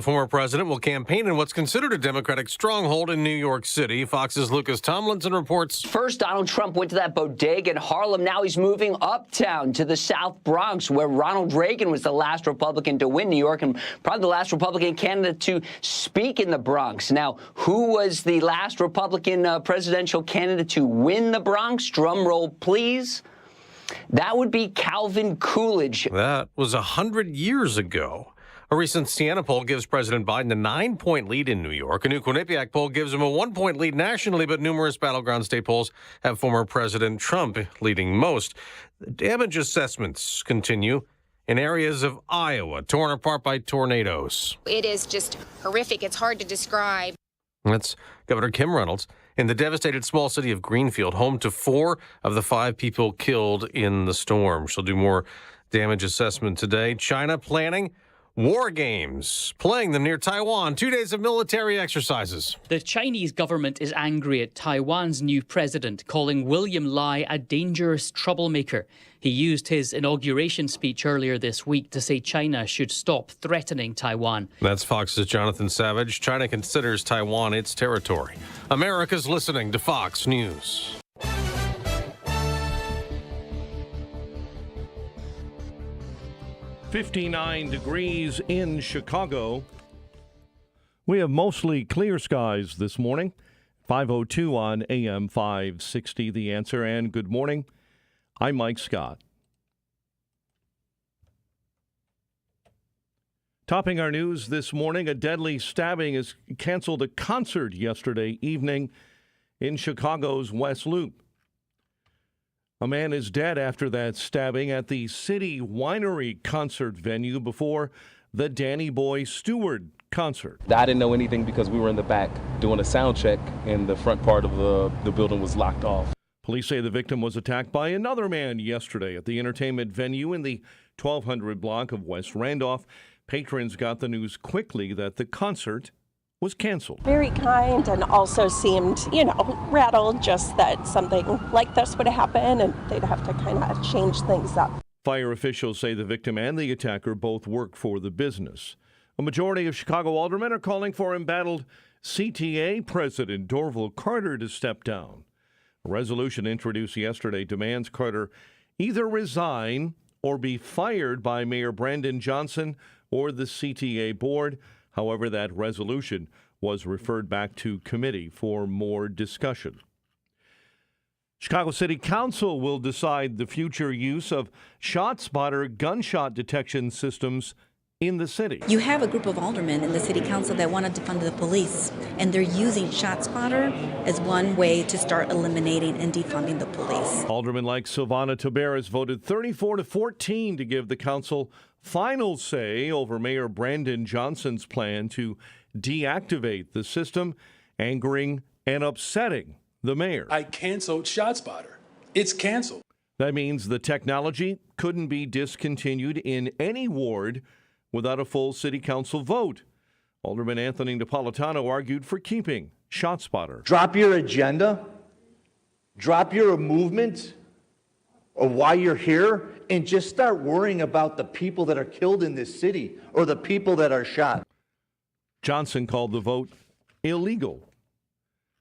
The former president will campaign in what's considered a Democratic stronghold in New York City. Fox's Lucas Tomlinson reports. First, Donald Trump went to that bodega in Harlem. Now he's moving uptown to the South Bronx, where Ronald Reagan was the last Republican to win New York and probably the last Republican candidate to speak in the Bronx. Now, who was the last Republican presidential candidate to win the Bronx? Drum roll, please. That would be Calvin Coolidge. That was 100 years ago. A recent Siena poll gives President Biden a 9-point lead in New York. A new Quinnipiac poll gives him a 1-point lead nationally, but numerous battleground state polls have former President Trump leading most. The damage assessments continue in areas of Iowa, torn apart by tornadoes. It is just horrific. It's hard to describe. That's Governor Kim Reynolds in the devastated small city of Greenfield, home to 4 of the 5 people killed in the storm. She'll do more damage assessment today. China planning war games, playing them near Taiwan. 2 days of military exercises. The Chinese government is angry at Taiwan's new president, calling William Lai a dangerous troublemaker. He used his inauguration speech earlier this week to say China should stop threatening Taiwan. That's Fox's Jonathan Savage. China considers Taiwan its territory. America's listening to Fox News. .59 degrees in Chicago. We have mostly clear skies this morning. 5:02 on AM 560, The Answer. And good morning. I'm Mike Scott. Topping our news this morning, a deadly stabbing has canceled a concert yesterday evening in Chicago's West Loop. A man is dead after that stabbing at the City Winery concert venue before the Danny Boy Stewart concert. I didn't know anything because we were in the back doing a sound check and the front part of the building was locked off. Police say the victim was attacked by another man yesterday at the entertainment venue in the 1200 block of West Randolph. Patrons got the news quickly that the concert was canceled. Very kind and also seemed, rattled just that something like this would happen and they'd have to kind of change things up. Fire officials say the victim and the attacker both work for the business. A majority of Chicago aldermen are calling for embattled CTA President Dorval Carter to step down. A resolution introduced yesterday demands Carter either resign or be fired by Mayor Brandon Johnson or the CTA board. However, that resolution was referred back to committee for more discussion. Chicago City Council will decide the future use of ShotSpotter gunshot detection systems in the city. You have a group of aldermen in the city council that want to defund the police, and they're using ShotSpotter as one way to start eliminating and defunding the police. Aldermen like Silvana Taveras voted 34-14 to give the council final say over Mayor Brandon Johnson's plan to deactivate the system, angering and upsetting the mayor. I canceled ShotSpotter. It's canceled. That means the technology couldn't be discontinued in any ward without a full city council vote. Alderman Anthony Napolitano argued for keeping ShotSpotter. Drop your agenda, drop your movement of why you're here, and just start worrying about the people that are killed in this city or the people that are shot. Johnson called the vote illegal.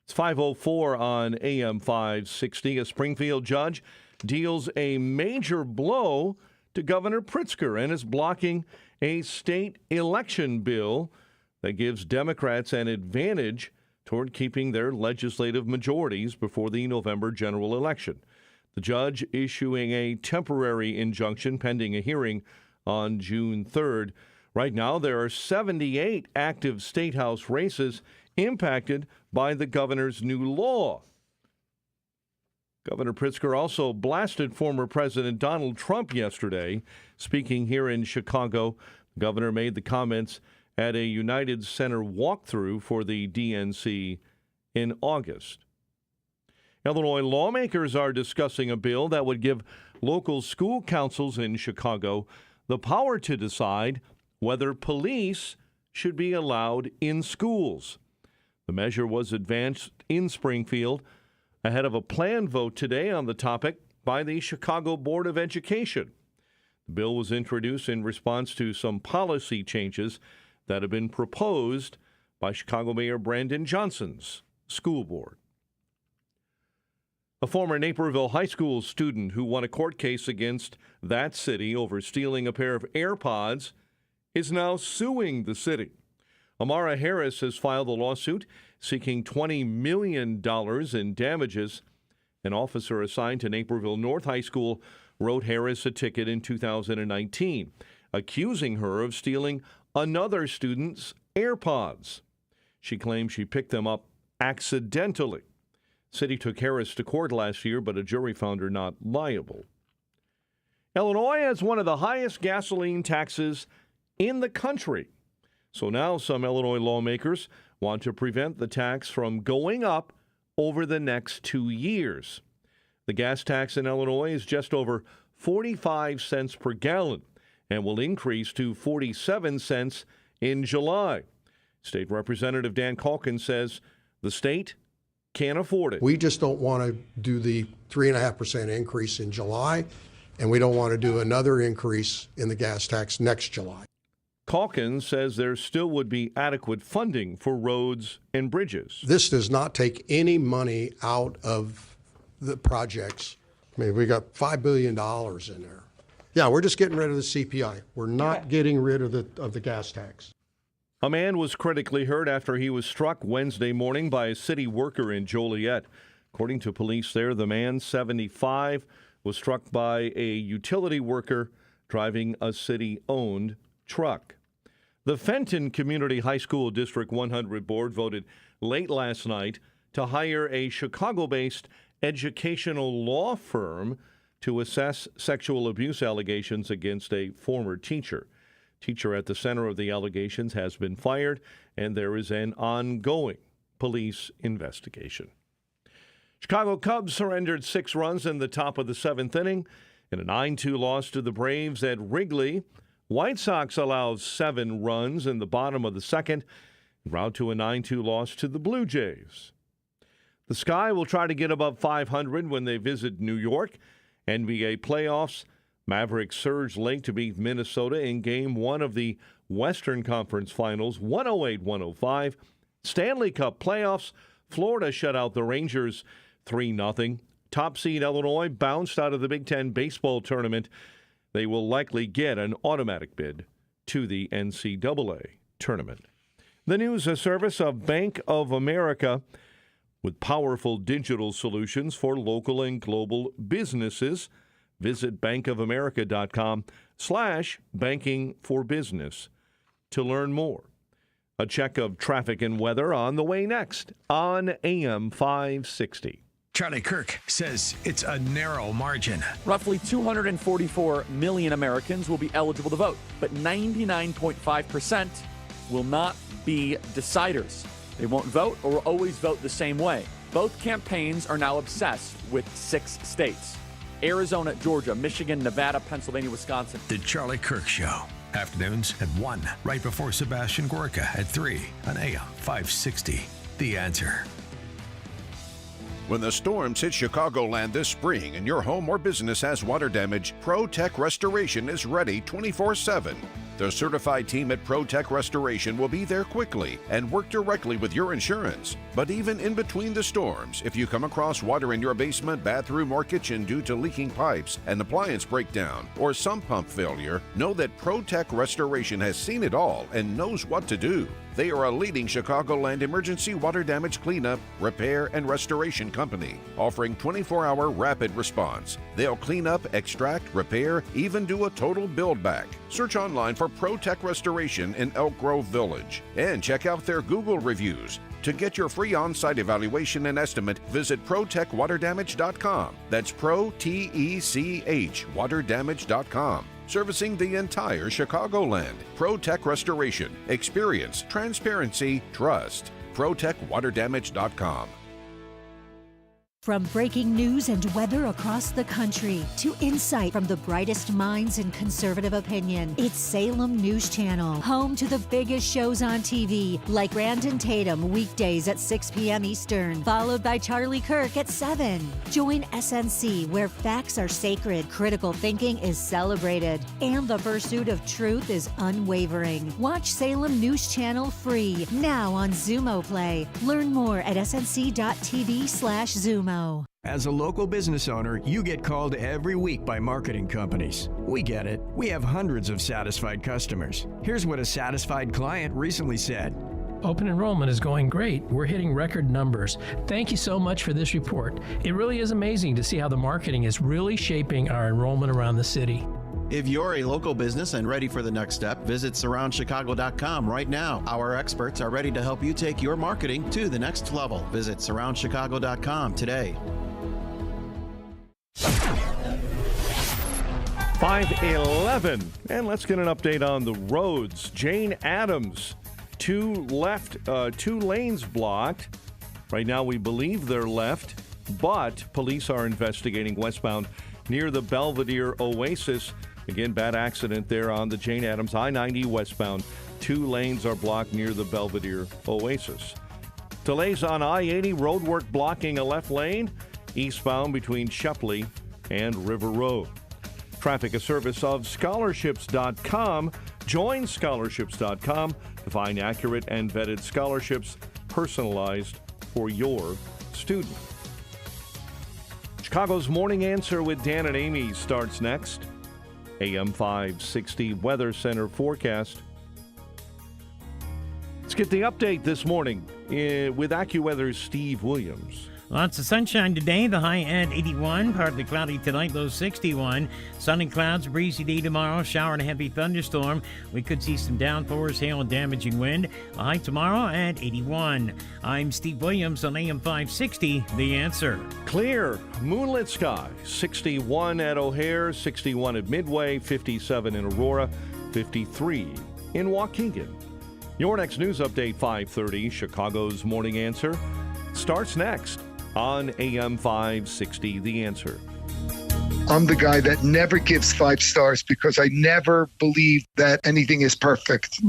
It's 5:04 on AM 560. A Springfield judge deals a major blow to Governor Pritzker and is blocking a state election bill that gives Democrats an advantage toward keeping their legislative majorities before the November general election. The judge issuing a temporary injunction pending a hearing on June 3rd. Right now, there are 78 active state house races impacted by the governor's new law. Governor Pritzker also blasted former President Donald Trump yesterday. Speaking here in Chicago, the governor made the comments at a United Center walkthrough for the DNC in August. Illinois lawmakers are discussing a bill that would give local school councils in Chicago the power to decide whether police should be allowed in schools. The measure was advanced in Springfield ahead of a planned vote today on the topic by the Chicago Board of Education. The bill was introduced in response to some policy changes that have been proposed by Chicago Mayor Brandon Johnson's school board. A former Naperville High School student who won a court case against that city over stealing a pair of AirPods is now suing the city. Amara Harris has filed a lawsuit seeking $20 million in damages. An officer assigned to Naperville North High School wrote Harris a ticket in 2019, accusing her of stealing another student's AirPods. She claims she picked them up accidentally. City took Harris to court last year, but a jury found her not liable. Illinois has one of the highest gasoline taxes in the country. So now some Illinois lawmakers want to prevent the tax from going up over the next 2 years. The gas tax in Illinois is just over 45 cents per gallon and will increase to 47 cents in July. State Representative Dan Calkins says the state can't afford it. We just don't want to do the 3.5% increase in July, and we don't want to do another increase in the gas tax next July. Calkins says there still would be adequate funding for roads and bridges. This does not take any money out of the projects. I mean, we got $5 billion in there. Yeah, we're just getting rid of the CPI. We're not getting rid of the gas tax. A man was critically hurt after he was struck Wednesday morning by a city worker in Joliet. According to police there, the man, 75, was struck by a utility worker driving a city-owned truck. The Fenton Community High School District 100 Board voted late last night to hire a Chicago-based educational law firm to assess sexual abuse allegations against a former teacher. Teacher at the center of the allegations has been fired, and there is an ongoing police investigation. Chicago Cubs surrendered 6 runs in the top of the 7th inning in a 9-2 loss to the Braves at Wrigley. White Sox allowed 7 runs in the bottom of the 2nd, en route to a 9-2 loss to the Blue Jays. The Sky will try to get above 500 when they visit New York. NBA playoffs. Mavericks surge late to beat Minnesota in Game 1 of the Western Conference Finals, 108-105. Stanley Cup playoffs. Florida shut out the Rangers 3-0. Top seed Illinois bounced out of the Big Ten baseball tournament. They will likely get an automatic bid to the NCAA tournament. The news service of Bank of America, with powerful digital solutions for local and global businesses. Visit bankofamerica.com/banking-for-business to learn more. A check of traffic and weather on the way next on AM 560. Charlie Kirk says it's a narrow margin. Roughly 244 million Americans will be eligible to vote, but 99.5% will not be deciders. They won't vote or will always vote the same way. Both campaigns are now obsessed with 6 states: Arizona, Georgia, Michigan, Nevada, Pennsylvania, Wisconsin. The Charlie Kirk Show. Afternoons at 1, right before Sebastian Gorka at 3 on AM 560. The Answer. When the storms hit Chicagoland this spring and your home or business has water damage, ProTech Restoration is ready 24/7. The certified team at ProTech Restoration will be there quickly and work directly with your insurance. But even in between the storms, if you come across water in your basement, bathroom, or kitchen due to leaking pipes, an appliance breakdown, or sump pump failure, know that ProTech Restoration has seen it all and knows what to do. They are a leading Chicagoland emergency water damage cleanup, repair, and restoration company, offering 24-hour rapid response. They'll clean up, extract, repair, even do a total build back. Search online for ProTech Restoration in Elk Grove Village and check out their Google reviews. To get your free on-site evaluation and estimate, visit ProTechWaterDamage.com. That's ProTech WaterDamage.com. Servicing the entire Chicagoland. ProTech Restoration. Experience, transparency, trust. ProTechWaterDamage.com. From breaking news and weather across the country to insight from the brightest minds in conservative opinion, it's Salem News Channel, home to the biggest shows on TV, like Brandon Tatum weekdays at 6 p.m. Eastern, followed by Charlie Kirk at 7. Join SNC, where facts are sacred, critical thinking is celebrated, and the pursuit of truth is unwavering. Watch Salem News Channel free, now on Zumo Play. Learn more at snc.tv/Zumo. As a local business owner, you get called every week by marketing companies. We get it. We have hundreds of satisfied customers. Here's what a satisfied client recently said. Open enrollment is going great. We're hitting record numbers. Thank you so much for this report. It really is amazing to see how the marketing is really shaping our enrollment around the city. If you're a local business and ready for the next step, visit surroundchicago.com right now. Our experts are ready to help you take your marketing to the next level. Visit surroundchicago.com today. 5:11, and let's get an update on the roads. Jane Addams, two lanes blocked. Right now we believe they're left, but police are investigating westbound near the Belvedere Oasis. Again, bad accident there on the Jane Addams I-90 westbound. 2 lanes are blocked near the Belvedere Oasis. Delays on I-80 roadwork blocking a left lane eastbound between Shepley and River Road. Traffic, a service of scholarships.com. Join scholarships.com to find accurate and vetted scholarships personalized for your student. Chicago's Morning Answer with Dan and Amy starts next. AM 560 Weather Center forecast. Let's get the update this morning with AccuWeather's Steve Williams. Lots of sunshine today, the high at 81, partly cloudy tonight, low 61. Sun and clouds, breezy day tomorrow, shower and a heavy thunderstorm. We could see some downpours, hail and damaging wind. A high tomorrow at 81. I'm Steve Williams on AM 560, The Answer. Clear, moonlit sky, 61 at O'Hare, 61 at Midway, 57 in Aurora, 53 in Waukegan. Your next news update, 5:30, Chicago's Morning Answer, starts next on AM 560, The Answer. I'm the guy that never gives 5 stars because I never believe that anything is perfect.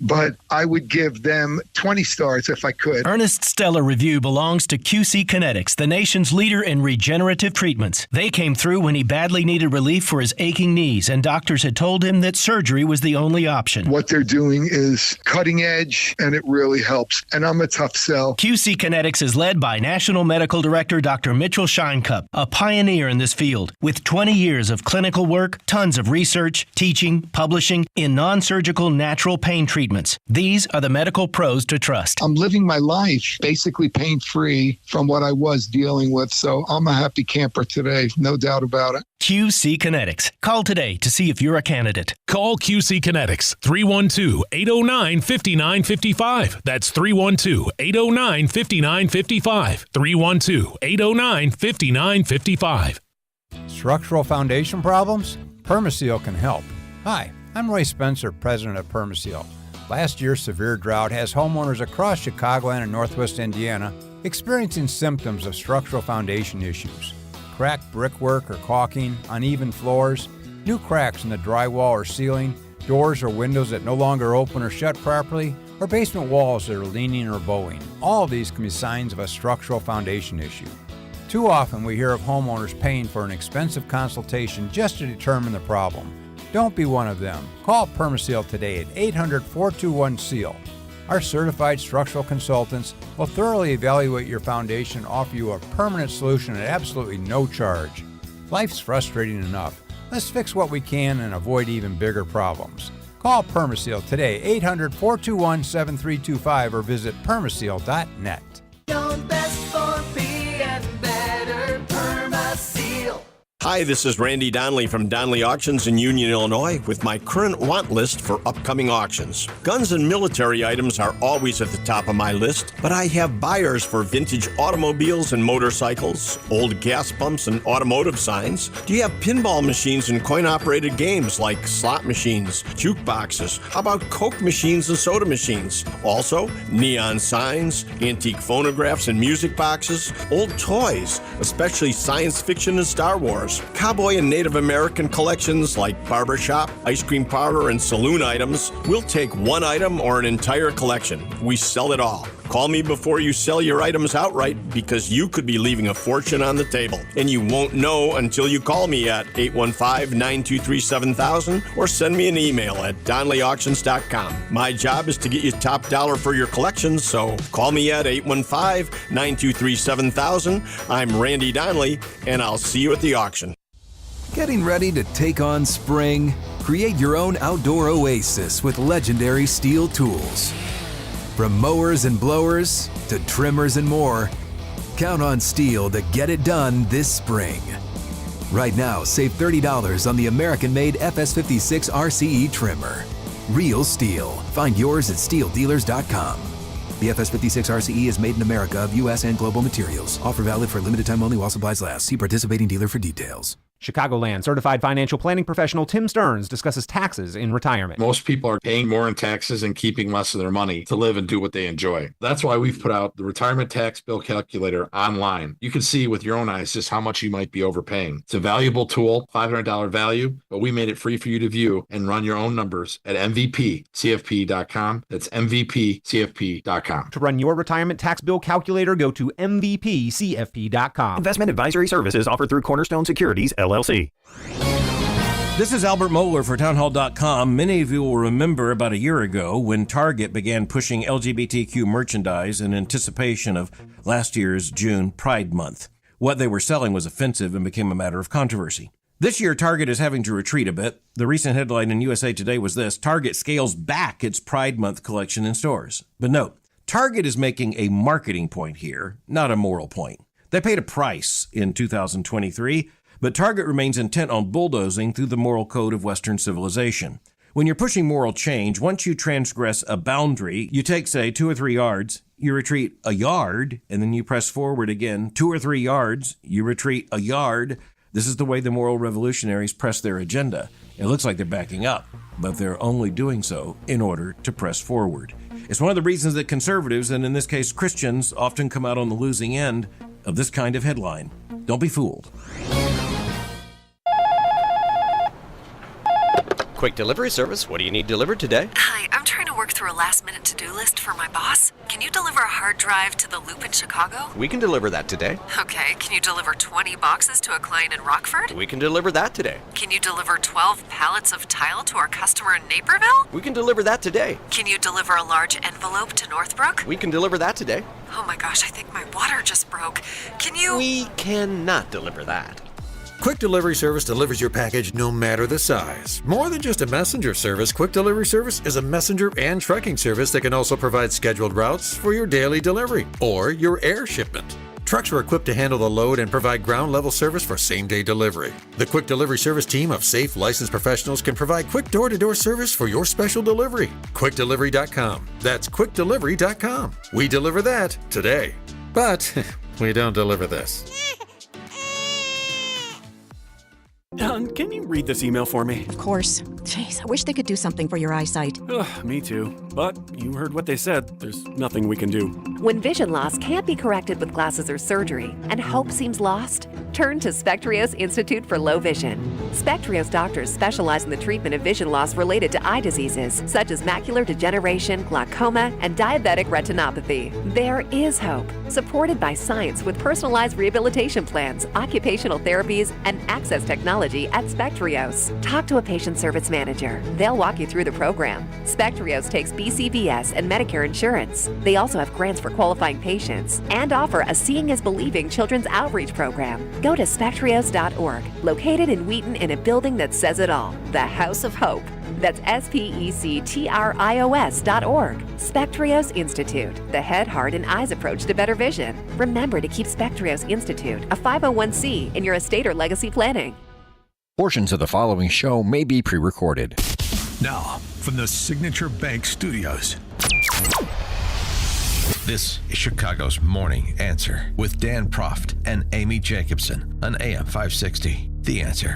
But I would give them 20 stars if I could. Ernest's stellar review belongs to QC Kinetics, the nation's leader in regenerative treatments. They came through when he badly needed relief for his aching knees, and doctors had told him that surgery was the only option. What they're doing is cutting edge, and it really helps. And I'm a tough sell. QC Kinetics is led by National Medical Director Dr. Mitchell Scheinkup, a pioneer in this field. With 20 years of clinical work, tons of research, teaching, publishing in non-surgical natural pain treatments. These are the medical pros to trust. I'm living my life basically pain-free from what I was dealing with, so I'm a happy camper today, no doubt about it. QC Kinetics. Call today to see if you're a candidate. Call QC Kinetics, 312-809-5955. That's 312-809-5955. 312-809-5955. Structural foundation problems? Permaseal can help. Hi, I'm Roy Spencer, president of Permaseal. Last year's severe drought has homeowners across Chicagoland and Northwest Indiana experiencing symptoms of structural foundation issues. Cracked brickwork or caulking, uneven floors, new cracks in the drywall or ceiling, doors or windows that no longer open or shut properly, or basement walls that are leaning or bowing. All of these can be signs of a structural foundation issue. Too often we hear of homeowners paying for an expensive consultation just to determine the problem. Don't be one of them. Call Permaseal today at 800-421-SEAL. Our certified structural consultants will thoroughly evaluate your foundation and offer you a permanent solution at absolutely no charge. Life's frustrating enough. Let's fix what we can and avoid even bigger problems. Call Permaseal today, 800-421-7325, or visit permaseal.net. Best for being better, Permaseal. Hi, this is Randy Donnelly from Donnelly Auctions in Union, Illinois, with my current want list for upcoming auctions. Guns and military items are always at the top of my list, but I have buyers for vintage automobiles and motorcycles, old gas pumps and automotive signs. Do you have pinball machines and coin-operated games like slot machines, jukeboxes? How about Coke machines and soda machines? Also, neon signs, antique phonographs and music boxes, old toys, especially science fiction and Star Wars. Cowboy and Native American collections like barbershop, ice cream parlor, and saloon items. We'll take one item or an entire collection. We sell it all. Call me before you sell your items outright because you could be leaving a fortune on the table. And you won't know until you call me at 815-923-7000 or send me an email at donnellyauctions.com. My job is to get you top dollar for your collections, so call me at 815-923-7000. I'm Randy Donnelly, and I'll see you at the auction. Getting ready to take on spring? Create your own outdoor oasis with legendary Steel tools. From mowers and blowers to trimmers and more, count on Steel to get it done this spring. Right now, save $30 on the American-made FS56 RCE trimmer. Real Steel. Find yours at SteelDealers.com. The FS56 RCE is made in America of U.S. and global materials. Offer valid for limited time only while supplies last. See participating dealer for details. Chicagoland certified financial planning professional Tim Stearns discusses taxes in retirement. Most people are paying more in taxes and keeping less of their money to live and do what they enjoy. That's why we've put out the retirement tax bill calculator online. You can see with your own eyes just how much you might be overpaying. It's a valuable tool, $500 value, but we made it free for you to view and run your own numbers at MVPCFP.com. That's MVPCFP.com. To run your retirement tax bill calculator, go to MVPCFP.com. Investment advisory services offered through Cornerstone Securities, LLC. This is Albert Mohler for Townhall.com. Many of you will remember about a year ago when Target began pushing LGBTQ merchandise in anticipation of last year's June Pride Month. What they were selling was offensive and became a matter of controversy. This year, Target is having to retreat a bit. The recent headline in USA Today was this: Target scales back its Pride Month collection in stores. But note, Target is making a marketing point here, not a moral point. They paid a price in 2023, but Target remains intent on bulldozing through the moral code of Western civilization. When you're pushing moral change, once you transgress a boundary, you take, say, 2 or 3 yards, you retreat a yard, and then you press forward again 2 or 3 yards, you retreat a yard. This is the way the moral revolutionaries press their agenda. It looks like they're backing up, but they're only doing so in order to press forward. It's one of the reasons that conservatives, and in this case Christians, often come out on the losing end of this kind of headline. Don't be fooled. Quick delivery service. What do you need delivered today? Hi, I'm trying to work through a last-minute to-do list for my boss. Can you deliver a hard drive to the Loop in Chicago? We can deliver that today. Okay, can you deliver 20 boxes to a client in Rockford? We can deliver that today. Can you deliver 12 pallets of tile to our customer in Naperville? We can deliver that today. Can you deliver a large envelope to Northbrook? We can deliver that today. Oh my gosh, I think my water just broke. Can you... We cannot deliver that. Quick Delivery Service delivers your package no matter the size. More than just a messenger service, Quick Delivery Service is a messenger and trucking service that can also provide scheduled routes for your daily delivery or your air shipment. Trucks are equipped to handle the load and provide ground-level service for same-day delivery. The Quick Delivery Service team of safe, licensed professionals can provide quick door-to-door service for your special delivery. QuickDelivery.com. That's QuickDelivery.com. We deliver that today. But we don't deliver this. Can you read this email for me? Of course. Jeez, I wish they could do something for your eyesight. Me too. But you heard what they said. There's nothing we can do. When vision loss can't be corrected with glasses or surgery, and hope seems lost, turn to Spectrios Institute for Low Vision. Spectrios doctors specialize in the treatment of vision loss related to eye diseases, such as macular degeneration, glaucoma, and diabetic retinopathy. There is hope, supported by science with personalized rehabilitation plans, occupational therapies, and access technology at Spectrios. Talk to a patient service manager. They'll walk you through the program. Spectrios takes BCBS and Medicare insurance. They also have grants for qualifying patients. students and offer a Seeing is Believing children's outreach program. Go to spectrios.org, located in Wheaton in a building that says it all, the House of Hope. That's spectrios.org. Spectrios Institute, the head, heart, and eyes approach to better vision. Remember to keep Spectrios Institute, a 501c, in your estate or legacy planning. Portions of the following show may be pre-recorded. Now, from the Signature Bank Studios. This is Chicago's Morning Answer with Dan Proft and Amy Jacobson on AM 560. The Answer.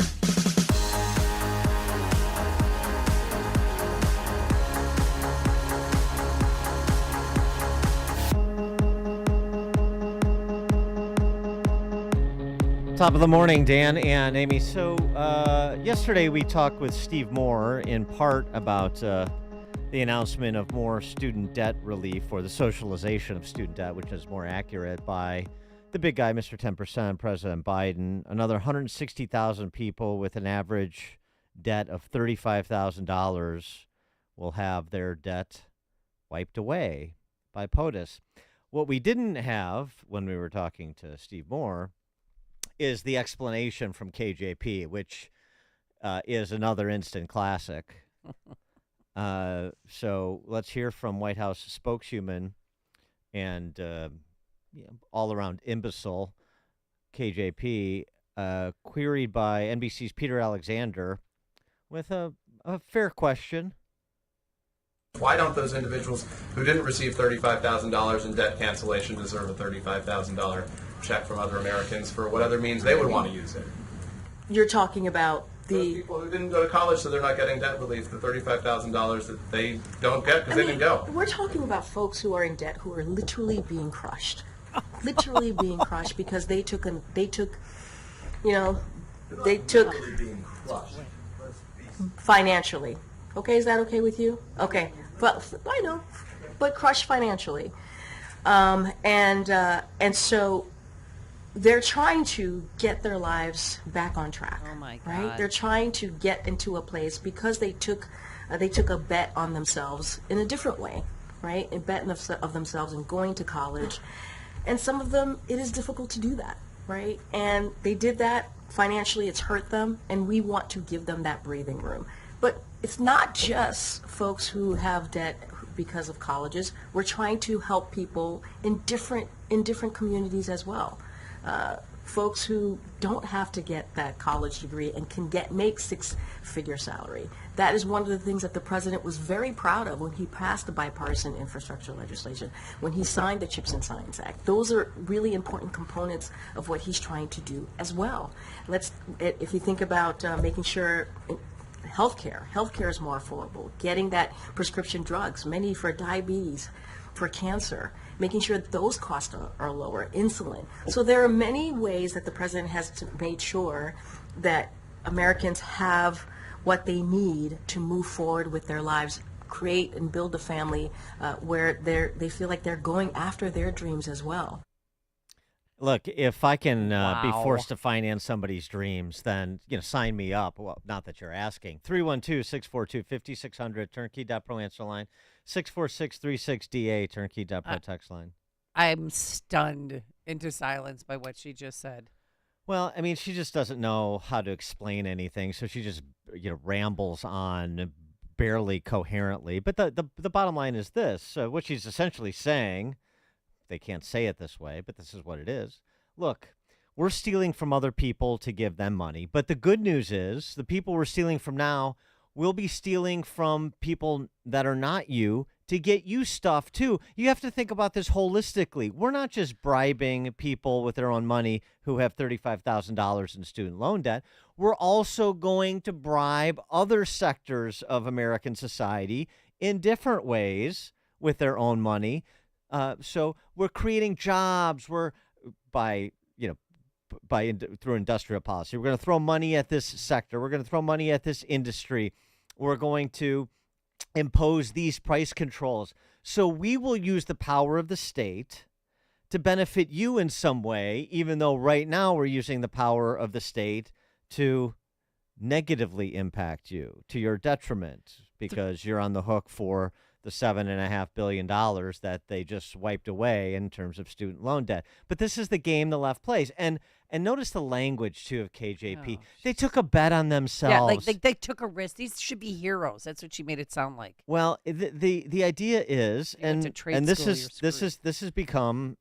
Top of the morning, Dan and Amy. So yesterday we talked with Steve Moore in part about the announcement of more student debt relief, or the socialization of student debt, which is more accurate, by the big guy, Mr. 10%, President Biden. Another 160,000 people with an average debt of $35,000 will have their debt wiped away by POTUS. What we didn't have when we were talking to Steve Moore is the explanation from KJP, which is another instant classic. So let's hear from White House spokeswoman and all-around imbecile KJP, queried by NBC's Peter Alexander with a fair question. Why don't those individuals who didn't receive $35,000 in debt cancellation deserve a $35,000 check from other Americans for what other means they would want to use it? You're talking about those people who didn't go to college, so they're not getting debt relief, the $35,000 that they don't get because they didn't go. We're talking about folks who are in debt who are literally being crushed. Literally being crushed because they took financially. Okay, is that okay with you? Okay, but I know, but crushed financially, and so they're trying to get their lives back on track. Oh my God! Right? They're trying to get into a place because they took a bet on themselves in a different way, right? A bet of themselves in going to college, and some of them it is difficult to do that, right? And they did that financially. It's hurt them, and we want to give them that breathing room. But it's not just folks who have debt because of colleges. We're trying to help people in different communities as well. Folks who don't have to get that college degree and can make six-figure salary. That is one of the things that the president was very proud of when he passed the bipartisan infrastructure legislation, when he signed the CHIPS and Science Act. Those are really important components of what he's trying to do as well. If you think about making sure healthcare is more affordable, getting that prescription drugs, many for diabetes, for cancer, making sure that those costs are lower, insulin. So there are many ways that the president has made sure that Americans have what they need to move forward with their lives, create and build a family where they feel like they're going after their dreams as well. Look, if I can be forced to finance somebody's dreams, then sign me up. Well, not that you're asking. 312-642-5600, turnkey.pro answer line. 64636DA, turnkey.pro text line. I'm stunned into silence by what she just said. Well, I mean, she just doesn't know how to explain anything, so she just rambles on barely coherently. But the bottom line is this: what she's essentially saying. They can't say it this way, but this is what it is. Look, we're stealing from other people to give them money. But the good news is the people we're stealing from now will be stealing from people that are not you to get you stuff, too. You have to think about this holistically. We're not just bribing people with their own money who have $35,000 in student loan debt. We're also going to bribe other sectors of American society in different ways with their own money. So we're creating jobs. We're through industrial policy. We're going to throw money at this sector. We're going to throw money at this industry. We're going to impose these price controls. So we will use the power of the state to benefit you in some way, even though right now we're using the power of the state to negatively impact you to your detriment because you're on the hook for the $7.5 billion that they just wiped away in terms of student loan debt. But this is the game the left plays. And notice the language, too, of KJP. They took a bet on themselves. Yeah, like they took a risk. These should be heroes. That's what she made it sound like. Well, the idea is, and this has become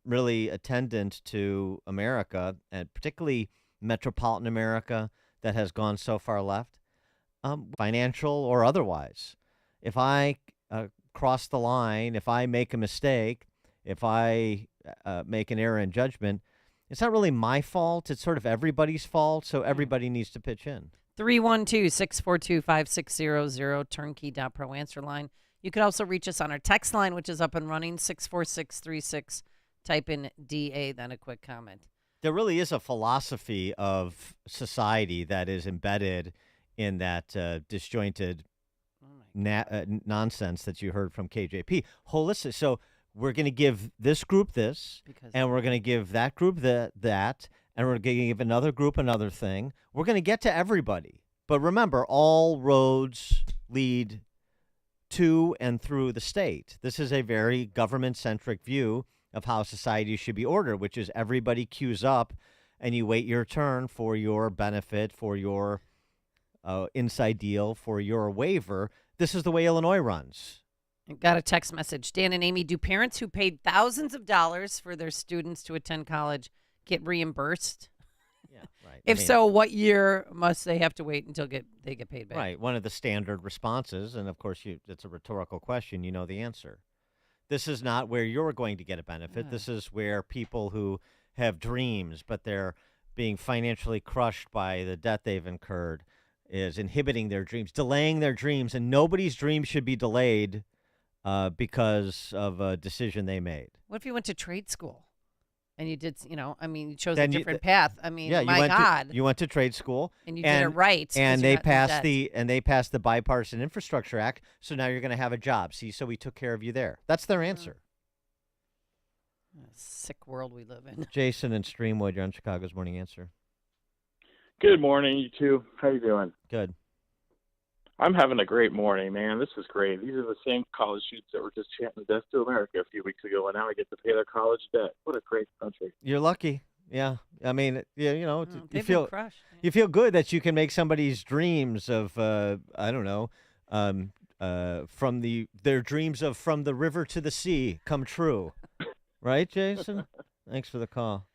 really attendant to America, and particularly metropolitan America that has gone so far left, financial or otherwise. If I cross the line, if I make a mistake, if I make an error in judgment, it's not really my fault. It's sort of everybody's fault, so everybody needs to pitch in. 312-642-5600, turnkey.pro answer line. You could also reach us on our text line, which is up and running, 64636. Type in DA, then a quick comment. There really is a philosophy of society that is embedded in that disjointed nonsense that you heard from KJP. Holistic. So we're going to give this group this, and we're going to give that group that, and we're going to give another group another thing. We're going to get to everybody. But remember, all roads lead to and through the state. This is a very government-centric view of how society should be ordered, which is everybody queues up and you wait your turn for your benefit, for your inside deal, for your waiver. This is the way Illinois runs. Got a text message. Dan and Amy, do parents who paid thousands of dollars for their students to attend college get reimbursed? Yeah, right. If so, what year must they have to wait until they get paid back? Right. One of the standard responses, and of course it's a rhetorical question, you know the answer. This is not where you're going to get a benefit. This is where people who have dreams, but they're being financially crushed by the debt they've incurred, is inhibiting their dreams, delaying their dreams, and nobody's dream should be delayed because of a decision they made. What if you went to trade school and you did, you chose a different path? You went to trade school and you did it right, and they passed the Bipartisan Infrastructure Act. So now you're going to have a job. See, so we took care of you there. That's their answer. Sick world we live in. Jason and Streamwood, you're on Chicago's Morning Answer. Good morning, you two. How you doing? Good. I'm having a great morning, man. This is great. These are the same college students that were just chanting Death to America a few weeks ago, and now I get to pay their college debt. What a great country. You're lucky. Yeah. I mean, you feel good that you can make somebody's dreams of, their dreams of from the river to the sea come true. Right, Jason? Thanks for the call.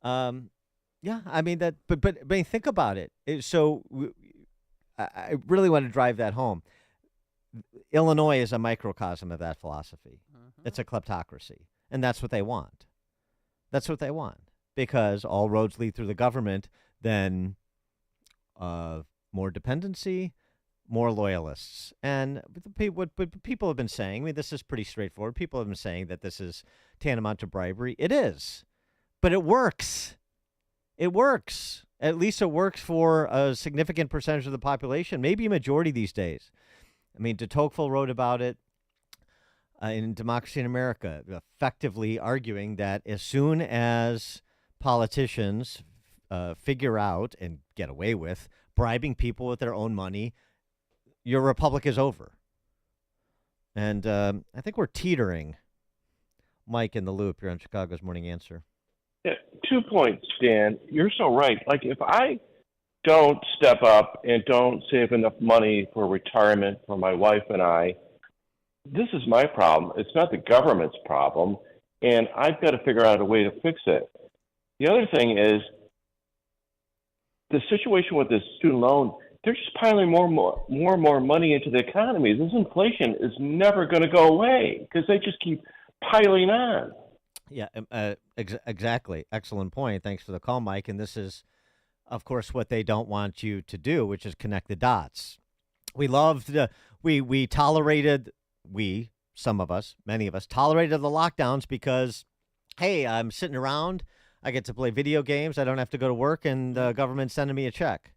Yeah, I mean, but think about it. I really want to drive that home. Illinois is a microcosm of that philosophy. Mm-hmm. It's a kleptocracy, and that's what they want. That's what they want, because all roads lead through the government, then more dependency, more loyalists. And what people have been saying, I mean, this is pretty straightforward. People have been saying that this is tantamount to bribery. It is, but it works. It works. At least it works for a significant percentage of the population, maybe a majority these days. I mean, de Tocqueville wrote about it in Democracy in America, effectively arguing that as soon as politicians figure out and get away with bribing people with their own money, your republic is over. And I think we're teetering. Mike in the loop. You're on Chicago's Morning Answer. Yeah, 2 points, Dan. You're so right. Like, if I don't step up and don't save enough money for retirement for my wife and I, this is my problem. It's not the government's problem, and I've got to figure out a way to fix it. The other thing is the situation with this student loan. They're just piling more and more money into the economy. This inflation is never going to go away because they just keep piling on. Yeah, exactly. Excellent point. Thanks for the call, Mike. And this is, of course, what they don't want you to do, which is connect the dots. We tolerated, some of us, many of us, tolerated the lockdowns because, hey, I'm sitting around, I get to play video games, I don't have to go to work, and the government's sending me a check.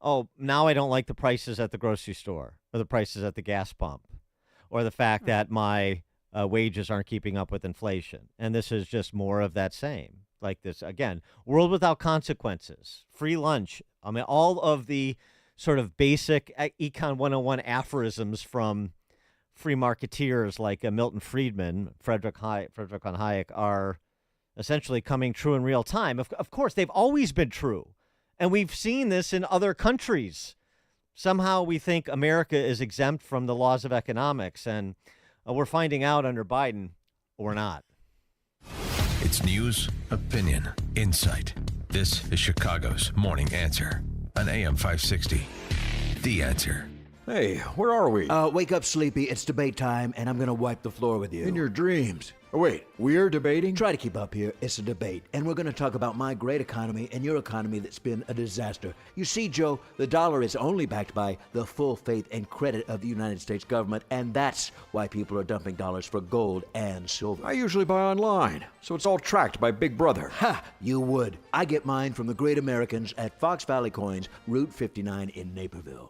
Oh, now I don't like the prices at the grocery store or the prices at the gas pump or the fact that my wages aren't keeping up with inflation. And this is just more of that same. Like this, again, world without consequences, free lunch. I mean, all of the sort of basic Econ 101 aphorisms from free marketeers like Milton Friedman, Friedrich von Hayek, are essentially coming true in real time. Of course, they've always been true. And we've seen this in other countries. Somehow we think America is exempt from the laws of economics, and we're finding out under Biden we're not. It's news, opinion, insight. This is Chicago's Morning Answer on AM 560. The Answer. Hey, where are we? Wake up, sleepy. It's debate time, and I'm going to wipe the floor with you. In your dreams. Oh, wait, we're debating? Try to keep up here. It's a debate, and we're going to talk about my great economy and your economy that's been a disaster. You see, Joe, the dollar is only backed by the full faith and credit of the United States government, and that's why people are dumping dollars for gold and silver. I usually buy online, so it's all tracked by Big Brother. Ha! You would. I get mine from the great Americans at Fox Valley Coins, Route 59 in Naperville.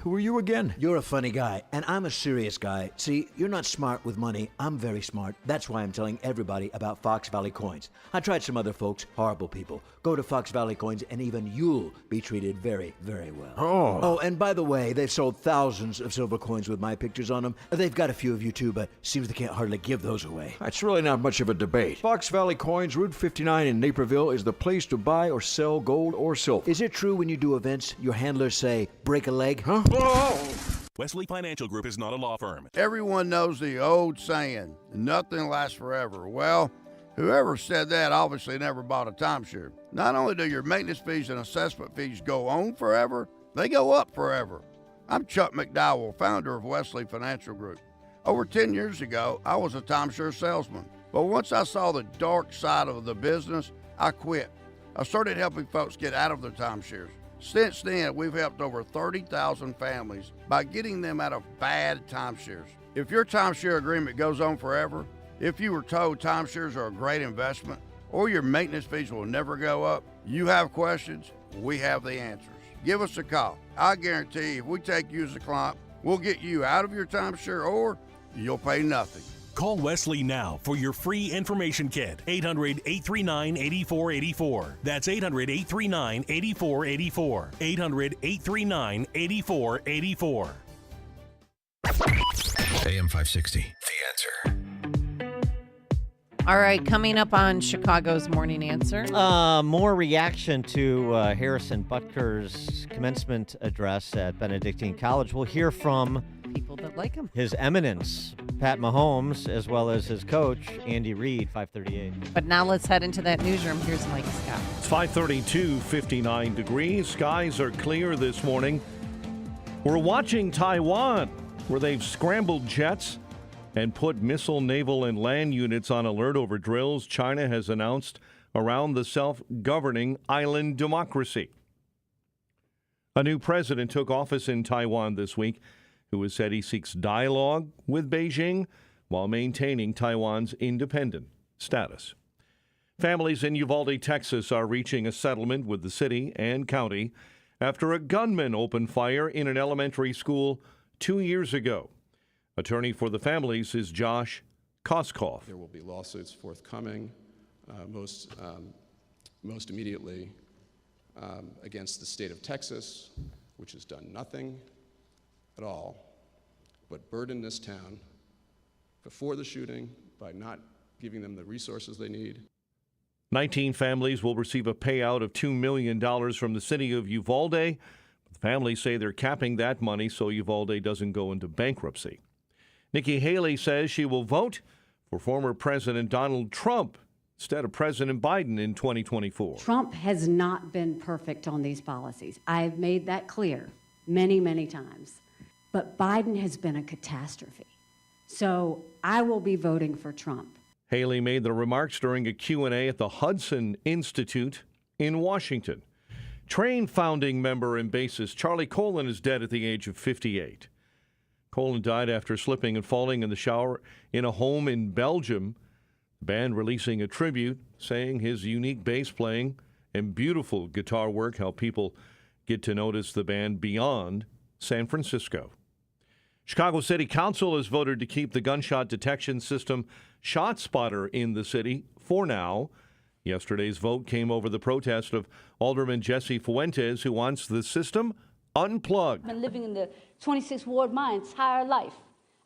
Who are you again? You're a funny guy, and I'm a serious guy. See, you're not smart with money. I'm very smart. That's why I'm telling everybody about Fox Valley Coins. I tried some other folks, horrible people. Go to Fox Valley Coins and even you'll be treated very, very well. Oh, and by the way, they've sold thousands of silver coins with my pictures on them. They've got a few of you too, but seems they can't hardly give those away. That's really not much of a debate. Fox Valley Coins, Route 59 in Naperville is the place to buy or sell gold or silver. Is it true when you do events, your handlers say, break a leg? Huh? Whoa! Wesley Financial Group is not a law firm. Everyone knows the old saying, nothing lasts forever. Well, whoever said that obviously never bought a timeshare. Not only do your maintenance fees and assessment fees go on forever, they go up forever. I'm Chuck McDowell, founder of Wesley Financial Group. Over 10 years ago, I was a timeshare salesman. But once I saw the dark side of the business, I quit. I started helping folks get out of their timeshares. Since then, we've helped over 30,000 families by getting them out of bad timeshares. If your timeshare agreement goes on forever, if you were told timeshares are a great investment, or your maintenance fees will never go up, you have questions, we have the answers. Give us a call. I guarantee if we take you as a client, we'll get you out of your timeshare or you'll pay nothing. Call Wesley now for your free information kit. 800-839-8484. That's 800-839-8484. 800-839-8484. AM 560. The Answer. All right, coming up on Chicago's Morning Answer. More reaction to Harrison Butker's commencement address at Benedictine College. We'll hear from people that like him. His Eminence, Pat Mahomes, as well as his coach, Andy Reid, 538. But now let's head into that newsroom. Here's Mike Scott. It's 5:32, 59 degrees. Skies are clear this morning. We're watching Taiwan, where they've scrambled jets and put missile, naval, and land units on alert over drills China has announced around the self-governing island democracy. A new president took office in Taiwan this week, who has said he seeks dialogue with Beijing while maintaining Taiwan's independent status. Families in Uvalde, Texas are reaching a settlement with the city and county after a gunman opened fire in an elementary school 2 years ago. Attorney for the families is Josh Koskoff. There will be lawsuits forthcoming, most immediately against the state of Texas, which has done nothing at all but burden this town before the shooting by not giving them the resources they need. 19 families will receive a payout of $2 million from the city of Uvalde. The families say they're capping that money so Uvalde doesn't go into bankruptcy. Nikki Haley says she will vote for former President Donald Trump instead of President Biden in 2024. Trump has not been perfect on these policies. I've made that clear many, many times. But Biden has been a catastrophe. So I will be voting for Trump. Haley made the remarks during a Q&A at the Hudson Institute in Washington. Train founding member and bassist Charlie Colin is dead at the age of 58. Colin died after slipping and falling in the shower in a home in Belgium. The band releasing a tribute saying his unique bass playing and beautiful guitar work helped people get to notice the band beyond San Francisco. Chicago City Council has voted to keep the gunshot detection system ShotSpotter in the city for now. Yesterday's vote came over the protest of Alderman Jesse Fuentes, who wants the system unplugged. I've been living in the 26th Ward my entire life.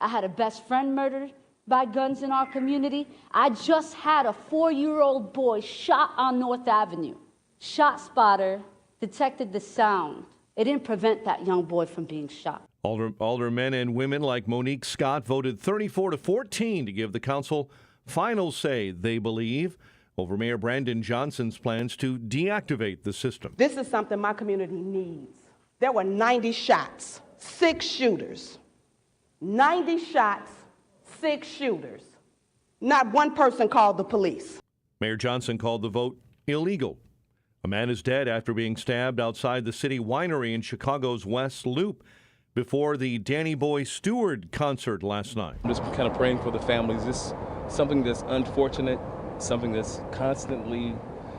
I had a best friend murdered by guns in our community. I just had a 4-year-old boy shot on North Avenue. ShotSpotter detected the sound. It didn't prevent that young boy from being shot. Aldermen and women like Monique Scott voted 34-14 to give the council final say, they believe, over Mayor Brandon Johnson's plans to deactivate the system. This is something my community needs. There were 90 shots, 6 shooters. 90 shots, 6 shooters. Not one person called the police. Mayor Johnson called the vote illegal. A man is dead after being stabbed outside the City Winery in Chicago's West Loop before the Danny Boy Stewart concert last night. I'm just kind of praying for the families. This is something that's unfortunate, something that's constantly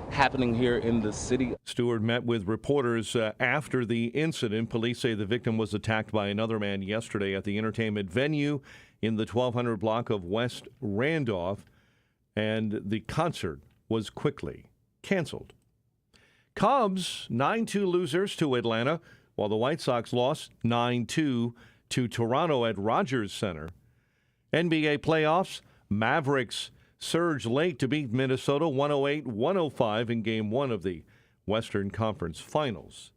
happening here in the city. Stewart met with reporters after the incident. Police say the victim was attacked by another man yesterday at the entertainment venue in the 1200 block of West Randolph, and the concert was quickly canceled. Cubs 9-2 losers to Atlanta, while the White Sox lost 9-2 to Toronto at Rogers Center. NBA playoffs, Mavericks surge late to beat Minnesota 108-105 in Game 1 of the Western Conference Finals.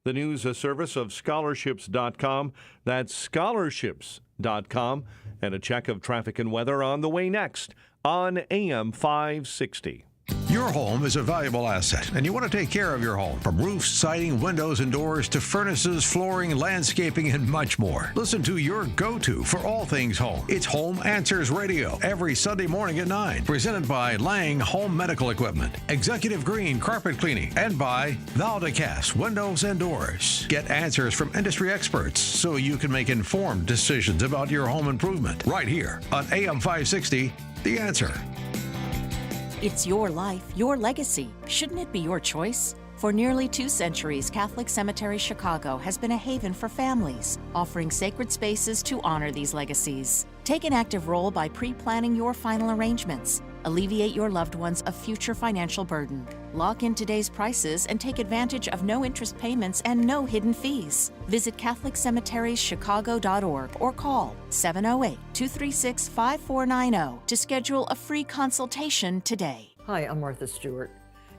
The news service of scholarships.com. That's scholarships.com. And a check of traffic and weather on the way next on AM 560. Your home is a valuable asset, and you want to take care of your home. From roofs, siding, windows, and doors to furnaces, flooring, landscaping, and much more. Listen to your go-to for all things home. It's Home Answers Radio every Sunday morning at 9. Presented by Lang Home Medical Equipment, Executive Green Carpet Cleaning, and by Valdecast Windows and Doors. Get answers from industry experts so you can make informed decisions about your home improvement. Right here on AM 560, The Answer. It's your life, your legacy. Shouldn't it be your choice? For nearly 2 centuries, Catholic Cemetery Chicago has been a haven for families, offering sacred spaces to honor these legacies. Take an active role by pre-planning your final arrangements. Alleviate your loved ones a future financial burden. Lock in today's prices and take advantage of no interest payments and no hidden fees. Visit CatholicCemeteriesChicago.org or call 708-236-5490 to schedule a free consultation today. Hi, I'm Martha Stewart.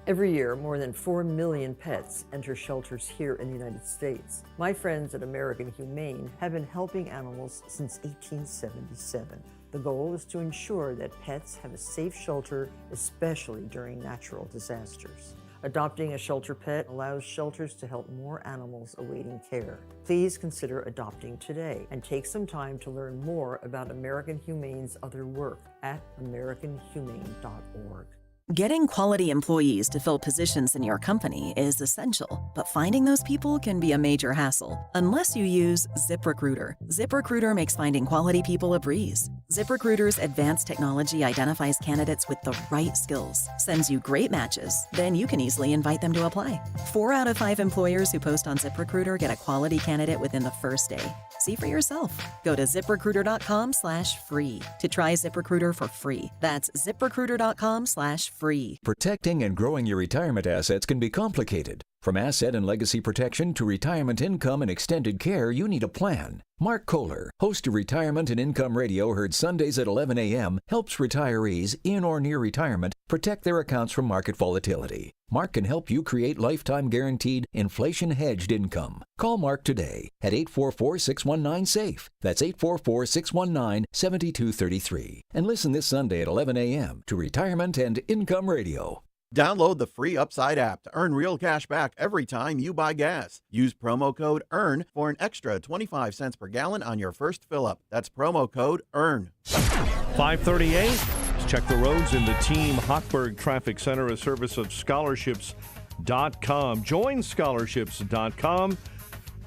Every year, more than 4 million pets enter shelters here in the United States. My friends at American Humane have been helping animals since 1877. The goal is to ensure that pets have a safe shelter, especially during natural disasters. Adopting a shelter pet allows shelters to help more animals awaiting care. Please consider adopting today and take some time to learn more about American Humane's other work at americanhumane.org. Getting quality employees to fill positions in your company is essential, but finding those people can be a major hassle unless you use ZipRecruiter. ZipRecruiter makes finding quality people a breeze. ZipRecruiter's advanced technology identifies candidates with the right skills, sends you great matches, then you can easily invite them to apply. 4 out of 5 employers who post on ZipRecruiter get a quality candidate within the first day. See for yourself. Go to ZipRecruiter.com/free to try ZipRecruiter for free. That's ZipRecruiter.com/free. Protecting and growing your retirement assets can be complicated. From asset and legacy protection to retirement income and extended care, you need a plan. Mark Kohler, host of Retirement and Income Radio, heard Sundays at 11 a.m., helps retirees in or near retirement protect their accounts from market volatility. Mark can help you create lifetime guaranteed, inflation-hedged income. Call Mark today at 844-619-SAFE. That's 844-619-7233. And listen this Sunday at 11 a.m. to Retirement and Income Radio. Download the free Upside app to earn real cash back every time you buy gas. Use promo code EARN for an extra 25 cents per gallon on your first fill-up. That's promo code EARN. 538. Let's check the roads in the Team Hochberg Traffic Center, a service of scholarships.com. Join scholarships.com.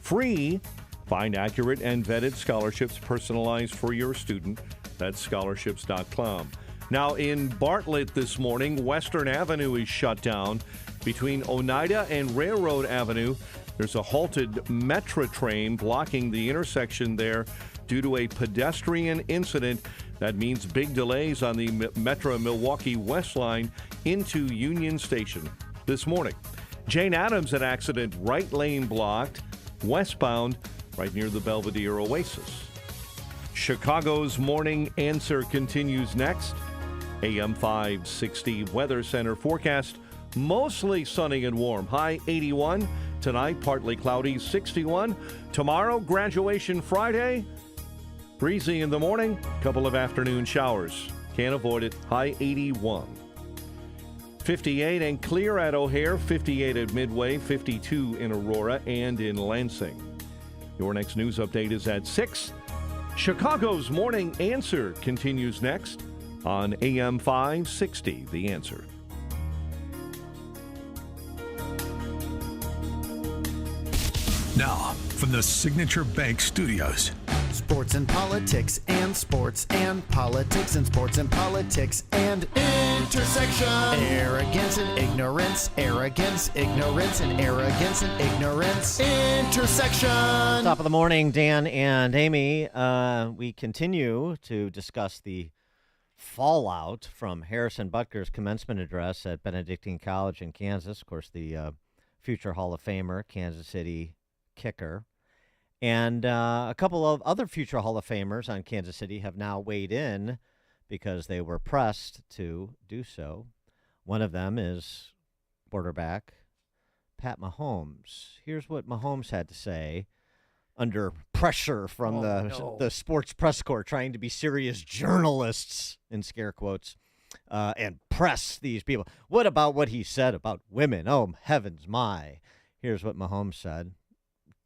Free. Find accurate and vetted scholarships personalized for your student. That's scholarships.com. Now in Bartlett this morning, Western Avenue is shut down. Between Oneida and Railroad Avenue, there's a halted Metro train blocking the intersection there due to a pedestrian incident. That means big delays on the Metro Milwaukee West line into Union Station this morning. Jane Addams, an accident, right lane blocked, westbound, right near the Belvedere Oasis. Chicago's Morning Answer continues next. AM 560 Weather Center forecast. Mostly sunny and warm. High 81. Tonight, partly cloudy, 61. Tomorrow, graduation Friday. Breezy in the morning. Couple of afternoon showers. Can't avoid it. High 81. 58 and clear at O'Hare. 58 at Midway. 52 in Aurora and in Lansing. Your next news update is at 6. Chicago's Morning Answer continues next on AM 560. The Answer. Now, from the Signature Bank Studios. Sports and politics and sports and politics and sports and politics and intersection. Arrogance and ignorance, arrogance, ignorance and arrogance and ignorance. Intersection. Top of the morning, Dan and Amy. We continue to discuss the fallout from Harrison Butker's commencement address at Benedictine College in Kansas. Of course, the future Hall of Famer, Kansas City kicker. And a couple of other future Hall of Famers on Kansas City have now weighed in because they were pressed to do so. One of them is quarterback Pat Mahomes. Here's what Mahomes had to say under pressure from the sports press corps trying to be serious journalists, in scare quotes, and press these people. What about what he said about women? Oh, heavens my. Here's what Mahomes said.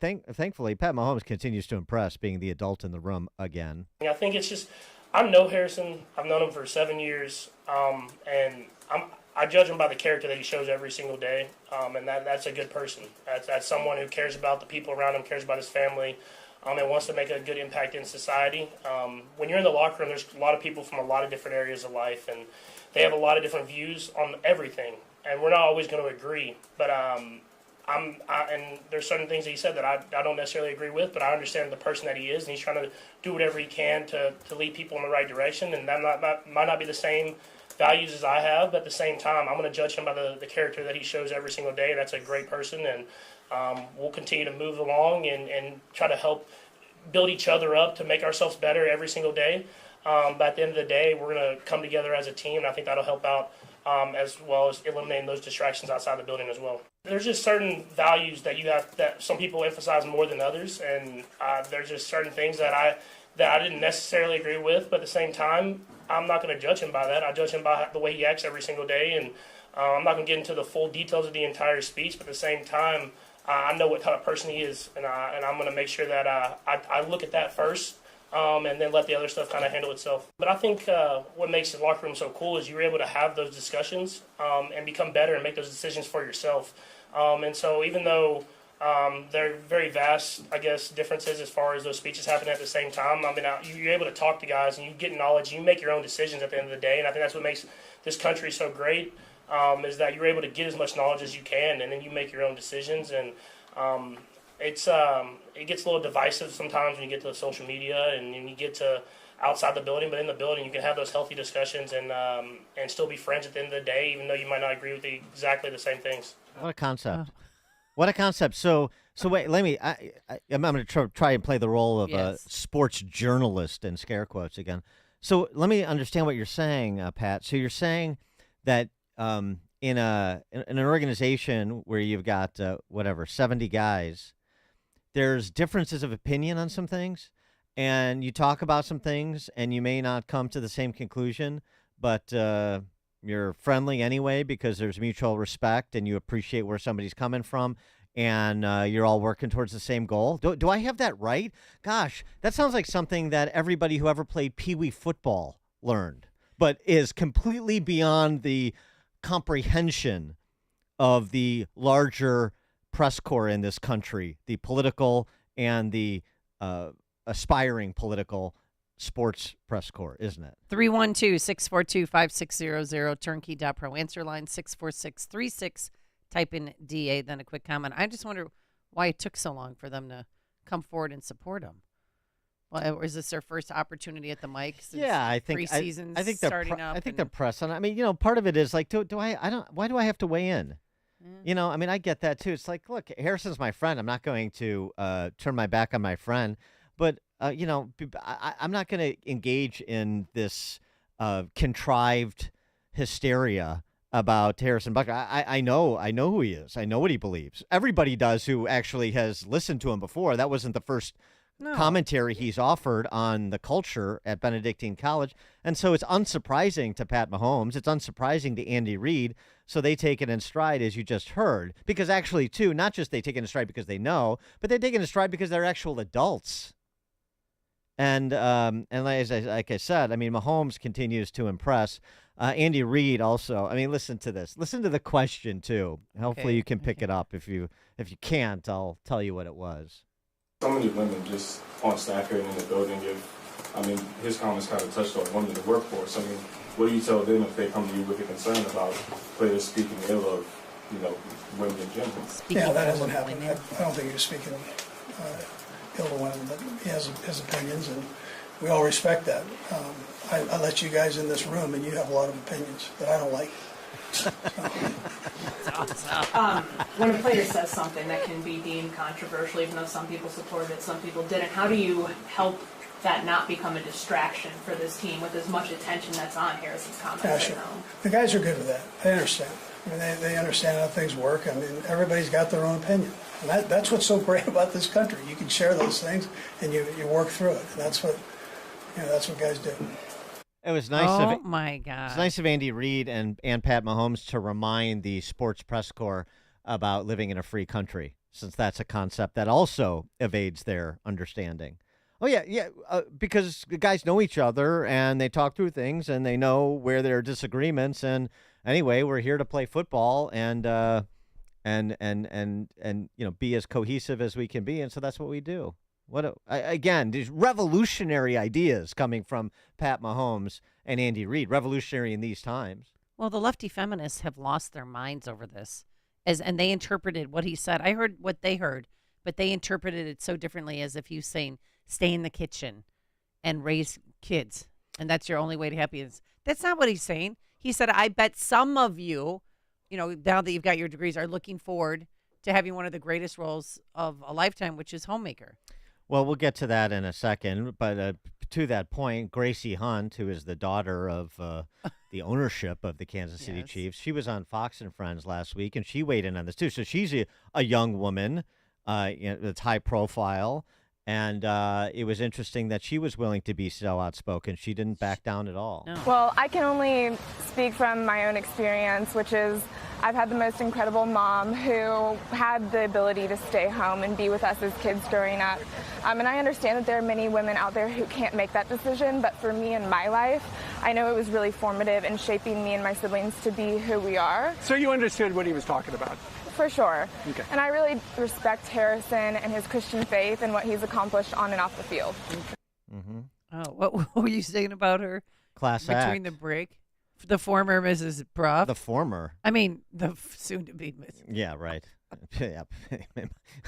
Thankfully, Pat Mahomes continues to impress, being the adult in the room again. I think it's just, I know Harrison. I've known him for 7 years, and I judge him by the character that he shows every single day, and that's a good person. That's someone who cares about the people around him, cares about his family, and wants to make a good impact in society. When you're in the locker room, there's a lot of people from a lot of different areas of life, and they have a lot of different views on everything, and we're not always going to agree, but and there's certain things that he said that I don't necessarily agree with, but I understand the person that he is, and he's trying to do whatever he can to lead people in the right direction, and that might not be the same values as I have, but at the same time, I'm going to judge him by the character that he shows every single day. That's a great person, and we'll continue to move along and try to help build each other up to make ourselves better every single day. But at the end of the day, we're going to come together as a team, and I think that'll help out as well as eliminating those distractions outside the building as well. There's just certain values that you have that some people emphasize more than others, and there's just certain things that I didn't necessarily agree with, but at the same time, I'm not going to judge him by that. I judge him by the way he acts every single day, and I'm not going to get into the full details of the entire speech, but at the same time, I know what type of person he is, and I'm going to make sure that I look at that first, and then let the other stuff kind of handle itself. But I think what makes the locker room so cool is you're able to have those discussions and become better and make those decisions for yourself. And so even though there are very vast, I guess, differences as far as those speeches happening at the same time, I mean, you're able to talk to guys and you get knowledge and you make your own decisions at the end of the day. And I think that's what makes this country so great, is that you're able to get as much knowledge as you can and then you make your own decisions. And it gets a little divisive sometimes when you get to social media and you get to outside the building, but in the building you can have those healthy discussions and still be friends at the end of the day, even though you might not agree with exactly the same things. What a concept! What a concept! So wait, let me. I'm going to try and play the role of a sports journalist in scare quotes again. So let me understand what you're saying, Pat. So you're saying that in an organization where you've got 70 guys, there's differences of opinion on some things, and you talk about some things, and you may not come to the same conclusion, but you're friendly anyway because there's mutual respect, and you appreciate where somebody's coming from, and you're all working towards the same goal. Do I have that right? Gosh, that sounds like something that everybody who ever played Pee Wee football learned, but is completely beyond the comprehension of the larger press corps in this country, the political and the aspiring political sports press corps, isn't it? 312-642-5600, turnkey.pro. Answer line 64636. Type in DA, then a quick comment. I just wonder why it took so long for them to come forward and support him. Well, is this their first opportunity at the mic? Yeah, I think preseason's I think they're starting up. I think they're pressing. I mean, part of it is like, why do I have to weigh in? I mean, I get that too. It's like, look, Harrison's my friend. I'm not going to turn my back on my friend, but I'm not going to engage in this contrived hysteria about Harrison Buckley. I know who he is. I know what he believes. Everybody does who actually has listened to him before. That wasn't the first commentary he's offered on the culture at Benedictine College. And so it's unsurprising to Pat Mahomes. It's unsurprising to Andy Reid. So they take it in stride, as you just heard. Because actually, too, not just they take it in stride because they know, but they take it in stride because they're actual adults. And like I said, I mean, Mahomes continues to impress. Andy Reid also. I mean, listen to this. Listen to the question, too. Hopefully you can pick it up. If you can't, I'll tell you what it was. So many women just on staff here and in the building his comments kind of touched on women in the workforce. I mean, what do you tell them if they come to you with a concern about players speaking ill of, women in general? Yeah, that hasn't happened. I don't think he was speaking ill to women, but he has his opinions, and we all respect that. I let you guys in this room, and you have a lot of opinions that I don't like. When a player says something that can be deemed controversial, even though some people supported it, some people didn't, how do you help that not become a distraction for this team with as much attention that's on Harrison's comments right now? The guys are good with that. They understand. I mean, they understand how things work. I mean, everybody's got their own opinion. And that's what's so great about this country. You can share those things, and you work through it. And that's what guys do. It was nice. Oh my God! It's nice of Andy Reid and Pat Mahomes to remind the sports press corps about living in a free country, since that's a concept that also evades their understanding. Oh yeah, because the guys know each other and they talk through things and they know where there are disagreements. And anyway, we're here to play football and be as cohesive as we can be, and so that's what we do. Again, these revolutionary ideas coming from Pat Mahomes and Andy Reid, revolutionary in these times. Well, the lefty feminists have lost their minds over this, and they interpreted what he said. I heard what they heard, but they interpreted it so differently, as if he was saying, stay in the kitchen and raise kids, and that's your only way to happiness. That's not what he's saying. He said, I bet some of you, now that you've got your degrees, are looking forward to having one of the greatest roles of a lifetime, which is homemaker. Well, we'll get to that in a second, but to that point, Gracie Hunt, who is the daughter of the ownership of the Kansas City Chiefs, she was on Fox and Friends last week, and she weighed in on this too. So she's a young woman that's high profile, and it was interesting that she was willing to be so outspoken. She didn't back down at all. No. Well, I can only speak from my own experience, which is I've had the most incredible mom who had the ability to stay home and be with us as kids growing up. And I understand that there are many women out there who can't make that decision, but for me in my life, I know it was really formative in shaping me and my siblings to be who we are. So you understood what he was talking about? For sure. Okay. And I really respect Harrison and his Christian faith and what he's accomplished on and off the field. Mm-hmm. Oh, what were you saying about her? Class between act. the break? The former Mrs. Bruff? The former. I mean, the soon-to-be Mrs. Yeah, right.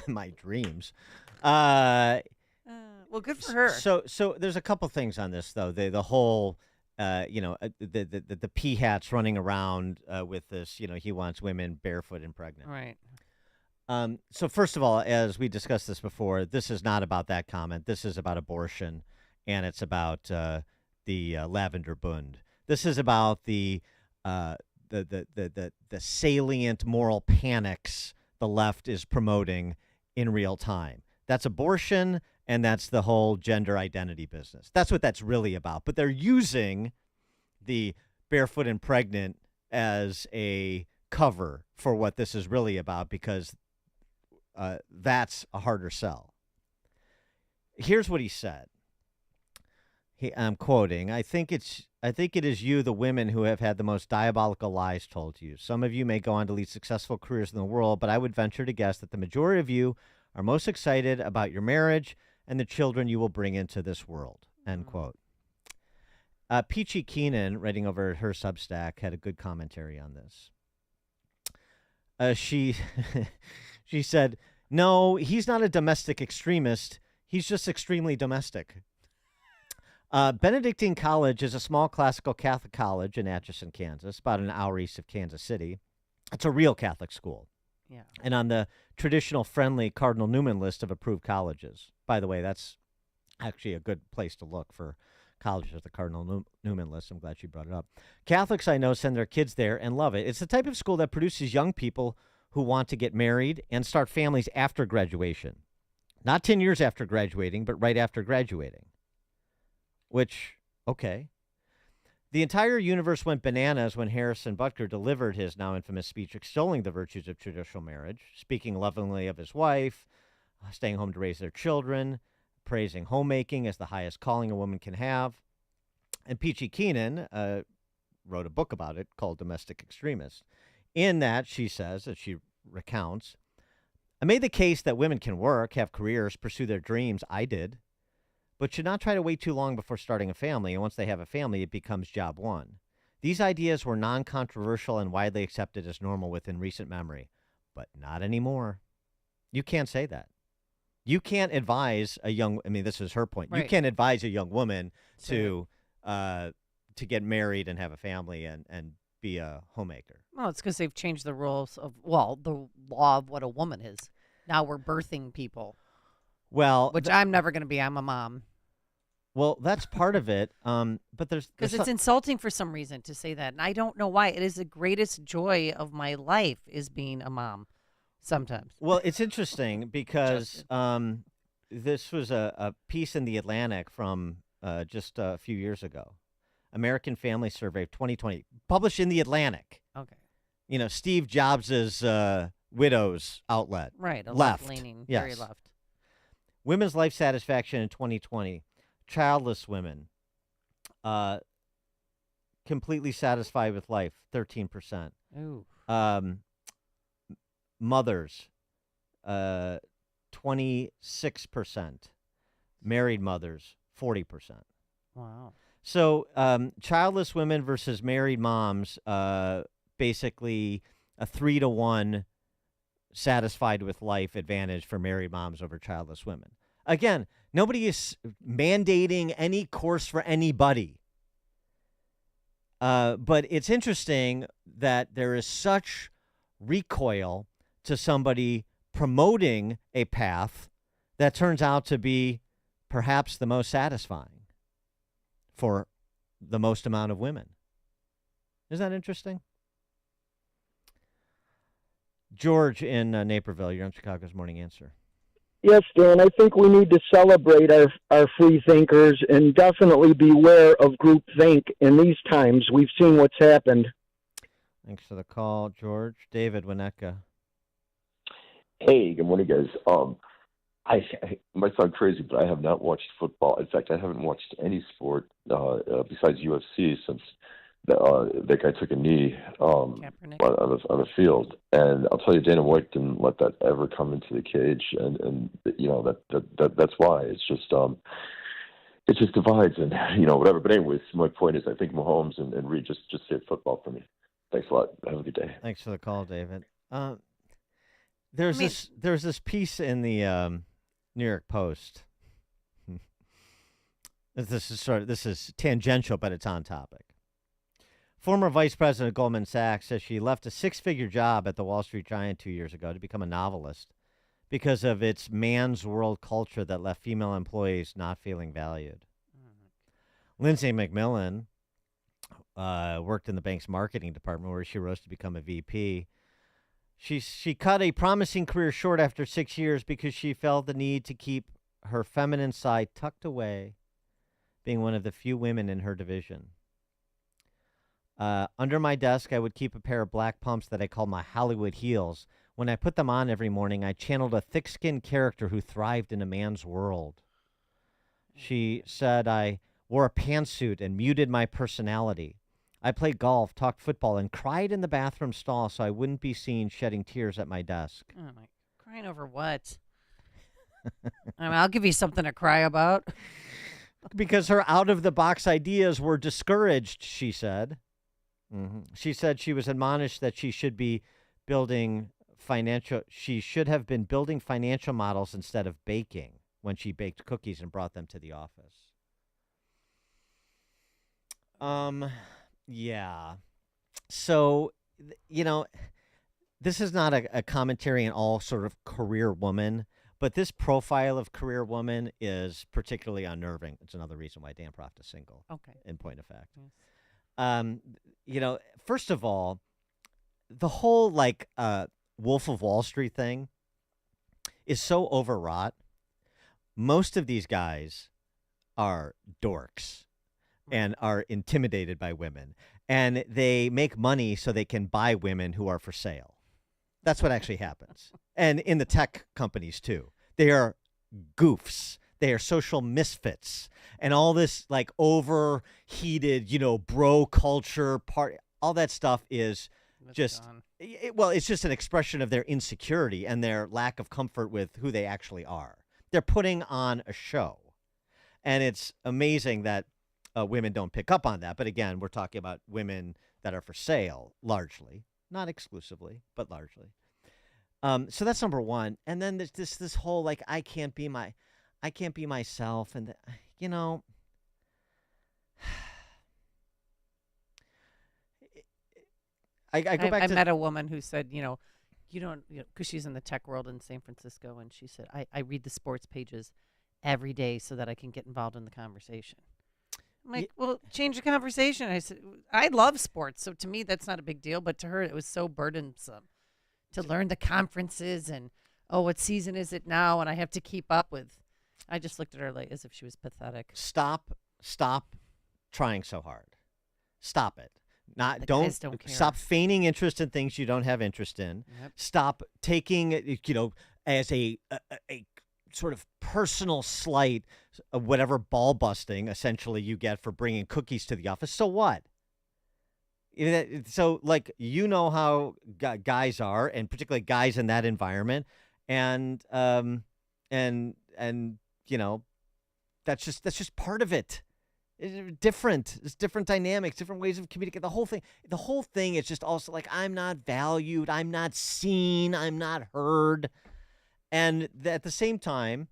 My dreams. Well, good for her. So there's a couple things on this, though. The whole, the pea hats running around with this, he wants women barefoot and pregnant. Right. So first of all, as we discussed this before, this is not about that comment. This is about abortion, and it's about the Lavender Bund. This is about the salient moral panics the left is promoting in real time. That's abortion, and that's the whole gender identity business. That's what that's really about. But they're using the barefoot and pregnant as a cover for what this is really about, because that's a harder sell. Here's what he said. I'm quoting, I think it is you, the women, who have had the most diabolical lies told to you. Some of you may go on to lead successful careers in the world, but I would venture to guess that the majority of you are most excited about your marriage and the children you will bring into this world, end quote. Peachy Keenan, writing over at her Substack, had a good commentary on this. She said, no, he's not a domestic extremist. He's just extremely domestic. Benedictine College is a small classical Catholic college in Atchison, Kansas, about an hour east of Kansas City. It's a real Catholic school. Yeah. And on the traditional friendly Cardinal Newman list of approved colleges. By the way, that's Actually, a good place to look for colleges at the Cardinal Newman list. I'm glad you brought it up. Catholics I know send their kids there and love it. It's the type of school that produces young people who want to get married and start families after graduation. Not 10 years after graduating, but right after graduating. Which, okay. The entire universe went bananas when Harrison Butker delivered his now infamous speech extolling the virtues of traditional marriage, speaking lovingly of his wife, staying home to raise their children, praising homemaking as the highest calling a woman can have. And Peachy Keenan wrote a book about it called Domestic Extremist. In that, she says, as she recounts, I made the case that women can work, have careers, pursue their dreams. I did. But should not try to wait too long before starting a family. And once they have a family, it becomes job one. These ideas were non-controversial and widely accepted as normal within recent memory. But not anymore. You can't say that. You can't advise a young, I mean, this is her point. Right. You can't advise a young woman to get married and have a family and be a homemaker. Well, it's because they've changed the rules of, the law of what a woman is. Now we're birthing people. Well, which I'm never going to be. I'm a mom. Well, that's part of it. But there's Because it's insulting for some reason to say that. And I don't know why. It is the greatest joy of my life is being a mom sometimes. Well, it's interesting because this was a piece in the Atlantic from just a few years ago. American Family Survey of 2020, published in the Atlantic. Okay. You know, Steve Jobs' widow's outlet. Right. A Left. leaning, Yes. very left. Women's life satisfaction in 2020. Childless women. Completely satisfied with life, 13%. Ooh. Mothers, 26%. Married mothers, 40%. Wow. So childless women versus married moms, basically a 3-to-1 satisfied with life advantage for married moms over childless women. Again, nobody is mandating any course for anybody. But it's interesting that there is such recoil to somebody promoting a path that turns out to be perhaps the most satisfying for the most amount of women. Isn't that interesting? George in Naperville, you're on Chicago's Morning Answer. Yes, Dan, I think we need to celebrate our free thinkers and definitely beware of groupthink in these times. We've seen what's happened. Thanks for the call, George. David Winnetka. Hey, good morning, guys. I might sound crazy, but I have not watched football. In fact, I haven't watched any sport besides UFC since that guy took a knee on the field. And I'll tell you, Dana White didn't let that ever come into the cage, and you know that's why it's just divides and whatever. But anyways, my point is, I think Mahomes and Reed just saved football for me. Thanks a lot. Have a good day. Thanks for the call, David. There's this piece in the New York Post. This is tangential, but it's on topic. Former vice president of Goldman Sachs says she left a 6-figure job at the Wall Street Giant 2 years ago to become a novelist because of its man's world culture that left female employees not feeling valued. Lindsay McMillan worked in the bank's marketing department where she rose to become a VP. She cut a promising career short after 6 years because she felt the need to keep her feminine side tucked away, being one of the few women in her division. Under my desk, I would keep a pair of black pumps that I called my Hollywood heels. When I put them on every morning, I channeled a thick-skinned character who thrived in a man's world. She said I wore a pantsuit and muted my personality. I played golf, talked football, and cried in the bathroom stall so I wouldn't be seen shedding tears at my desk. Oh my, crying over what? I mean, I'll give you something to cry about. Because her out-of-the-box ideas were discouraged, she said. Mm-hmm. She said she was admonished that she should have been building financial models instead of baking when she baked cookies and brought them to the office. Yeah. So, this is not a commentary on all sort of career woman, But this profile of career woman is particularly unnerving. It's another reason why Dan Proft is single. Okay. In point of fact. Yes. First of all, the whole Wolf of Wall Street thing is so overwrought. Most of these guys are dorks and are intimidated by women, and they make money so they can buy women who are for sale. That's what actually happens. And in the tech companies too. They are goofs. They are social misfits. And all this overheated, bro culture part, all that stuff is it's just an expression of their insecurity and their lack of comfort with who they actually are. They're putting on a show. And it's amazing that women don't pick up on that. But again, we're talking about women that are for sale, largely. Not exclusively, but largely. So that's number one. And then there's this whole I can't be myself. And, I go back I to... met a woman who said, you don't, because she's in the tech world in San Francisco, and she said, I read the sports pages every day so that I can get involved in the conversation. I'm like, well, change the conversation. I said, I love sports, so to me that's not a big deal, but to her it was so burdensome to learn the conferences and, what season is it now, and I have to keep up with. I just looked at her as if she was pathetic. Stop trying so hard. Stop it. Guys don't care. Stop feigning interest in things you don't have interest in. Yep. Stop taking as a sort of personal slight of whatever ball busting essentially you get for bringing cookies to the office. So what? So how guys are, and particularly guys in that environment, and that's just part of it. It's different. It's different dynamics, different ways of communicating. The whole thing is just also I'm not valued, I'm not seen, I'm not heard. And at the same time,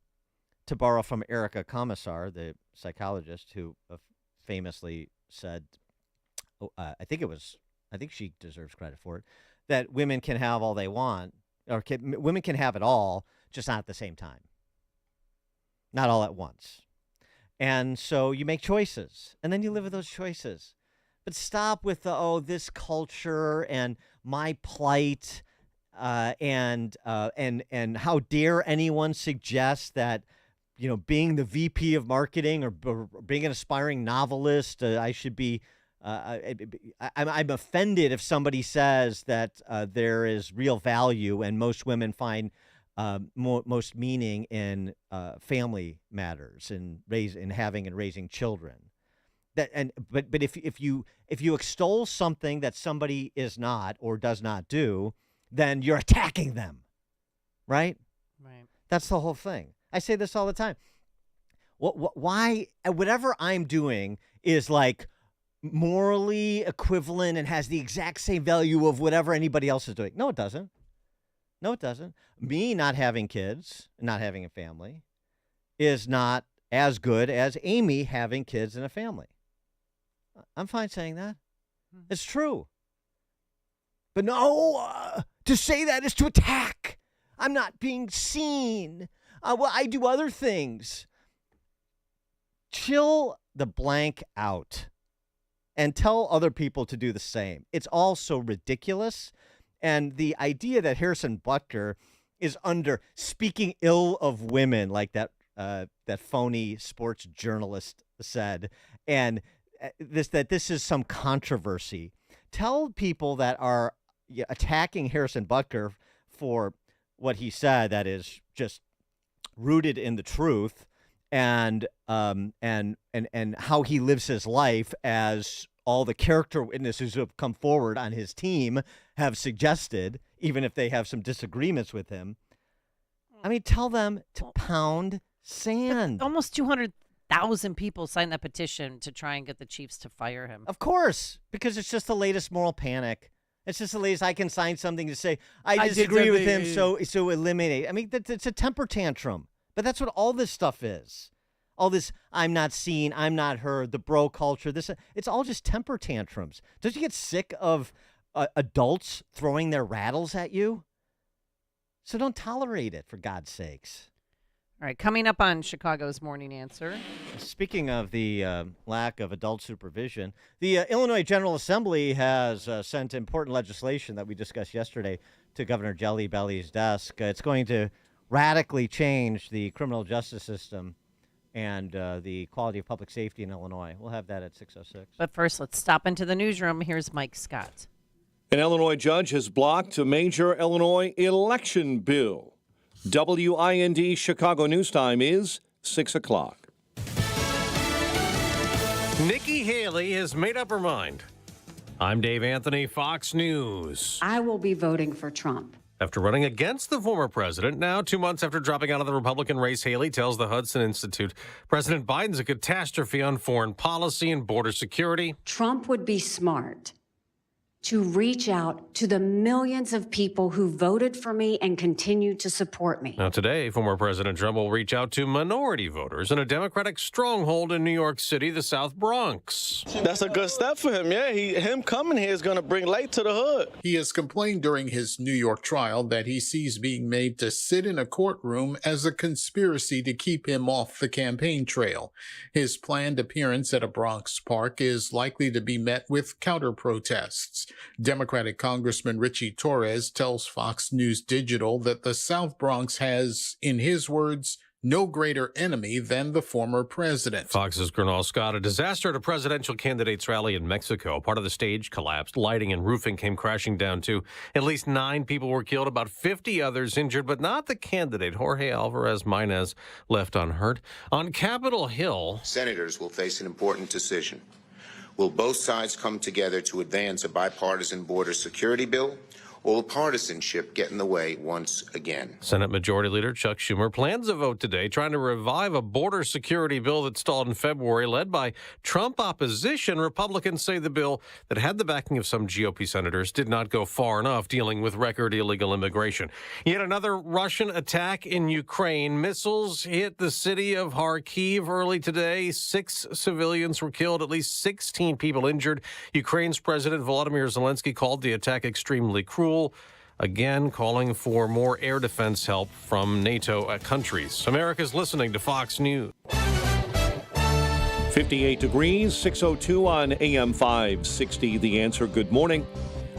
to borrow from Erica Commissar, the psychologist who famously said, I think she deserves credit for it, that women can have all they want, or women can have it all, just not at the same time. Not all at once. And so you make choices, and then you live with those choices. But stop with this culture and my plight, and how dare anyone suggest that, being the VP of marketing or being an aspiring novelist, I should be. I'm offended if somebody says that there is real value, and most women find most meaning in family matters and having and raising children. But if you extol something that somebody is not or does not do, then you're attacking them, right? Right. That's the whole thing. I say this all the time. Why whatever I'm doing is morally equivalent and has the exact same value of whatever anybody else is doing? No, it doesn't. No, it doesn't. Me not having kids, not having a family, is not as good as Amy having kids and a family. I'm fine saying that. It's true. But no, to say that is to attack. I'm not being seen. I do other things. Chill the blank out and tell other people to do the same. It's all so ridiculous. And the idea that Harrison Butker is speaking ill of women, like that phony sports journalist said, and that this is some controversy. Tell people that are attacking Harrison Butker for what he said that is just rooted in the truth, and how he lives his life, as all the character witnesses who have come forward on his team have suggested, even if they have some disagreements with him. I mean, tell them to pound sand. Almost 200,000 people signed that petition to try and get the Chiefs to fire him. Of course, because it's just the latest moral panic. It's just the latest. I can sign something to say I disagree with him, so eliminate. I mean, it's a temper tantrum. But that's what all this stuff is. All this, I'm not seen, I'm not heard, the bro culture, it's all just temper tantrums. Don't you get sick of adults throwing their rattles at you? So don't tolerate it, for God's sakes. All right, coming up on Chicago's Morning Answer. Speaking of the lack of adult supervision, the Illinois General Assembly has sent important legislation that we discussed yesterday to Governor Jelly Belly's desk. It's going to radically change the criminal justice system and the quality of public safety in Illinois. We'll have that at 6:06. But first, let's stop into the newsroom. Here's Mike Scott. An Illinois judge has blocked a major Illinois election bill. WIND Chicago News Time is 6 o'clock. Nikki Haley has made up her mind. I'm Dave Anthony, Fox News. I will be voting for Trump. After running against the former president, now 2 months after dropping out of the Republican race, Haley tells the Hudson Institute President Biden's a catastrophe on foreign policy and border security. Trump would be smart to reach out to the millions of people who voted for me and continue to support me. Now today, former President Trump will reach out to minority voters in a Democratic stronghold in New York City, the South Bronx. That's a good step for him, yeah. Him coming here is going to bring light to the hood. He has complained during his New York trial that he sees being made to sit in a courtroom as a conspiracy to keep him off the campaign trail. His planned appearance at a Bronx park is likely to be met with counter-protests. Democratic Congressman Richie Torres tells Fox News Digital that the South Bronx has, in his words, no greater enemy than the former president. Fox's Gernal Scott, a disaster at a presidential candidate's rally in Mexico. Part of the stage collapsed. Lighting and roofing came crashing down, too. At least 9 people were killed, about 50 others injured, but not the candidate. Jorge Alvarez Maínez left unhurt. On Capitol Hill, senators will face an important decision. Will both sides come together to advance a bipartisan border security bill, or will partisanship get in the way once again? Senate Majority Leader Chuck Schumer plans a vote today trying to revive a border security bill that stalled in February. Led by Trump opposition, Republicans say the bill that had the backing of some GOP senators did not go far enough dealing with record illegal immigration. Yet another Russian attack in Ukraine. Missiles hit the city of Kharkiv early today. 6 civilians were killed, at least 16 people injured. Ukraine's President Volodymyr Zelensky called the attack extremely cruel, again calling for more air defense help from NATO countries. America's listening to Fox News. 58 degrees, 6:02 on AM 560. The Answer. Good morning.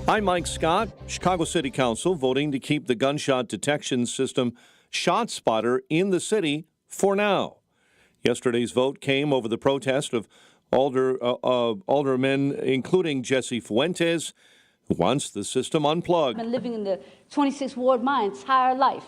I'm Mike Scott. Chicago City Council voting to keep the gunshot detection system ShotSpotter in the city for now. Yesterday's vote came over the protest of aldermen, including Jesse Fuentes, who wants the system unplugged. I've been living in the 26th Ward my entire life.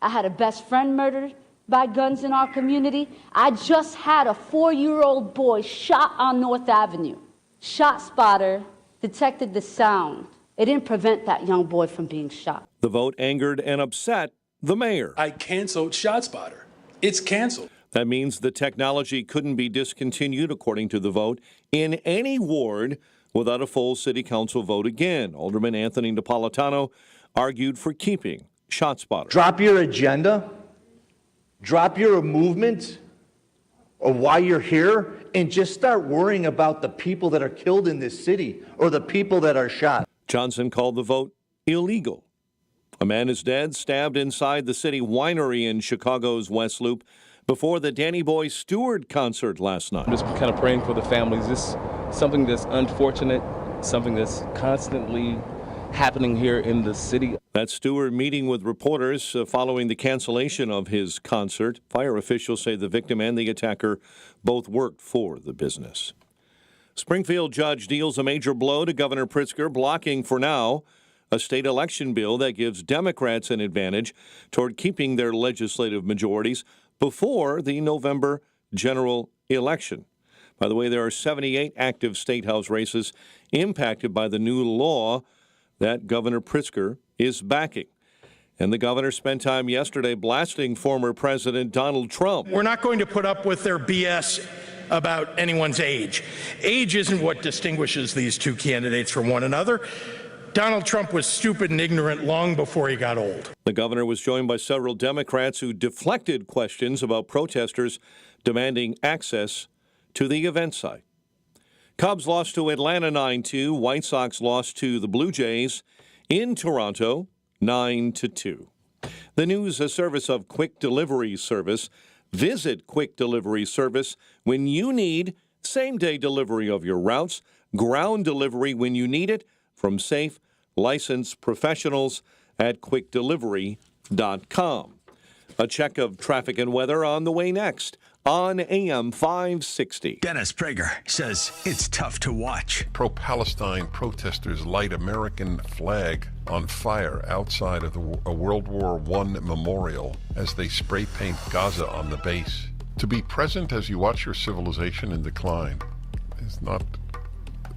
I had a best friend murdered by guns in our community. I just had a 4-year-old boy shot on North Avenue. ShotSpotter detected the sound. It didn't prevent that young boy from being shot. The vote angered and upset the mayor. I canceled ShotSpotter. It's canceled. That means the technology couldn't be discontinued, according to the vote, in any ward without a full city council vote again. Alderman Anthony Napolitano argued for keeping ShotSpotter. Drop your agenda, drop your movement, or why you're here, and just start worrying about the people that are killed in this city or the people that are shot. Johnson called the vote illegal. A man is dead, stabbed inside the city winery in Chicago's West Loop before the Danny Boy Stewart concert last night. I'm just kind of praying for the families. This is something that's unfortunate, something that's constantly happening here in the city. That's Stewart meeting with reporters following the cancellation of his concert. Fire officials say the victim and the attacker both worked for the business. Springfield judge deals a major blow to Governor Pritzker, blocking for now a state election bill that gives Democrats an advantage toward keeping their legislative majorities before the November general election. By the way, there are 78 active state house races impacted by the new law that Governor Pritzker is backing. And the governor spent time yesterday blasting former President Donald Trump. We're not going to put up with their BS about anyone's age. Age isn't what distinguishes these two candidates from one another. Donald Trump was stupid and ignorant long before he got old. The governor was joined by several Democrats who deflected questions about protesters demanding access to the event site. Cubs lost to Atlanta 9-2. White Sox lost to the Blue Jays in Toronto 9-2. The news, a service of Quick Delivery Service. Visit Quick Delivery Service when you need same-day delivery of your routes, ground delivery when you need it from safe, licensed professionals at quickdelivery.com. A check of traffic and weather on the way next on AM 560. Dennis Prager says it's tough to watch. Pro-Palestine protesters light American flag on fire outside of a World War I memorial as they spray paint Gaza on the base. To be present as you watch your civilization in decline is not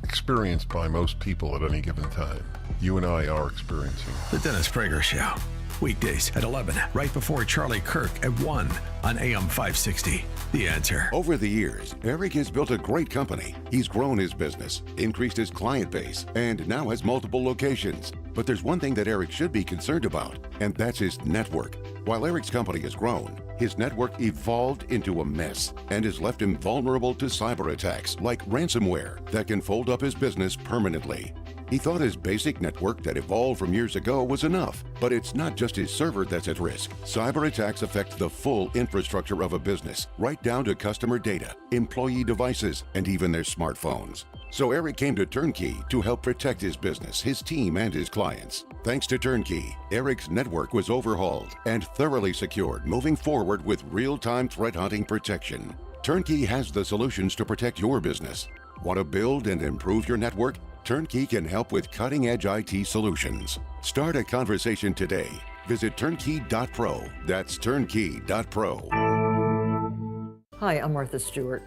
experienced by most people at any given time. You and I are experiencing The Dennis Prager Show. Weekdays at 11, right before Charlie Kirk at 1 on AM 560. The Answer. Over the years, Eric has built a great company. He's grown his business, increased his client base, and now has multiple locations. But there's one thing that Eric should be concerned about, and that's his network. While Eric's company has grown, his network evolved into a mess and has left him vulnerable to cyber attacks like ransomware that can fold up his business permanently. He thought his basic network that evolved from years ago was enough, but it's not just his server that's at risk. Cyber attacks affect the full infrastructure of a business, right down to customer data, employee devices, and even their smartphones. So Eric came to Turnkey to help protect his business, his team, and his clients. Thanks to Turnkey, Eric's network was overhauled and thoroughly secured, moving forward with real-time threat hunting protection. Turnkey has the solutions to protect your business. Want to build and improve your network? Turnkey can help with cutting-edge IT solutions. Start a conversation today. Visit turnkey.pro. That's turnkey.pro. Hi, I'm Martha Stewart.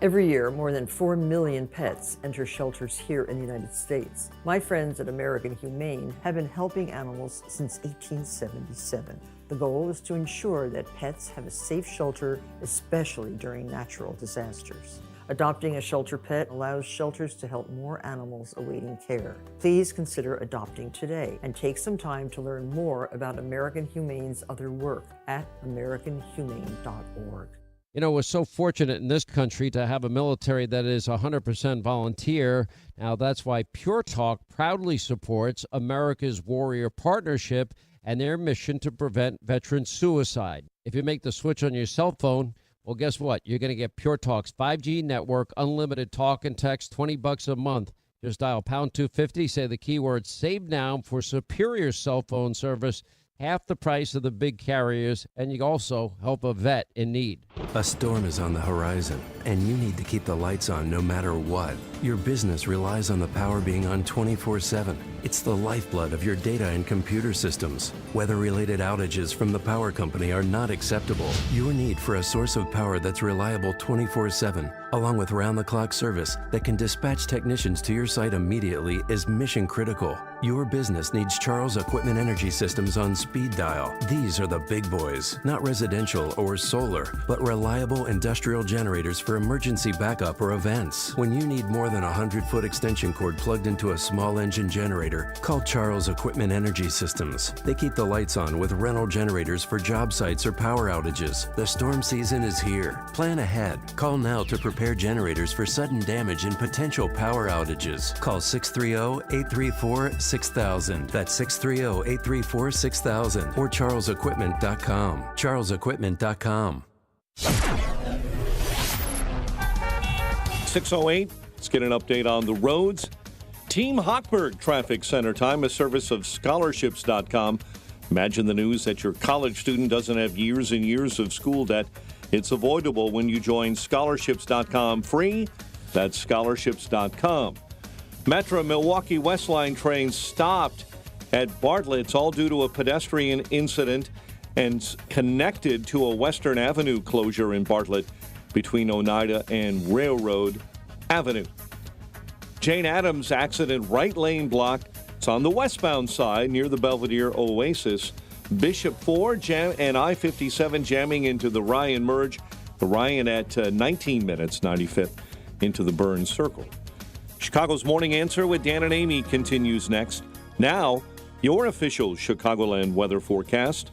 Every year, more than 4 million pets enter shelters here in the United States. My friends at American Humane have been helping animals since 1877. The goal is to ensure that pets have a safe shelter, especially during natural disasters. Adopting a shelter pet allows shelters to help more animals awaiting care. Please consider adopting today and take some time to learn more about American Humane's other work at americanhumane.org. You know, we're so fortunate in this country to have a military that is 100% volunteer. Now, that's why Pure Talk proudly supports America's Warrior Partnership and their mission to prevent veteran suicide. If you make the switch on your cell phone, well, guess what? You're going to get Pure Talk's 5G network, unlimited talk and text, $20 a month. Just dial pound 250, say the keyword save now for superior cell phone service, half the price of the big carriers, and you also help a vet in need. A storm is on the horizon, and you need to keep the lights on no matter what. Your business relies on the power being on 24/7. It's the lifeblood of your data and computer systems. Weather-related outages from the power company are not acceptable. Your need for a source of power that's reliable 24/7, along with round-the-clock service that can dispatch technicians to your site immediately, is mission critical. Your business needs Charles Equipment Energy Systems on speed dial. These are the big boys, not residential or solar, but reliable industrial generators for emergency backup or events. When you need more than a 100-foot extension cord plugged into a small engine generator, call Charles Equipment Energy Systems. They keep the lights on with rental generators for job sites or power outages. The storm season is here. Plan ahead. Call now to prepare generators for sudden damage and potential power outages. Call 630-834-6000. That's 630-834-6000 or charlesequipment.com. charlesequipment.com. 6:08. Let's get an update on the roads. Team Hochberg Traffic Center time, a service of scholarships.com. Imagine the news that your college student doesn't have years and years of school debt. It's avoidable when you join scholarships.com free. That's scholarships.com. Metro Milwaukee Westline train stopped at Bartlett. It's all due to a pedestrian incident and connected to a Western Avenue closure in Bartlett between Oneida and Railroad Avenue. Jane Addams accident, right lane blocked. It's on the westbound side near the Belvedere Oasis. Bishop 4 and I-57 jamming into the Ryan merge. The Ryan at 19 minutes, 95th, into the Burns Circle. Chicago's Morning Answer with Dan and Amy continues next. Now, your official Chicagoland weather forecast.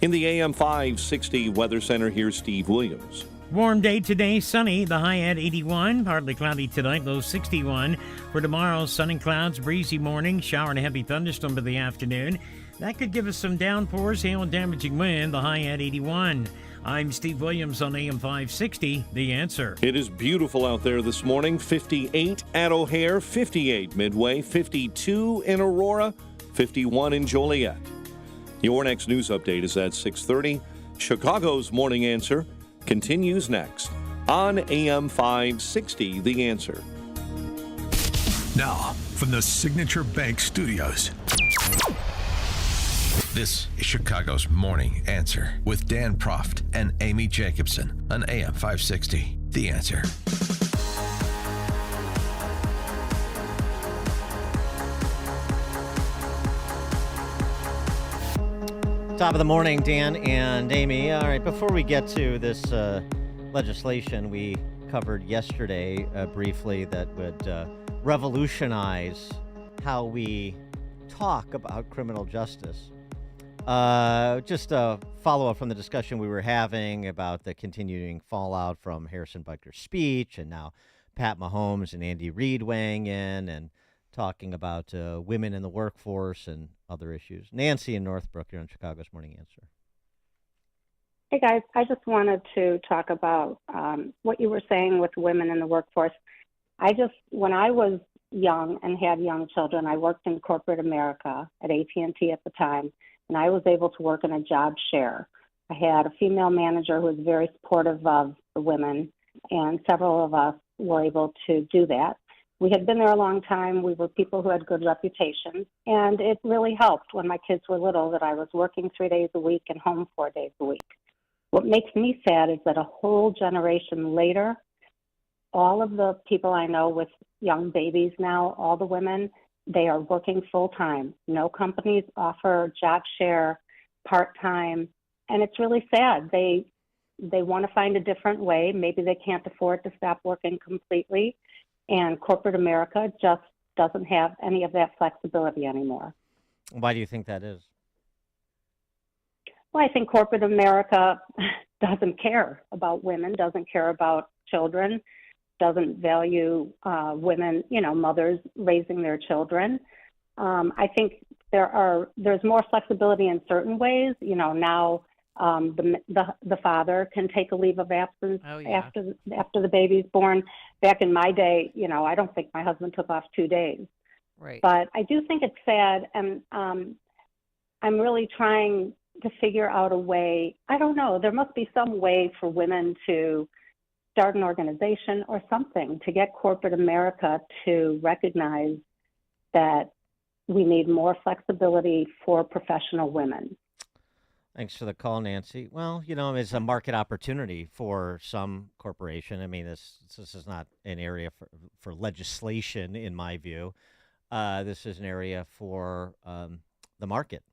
In the AM 560 Weather Center, here's Steve Williams. Warm day today, sunny, the high at 81, partly cloudy tonight, low 61. For tomorrow, sun and clouds, breezy morning, shower and a heavy thunderstorm by the afternoon. That could give us some downpours, hail, and damaging wind, the high at 81. I'm Steve Williams on AM 560, The Answer. It is beautiful out there this morning. 58 at O'Hare, 58 Midway, 52 in Aurora, 51 in Joliet. Your next news update is at 6:30. Chicago's Morning Answer continues next on AM 560, The Answer. Now, from the Signature Bank Studios, this is Chicago's Morning Answer with Dan Proft and Amy Jacobson on AM 560, The Answer. Top of the morning, Dan and Amy. All right, before we get to this legislation we covered yesterday briefly that would revolutionize how we talk about criminal justice. Just a follow-up from the discussion we were having about the continuing fallout from Harrison Butker's speech, and now Pat Mahomes and Andy Reid weighing in and talking about women in the workforce and other issues. Nancy in Northbrook, you're on Chicago's Morning Answer. Hey, guys. I just wanted to talk about what you were saying with women in the workforce. When I was young and had young children, I worked in corporate America at AT&T at the time, and I was able to work in a job share. I had a female manager who was very supportive of the women, and several of us were able to do that. We had been there a long time. We were people who had good reputations, and it really helped when my kids were little that I was working 3 days a week and home 4 days a week. What makes me sad is that a whole generation later, all of the people I know with young babies now, all the women, they are working full-time. No companies offer job share, part-time, and it's really sad. They want to find a different way. Maybe they can't afford to stop working completely. And corporate America just doesn't have any of that flexibility anymore. Why do you think that is? Well, I think corporate America doesn't care about women, doesn't care about children, doesn't value women, mothers raising their children. I think there's more flexibility in certain ways. Now the father can take a leave of absence after the baby's born. Back in my day, I don't think my husband took off 2 days. Right. But I do think it's sad, and I'm really trying to figure out a way. I don't know. There must be some way for women to start an organization or something to get corporate America to recognize that we need more flexibility for professional women. Thanks for the call, Nancy. Well, it's a market opportunity for some corporation. I mean, this is not an area for legislation, in my view. This is an area for the market.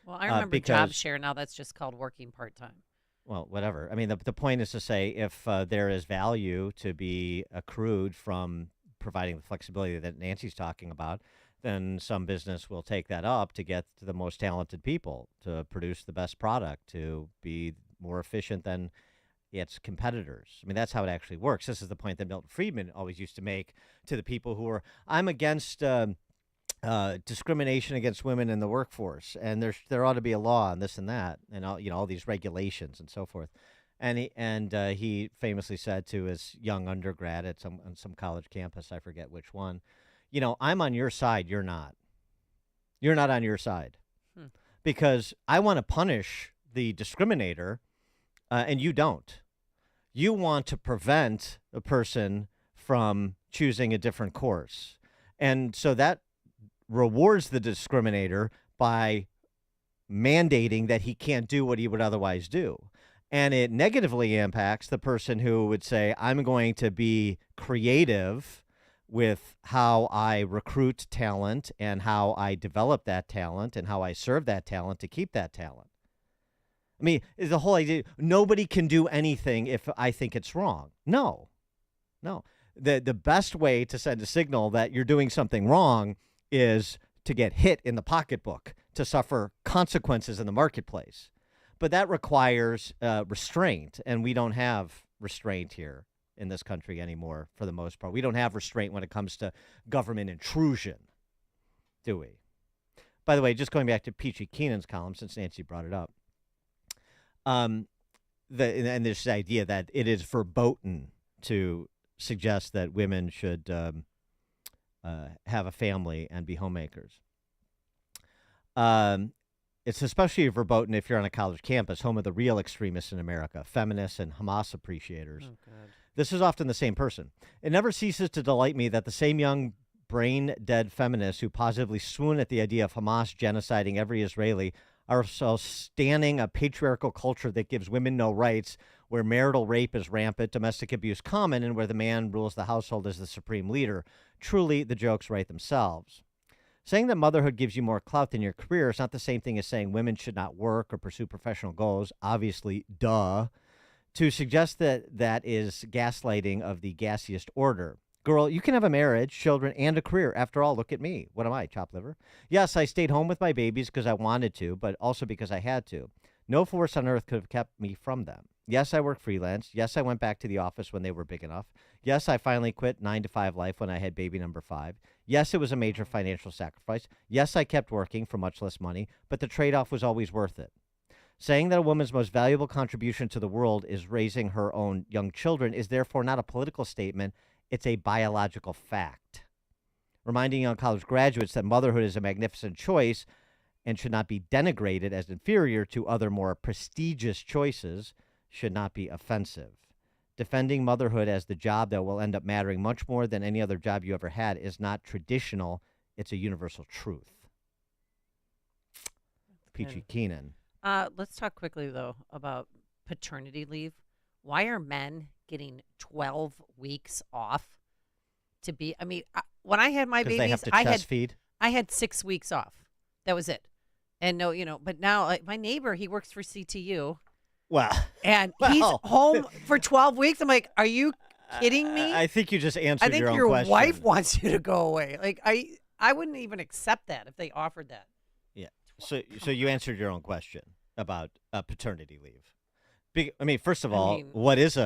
Well, I remember job share. Now that's just called working part-time. Well, whatever. I mean, the point is to say if there is value to be accrued from providing the flexibility that Nancy's talking about, then some business will take that up to get to the most talented people, to produce the best product, to be more efficient than its competitors. I mean, that's how it actually works. This is the point that Milton Friedman always used to make to the people who are, I'm against discrimination against women in the workforce, and there ought to be a law on this and that, and all these regulations and so forth. And he famously said to his young undergrad at some college campus, I forget which one, I'm on your side, you're not. You're not on your side. Because I want to punish the discriminator, and you don't. You want to prevent a person from choosing a different course. And so that rewards the discriminator by mandating that he can't do what he would otherwise do. And it negatively impacts the person who would say, I'm going to be creative with how I recruit talent and how I develop that talent and how I serve that talent to keep that talent. I mean, the whole idea, nobody can do anything if I think it's wrong. No. The best way to send a signal that you're doing something wrong is to get hit in the pocketbook, to suffer consequences in the marketplace. But that requires restraint, and we don't have restraint here in this country anymore for the most part. We don't have restraint when it comes to government intrusion, do we? By the way, just going back to Peachy Keenan's column, since Nancy brought it up, and this idea that it is verboten to suggest that women should have a family and be homemakers. It's especially verboten if you're on a college campus, home of the real extremists in America, feminists and Hamas appreciators. Oh, God. This is often the same person. It never ceases to delight me that the same young brain-dead feminists who positively swoon at the idea of Hamas genociding every Israeli are so standing a patriarchal culture that gives women no rights, where marital rape is rampant, domestic abuse common, and where the man rules the household as the supreme leader. Truly, the jokes write themselves. Saying that motherhood gives you more clout than your career is not the same thing as saying women should not work or pursue professional goals. Obviously, duh. To suggest that is gaslighting of the gassiest order. Girl, you can have a marriage, children, and a career. After all, look at me. What am I, chopped liver? Yes, I stayed home with my babies because I wanted to, but also because I had to. No force on earth could have kept me from them. Yes, I worked freelance. Yes, I went back to the office when they were big enough. Yes, I finally quit 9-to-5 life when I had baby number 5. Yes, it was a major financial sacrifice. Yes, I kept working for much less money, but the trade-off was always worth it. Saying that a woman's most valuable contribution to the world is raising her own young children is therefore not a political statement. It's a biological fact. Reminding young college graduates that motherhood is a magnificent choice and should not be denigrated as inferior to other more prestigious choices should not be offensive. Defending motherhood as the job that will end up mattering much more than any other job you ever had is not traditional. It's a universal truth. Peachy Keenan. Let's talk quickly, though, about paternity leave. Why are men getting 12 weeks off to be? I mean, when I had my babies, they have to chest feed. I had 6 weeks off. That was it. And no, but now my neighbor, he works for CTU. Well, and he's home for 12 weeks. I'm like, are you kidding me? I think you just answered your own question. I think your wife wants you to go away. Like, I wouldn't even accept that if they offered that. Yeah. So you answered your own question about paternity leave. I mean, first of all, what is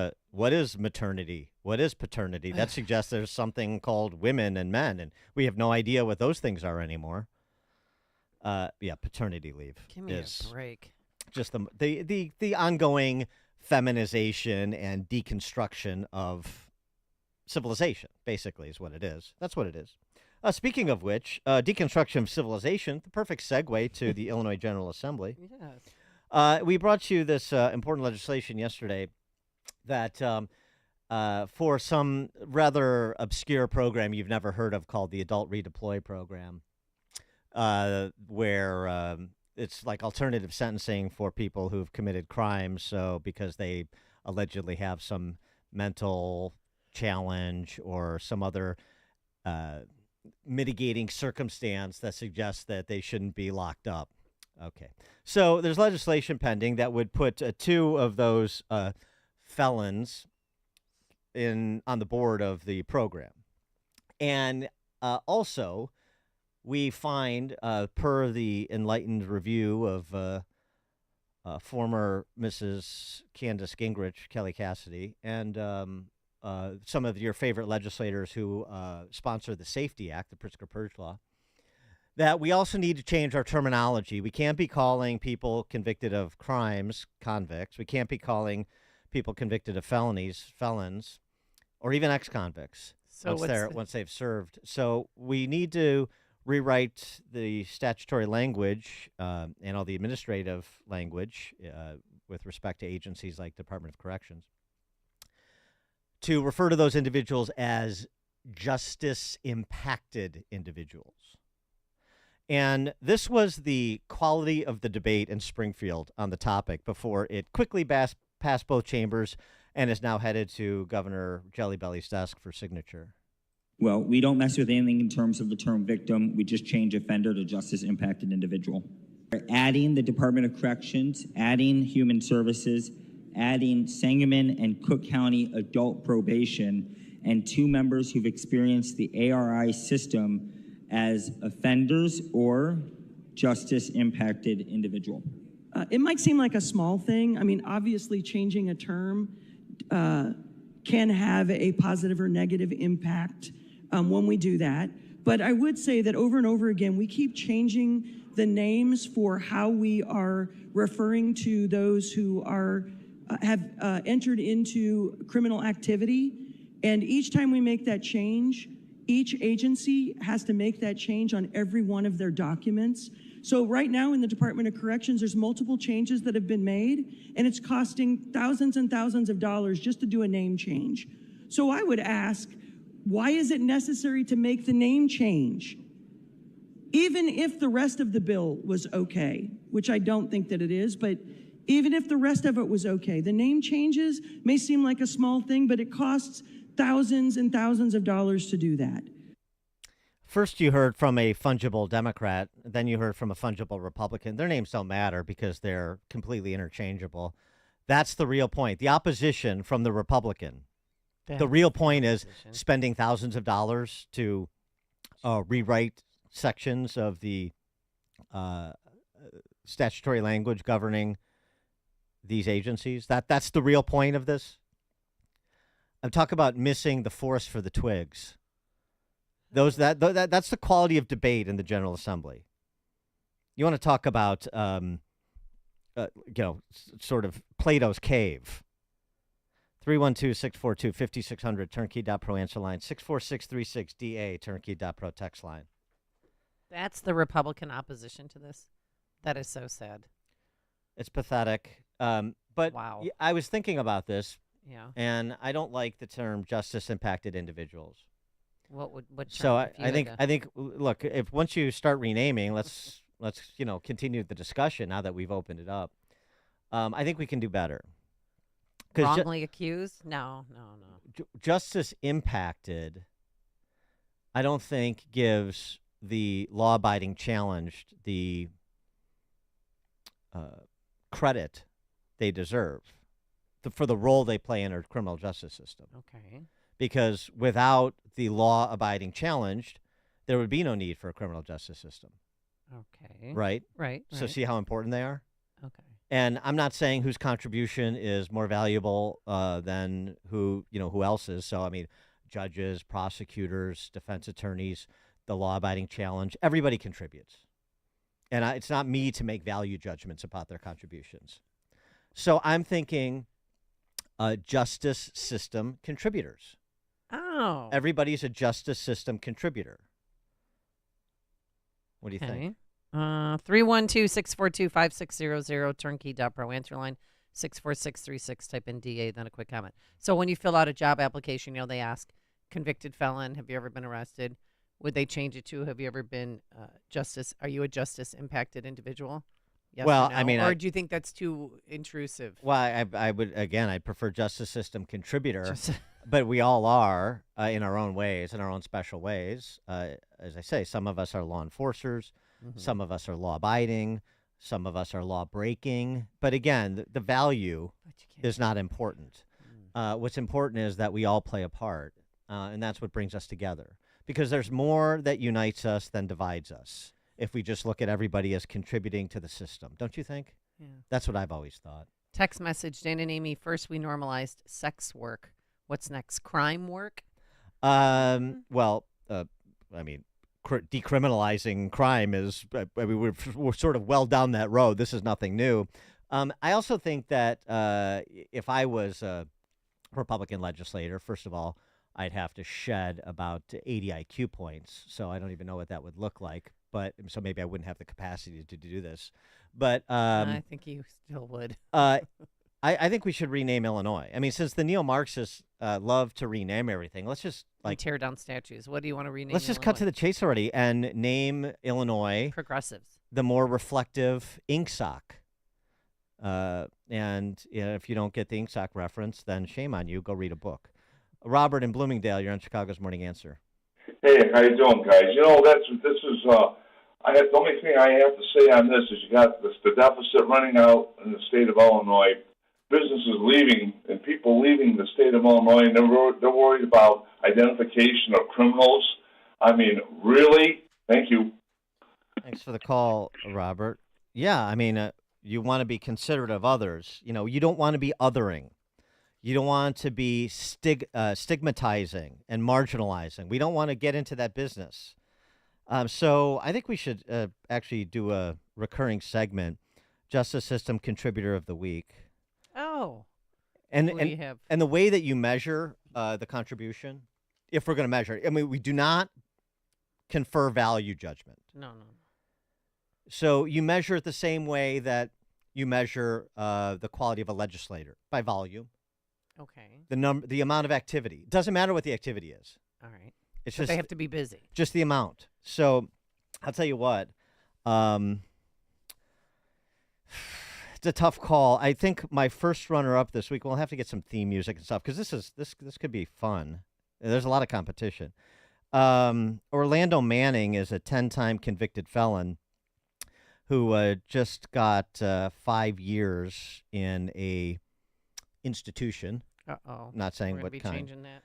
maternity? What is paternity? That suggests there's something called women and men, and we have no idea what those things are anymore. Paternity leave. Give me a break. Just the ongoing feminization and deconstruction of civilization, basically, is what it is. That's what it is. Speaking of which, deconstruction of civilization, the perfect segue to the Illinois General Assembly. Yes. We brought you this important legislation yesterday that for some rather obscure program you've never heard of called the Adult Redeploy Program, where it's like alternative sentencing for people who've committed crimes, so because they allegedly have some mental challenge or some other mitigating circumstance that suggests that they shouldn't be locked up. Okay. So there's legislation pending that would put 2 of those felons on the board of the program. And also, we find, per the enlightened review of former Mrs. Candace Gingrich, Kelly Cassidy, and some of your favorite legislators who sponsor the Safety Act, the Pritzker Purge Law, that we also need to change our terminology. We can't be calling people convicted of crimes convicts. We can't be calling people convicted of felonies felons, or even ex-convicts once they've served. So we need to rewrite the statutory language and all the administrative language with respect to agencies like Department of Corrections to refer to those individuals as justice-impacted individuals. And this was the quality of the debate in Springfield on the topic before it quickly passed both chambers and is now headed to Governor Jelly Belly's desk for signature. Well, we don't mess with anything in terms of the term victim. We just change offender to justice-impacted individual. We're adding the Department of Corrections, adding Human Services, adding Sangamon and Cook County Adult Probation, and 2 members who've experienced the ARI system as offenders or justice-impacted individual. It might seem like a small thing. I mean, obviously changing a term can have a positive or negative impact when we do that. But I would say that over and over again, we keep changing the names for how we are referring to those who have entered into criminal activity. And each time we make that change, each agency has to make that change on every one of their documents. So right now in the Department of Corrections, there's multiple changes that have been made, and it's costing thousands and thousands of dollars just to do a name change. So I would ask, why is it necessary to make the name change? Even if the rest of the bill was okay, which I don't think that it is, but even if the rest of it was okay, the name changes may seem like a small thing, but it costs thousands and thousands of dollars to do that. First, you heard from a fungible Democrat, then you heard from a fungible Republican. Their names don't matter because they're completely interchangeable. That's the real point. The opposition from the Republican. The real point is spending thousands of dollars to rewrite sections of the statutory language governing these agencies. That's the real point of this. I'm talking about missing the forest for the twigs. That's the quality of debate in the General Assembly. You want to talk about, sort of Plato's cave. 312-642-5600, turnkey.pro answer line, 64636-DA, turnkey.pro text line. That's the Republican opposition to this. That is so sad. It's pathetic. But wow. I was thinking about this, and I don't like the term justice-impacted individuals. What so I think look, if once you start renaming, let's continue the discussion now that we've opened it up. I think we can do better. Wrongly accused? No. Justice impacted, I don't think gives the law-abiding challenged the credit they deserve for the role they play in our criminal justice system. Okay. Because without the law-abiding challenged, there would be no need for a criminal justice system. Okay. Right? Right. So see how important they are? Okay. And I'm not saying whose contribution is more valuable than who else's. So, I mean, judges, prosecutors, defense attorneys, the law-abiding challenge, everybody contributes. And it's not me to make value judgments about their contributions. So I'm thinking justice system contributors. Oh. Everybody's a justice system contributor. What do you think? 312-642-5600, turnkey.pro answer line, 64636, type in DA, then a quick comment. So when you fill out a job application, they ask, convicted felon, have you ever been arrested? Would they change it to, have you ever been are you a justice-impacted individual? Yes well, or no? I mean, or do you think that's too intrusive? Well, I would, again, I'd prefer justice system contributor, but we all are in our own ways, in our own special ways. As I say, some of us are law enforcers, some of us are law-abiding, some of us are law-breaking. But again, the value is not important. What's important is that we all play a part, and that's what brings us together. Because there's more that unites us than divides us if we just look at everybody as contributing to the system. Don't you think? Yeah. That's what I've always thought. Text message, Dan and Amy, first we normalized sex work. What's next? Crime work? Well, I mean, decriminalizing crime is, we're sort of well down that road. This is nothing new. I also think that if I was a Republican legislator, first of all, I'd have to shed about 80 IQ points. So I don't even know what that would look like. But so maybe I wouldn't have the capacity to do this. But I think you still would. I think we should rename Illinois. I mean, since the neo-Marxists love to rename everything, let's just tear down statues. What do you want to rename? Let's just cut to the chase already and name Illinois progressives, the more reflective ink sock. And if you don't get the ink sock reference, then shame on you. Go read a book. Robert in Bloomingdale, you're on Chicago's Morning Answer. Hey, how you doing, guys? The only thing I have to say on this is you got the deficit running out in the state of Illinois, businesses leaving and people leaving the state of Illinois, and they're worried about identification of criminals. I mean, really? Thank you. Thanks for the call, Robert. Yeah, I mean, you want to be considerate of others. You don't want to be othering. You don't want to be stigmatizing and marginalizing. We don't want to get into that business. So I think we should actually do a recurring segment, Justice System Contributor of the Week. Oh. And Who do you have? and the way that you measure the contribution, if we're going to measure it, I mean, we do not confer value judgment. No. So you measure it the same way that you measure the quality of a legislator, by volume. Okay. The amount of activity. It doesn't matter what the activity is. All right. It's But just they have to be busy. Just the amount. So I'll tell you what. It's a tough call. I think my first runner-up this week, we'll have to get some theme music and stuff, because this could be fun. There's a lot of competition. Orlando Manning is a 10-time convicted felon who just got 5 years in a institution. Uh-oh. Not saying We're gonna what be kind. changing that.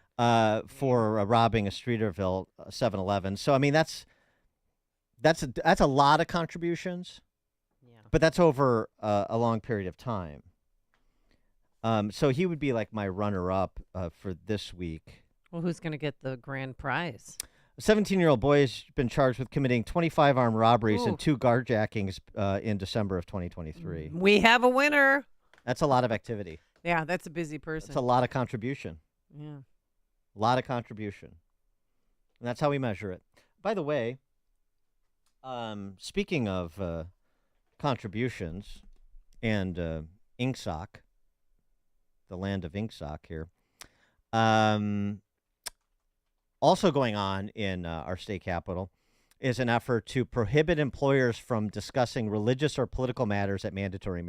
For robbing a Streeterville 7-Eleven. So I mean that's a lot of contributions. Yeah. But that's over a long period of time. So he would be like my runner-up for this week. Well, who's going to get the grand prize? A 17-year-old boy has been charged with committing 25 armed robberies Ooh. and 2 carjackings in December of 2023. We have a winner. That's a lot of activity. Yeah, that's a busy person. It's a lot of contribution. Yeah. A lot of contribution. And that's how we measure it. By the way, speaking of contributions and Ingsoc, the land of Ingsoc here, also going on in our state capital is an effort to prohibit employers from discussing religious or political matters at mandatory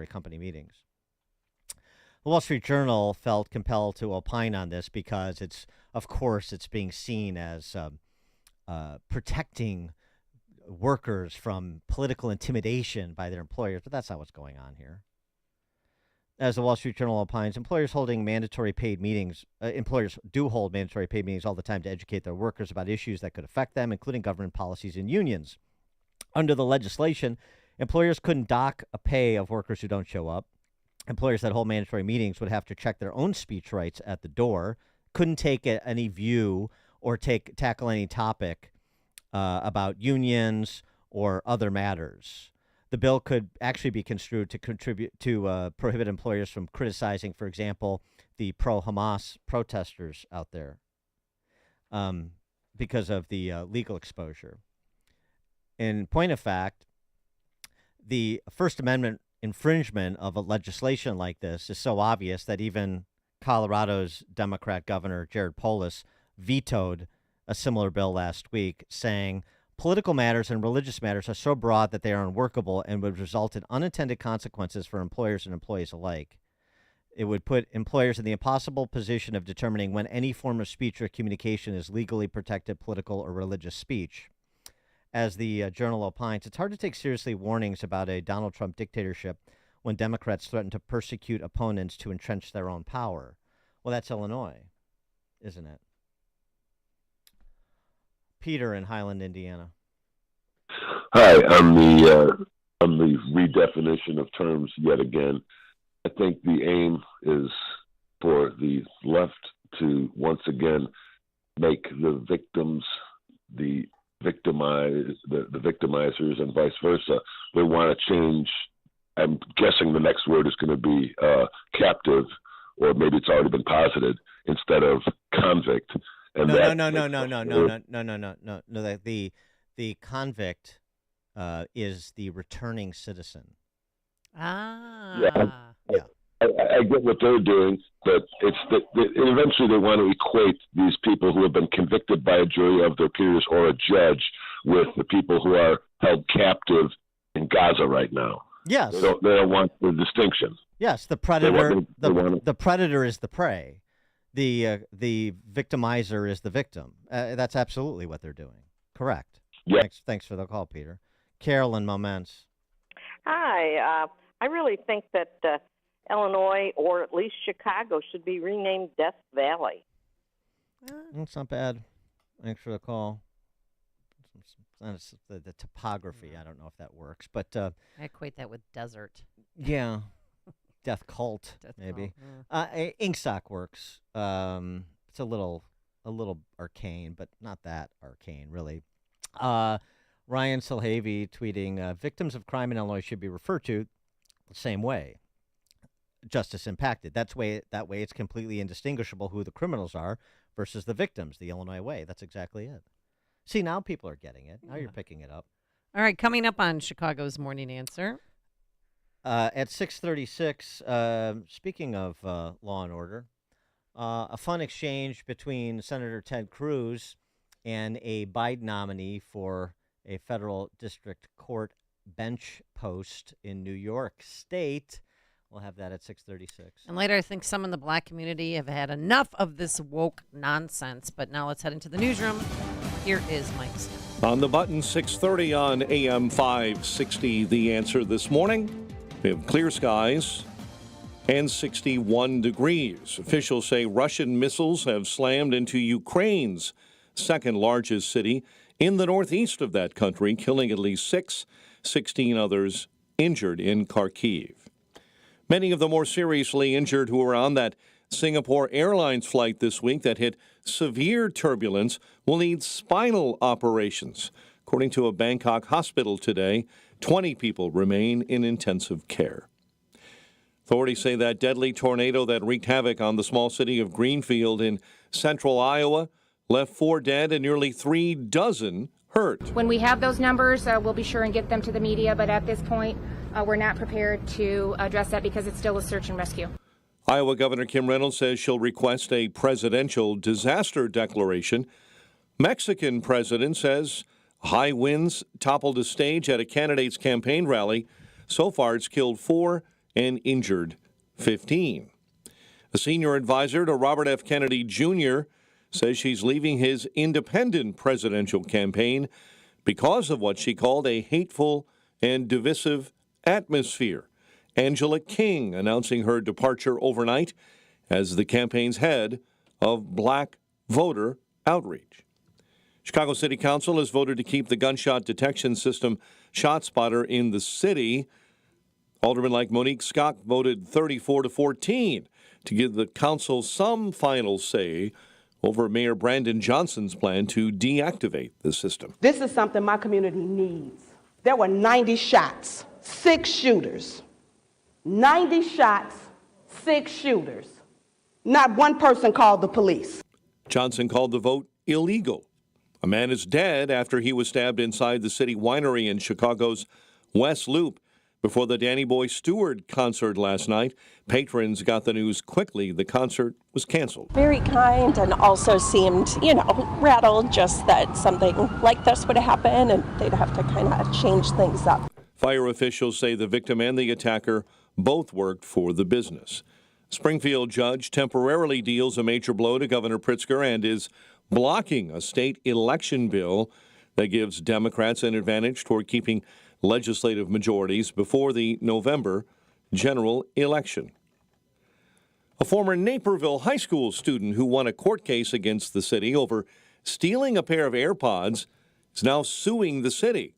company meetings. The Wall Street Journal felt compelled to opine on this because it's being seen as protecting workers from political intimidation by their employers, but that's not what's going on here. As the Wall Street Journal opines, employers do hold mandatory paid meetings all the time to educate their workers about issues that could affect them, including government policies and unions. Under the legislation, employers couldn't dock a pay of workers who don't show up. Employers that hold mandatory meetings would have to check their own speech rights at the door, couldn't take any view or tackle any topic about unions or other matters. The bill could actually be construed to prohibit employers from criticizing, for example, the pro-Hamas protesters out there because of the legal exposure. In point of fact, the First Amendment infringement of a legislation like this is so obvious that even Colorado's Democrat Governor Jared Polis vetoed a similar bill last week, saying political matters and religious matters are so broad that they are unworkable and would result in unintended consequences for employers and employees alike. It would put employers in the impossible position of determining when any form of speech or communication is legally protected political or religious speech. As the Journal opines, it's hard to take seriously warnings about a Donald Trump dictatorship when Democrats threaten to persecute opponents to entrench their own power. Well, that's Illinois, isn't it? Peter in Highland, Indiana. Hi, on the redefinition of terms yet again. I think the aim is for the left to once again make the victims the victimizers and vice versa. They want to change. I'm guessing the next word is going to be captive, or maybe it's already been posited, instead of convict. And No. The convict is the returning citizen. Ah. Yeah. I get what they're doing, but it's eventually they want to equate these people who have been convicted by a jury of their peers or a judge with the people who are held captive in Gaza right now. Yes. They don't want the distinction. Yes, the predator. They want The predator is the prey. The victimizer is the victim. That's absolutely what they're doing. Correct. Yeah. Thanks for the call, Peter. Carolyn Moments. Hi. I really think that Illinois, or at least Chicago, should be renamed Death Valley. That's not bad. Thanks for the call. The topography, I don't know if that works, but I equate that with desert. Yeah. Death cult, maybe. Ingsoc works. It's a little arcane, but not that arcane, really. Ryan Silhavy tweeting, victims of crime in Illinois should be referred to the same way. Justice impacted. That way it's completely indistinguishable who the criminals are versus the victims, the Illinois way. That's exactly it. See, now people are getting it. Now you're picking it up. All right, coming up on Chicago's Morning Answer. At 6:36, speaking of law and order, a fun exchange between Senator Ted Cruz and a Biden nominee for a federal district court bench post in New York State. We'll have that at 6:36. And later, I think some in the black community have had enough of this woke nonsense. But now let's head into the newsroom. Here is Mike Smith. On the button, 6:30 on AM 560, The Answer this morning. We have clear skies and 61 degrees. Officials say Russian missiles have slammed into Ukraine's second largest city in the northeast of that country, killing at least 16 others injured in Kharkiv. Many of the more seriously injured who were on that Singapore Airlines flight this week that hit severe turbulence will need spinal operations. According to a Bangkok hospital today, 20 people remain in intensive care. Authorities say that deadly tornado that wreaked havoc on the small city of Greenfield in central Iowa left 4 dead and nearly 3 dozen hurt. When we have those numbers, we'll be sure and get them to the media, but at this point, we're not prepared to address that because it's still a search and rescue. Iowa Governor Kim Reynolds says she'll request a presidential disaster declaration. Mexican president says high winds toppled a stage at a candidate's campaign rally. So far, it's killed 4 and injured 15. A senior advisor to Robert F. Kennedy Jr. says she's leaving his independent presidential campaign because of what she called a hateful and divisive atmosphere. Angela King announcing her departure overnight as the campaign's head of black voter outreach. Chicago City Council has voted to keep the gunshot detection system ShotSpotter in the city. Alderman-like Monique Scott voted 34-14 to give the council some final say over Mayor Brandon Johnson's plan to deactivate the system. This is something my community needs. There were 90 shots, 6 shooters. 90 shots, 6 shooters. Not one person called the police. Johnson called the vote illegal. A man is dead after he was stabbed inside the city winery in Chicago's West Loop before the Danny Boy Stewart concert last night. Patrons got the news quickly. The concert was canceled. Very kind and also seemed, rattled just that something like this would happen and they'd have to kind of change things up. Fire officials say the victim and the attacker both worked for the business. Springfield judge temporarily deals a major blow to Governor Pritzker and is blocking a state election bill that gives Democrats an advantage toward keeping legislative majorities before the November general election. A former Naperville high school student who won a court case against the city over stealing a pair of AirPods is now suing the city.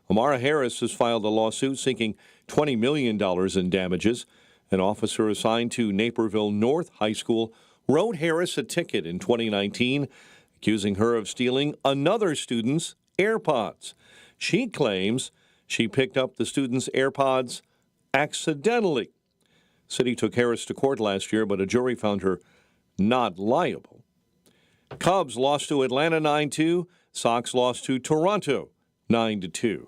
Amara Harris has filed a lawsuit seeking $20 million in damages. An officer assigned to Naperville North High School wrote Harris a ticket in 2019, accusing her of stealing another student's AirPods. She claims she picked up the student's AirPods accidentally. City took Harris to court last year, but a jury found her not liable. Cubs lost to Atlanta 9-2. Sox lost to Toronto 9-2.